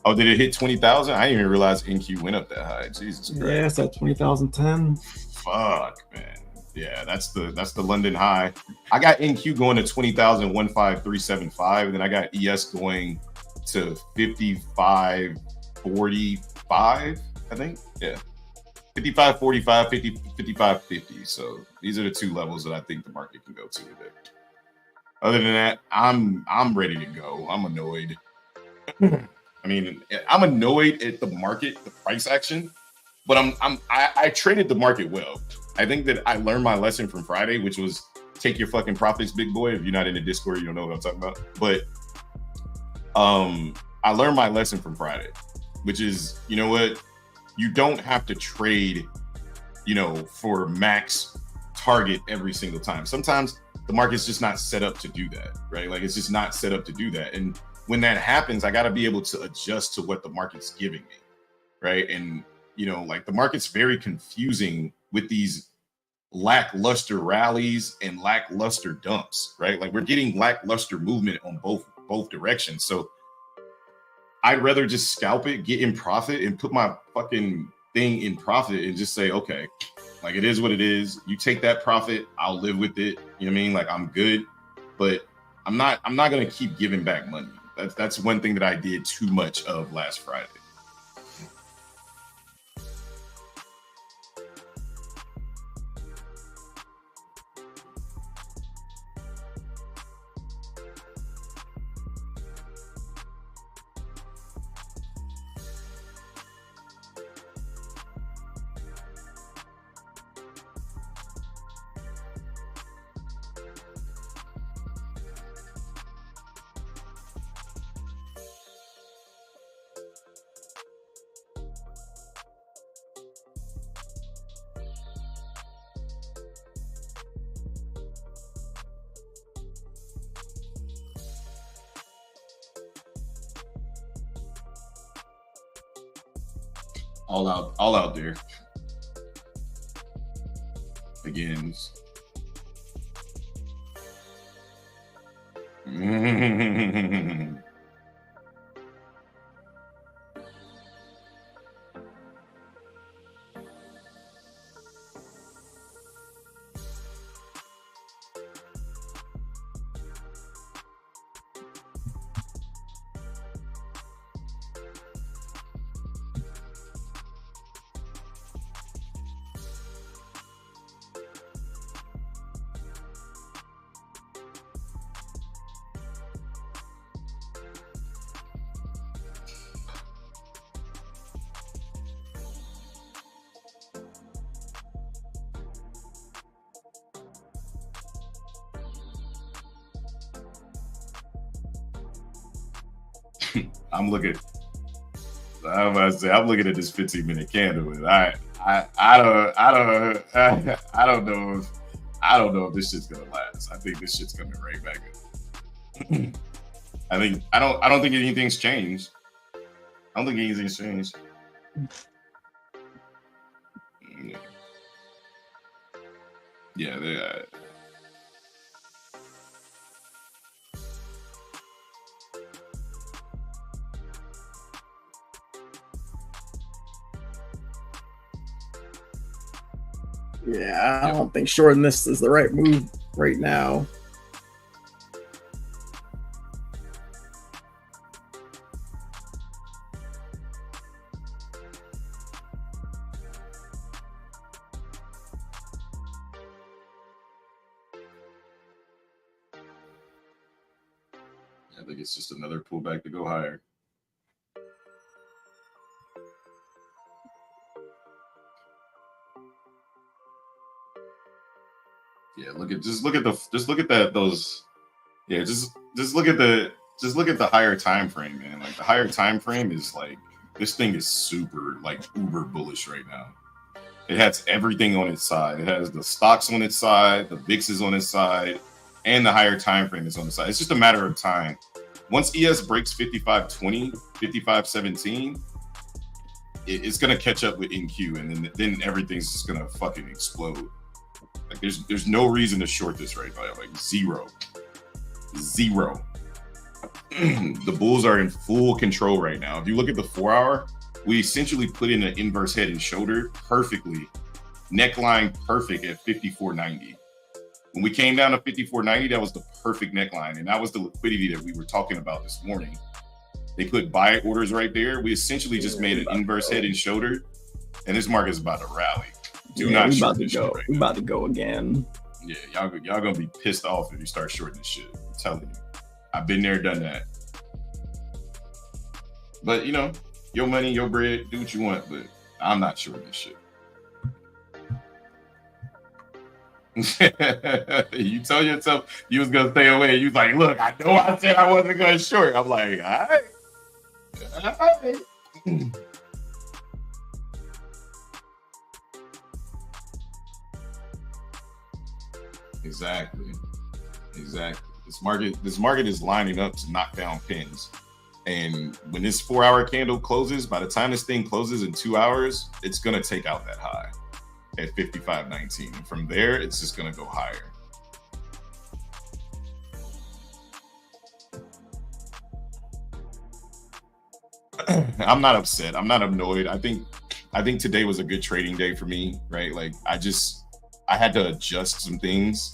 Oh, did it hit 20,000? I didn't even realize NQ went up that high. Jesus Christ. Yeah, it's at 20,010. Fuck, man. Yeah, that's the London high. I got NQ going to 20,15375, and then I got ES going to 5545, I think. Yeah. 5545, 5550. So these are the two levels that I think the market can go to today. Other than that, I'm ready to go. I'm annoyed. I mean, I'm annoyed at the market, the price action, but I traded the market well. I think that I learned my lesson from Friday, which was take your fucking profits, big boy. If you're not in the Discord, you don't know what I'm talking about. But I learned my lesson from Friday, which is, you know what? You don't have to trade, for max target every single time. Sometimes the market's just not set up to do that, right? Like it's just not set up to do that. And when that happens, I got to be able to adjust to what the market's giving me, right? And, like the market's very confusing with these lackluster rallies and lackluster dumps, right? Like we're getting lackluster movement on both directions. So I'd rather just scalp it, get in profit, and put my fucking thing in profit and just say, okay, like it is what it is. You take that profit, I'll live with it. You know what I mean? Like I'm good, but I'm not gonna keep giving back money. That's one thing that I did too much of last Friday. All out there. Again. I'm looking at this 15-minute candle, and I don't know if this shit's gonna last. I think this shit's coming right back up. I don't think anything's changed. I don't think anything's changed. Yeah, Yeah, I don't think shorting this is the right move right now. I think it's just another pullback to go higher. Yeah, just look at the higher time frame, man. Like the higher time frame is like this thing is super like uber bullish right now. It has everything on its side. It has the stocks on its side, the VIX is on its side, and the higher time frame is on the side. It's just a matter of time. Once ES breaks 55.20, 55.17, it's gonna catch up with NQ, and then everything's just gonna fucking explode. Like there's no reason to short this right now. Like zero. The bulls are in full control right now. If you look at the 4 hour, we essentially put in an inverse head and shoulder perfectly, neckline perfect at 54.90. When we came down to 54.90, that was the perfect neckline, and that was the liquidity that we were talking about this morning. They put buy orders right there. We essentially just made an inverse head and shoulder, and this market is about to rally. We about to go again. Yeah, y'all gonna be pissed off if you start shorting this shit. I'm telling you, I've been there, done that. But you know, your money, your bread, do what you want. But I'm not sure of this shit. You told yourself you was gonna stay away. You was like, look, I know I said I wasn't gonna short. I'm like, all right. Exactly. This market is lining up to knock down pins. And when this 4-hour candle closes, by the time this thing closes in 2 hours, it's gonna take out that high at 55.19. And from there, it's just gonna go higher. I'm not upset. I'm not annoyed. I think today was a good trading day for me, right? Like I had to adjust some things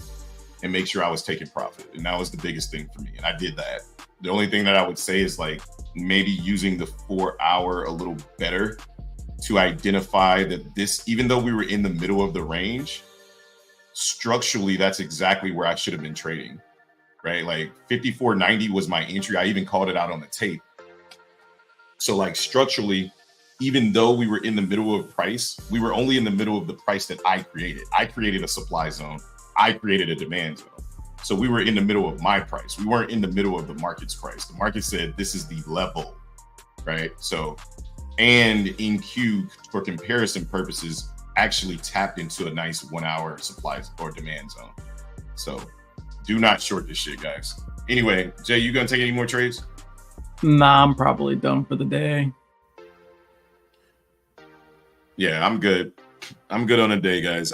and make sure I was taking profit. And that was the biggest thing for me. And I did that. The only thing that I would say is like maybe using the 4-hour a little better to identify that this, even though we were in the middle of the range, structurally, that's exactly where I should have been trading, right? Like 54.90 was my entry. I even called it out on the tape. So like structurally, even though we were in the middle of price, we were only in the middle of the price that I created. I created a supply zone. I created a demand zone. So we were in the middle of my price. We weren't in the middle of the market's price. The market said, this is the level, right? So, and in Q, for comparison purposes, actually tapped into a nice 1-hour supply or demand zone. So do not short this shit, guys. Anyway, Jay, you gonna take any more trades? Nah, I'm probably done for the day. Yeah, I'm good. I'm good on the day, guys.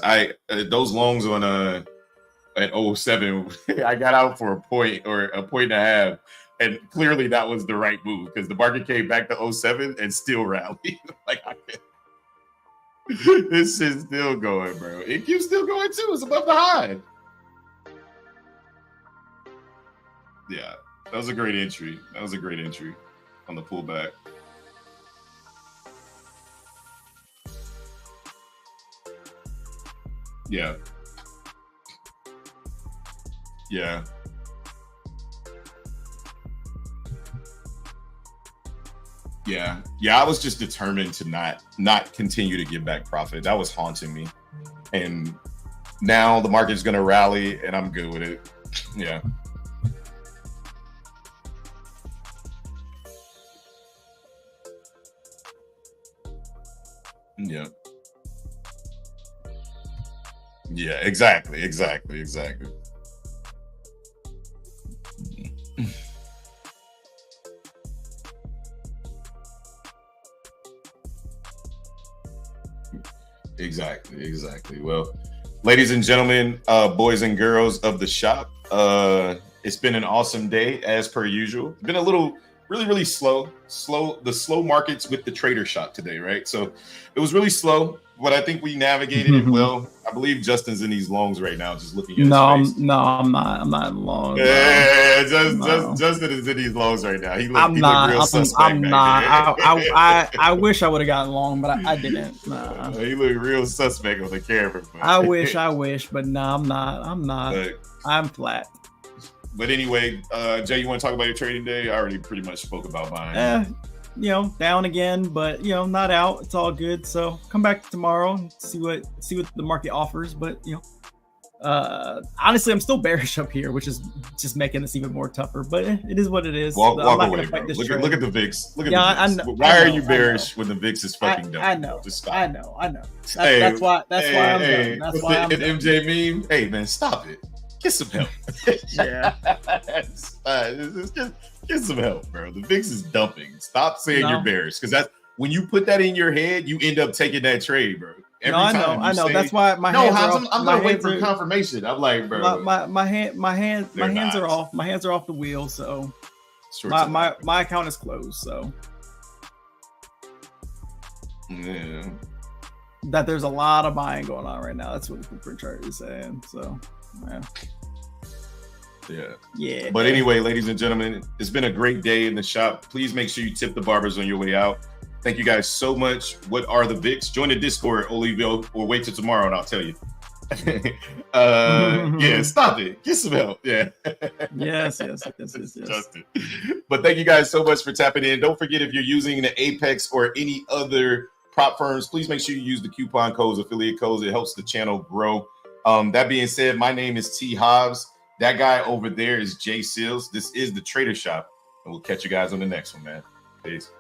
Those longs on at 07, I got out for a point or a point and a half, and clearly that was the right move because the market came back to 07 and still rallied. Like this shit's still going, bro. It keeps still going too. It's above the high. Yeah, that was a great entry. That was a great entry on the pullback. Yeah. Yeah. Yeah. Yeah. I was just determined to not continue to give back profit. That was haunting me. And now the market's going to rally and I'm good with it. Yeah. Yeah. Yeah, exactly. Exactly. Well, ladies and gentlemen, boys and girls of the shop, it's been an awesome day as per usual. It's been a little really slow, the slow markets with the trader shop today, right? So it was really slow, but I think we navigated it well. I believe Justin's in these longs right now, just looking at his face. I'm not in longs. Yeah, Justin is in these longs right now. He looked real suspect. I'm not. I wish I would have gotten long, but I didn't. Nah. He looked real suspect on the camera. I wish, but no, I'm not. But, I'm flat. But anyway, Jay, you want to talk about your trading day? I already pretty much spoke about mine. Down again, but not out. It's all good. So come back tomorrow and see what the market offers. But honestly, I'm still bearish up here, which is just making this even more tougher. But it is what it is. Walk away, bro. Look at the VIX. Look at the VIX. I know, why are you bearish when the VIX is fucking done? I know. Just stop. I know. That's why I'm done. That's why I'm done. MJ meme. Hey man, stop it. Get some help. Yeah. Get some help, bro. The VIX is dumping. Stop saying you're bearish, because that's when you put that in your head, you end up taking that trade, bro. I know. That's why my hands are off. I'm gonna wait for confirmation. I'm like, bro. My hands are off. My hands are off the wheel. So my account is closed. So yeah. That there's a lot of buying going on right now. That's what the blueprint chart is saying. So yeah. But anyway, ladies and gentlemen, it's been a great day in the shop. Please make sure you tip the barbers on your way out. Thank you guys so much. What are the VIX? Join the Discord, Olivio, or wait till tomorrow and I'll tell you. Yeah, stop it. Get some help. Yeah. Yes. Justin. But thank you guys so much for tapping in. Don't forget, if you're using the Apex or any other prop firms, please make sure you use the coupon codes, affiliate codes. It helps the channel grow. That being said, my name is T Hobbs. That guy over there is Jay Seals. This is the Trader Shop, and we'll catch you guys on the next one, man. Peace.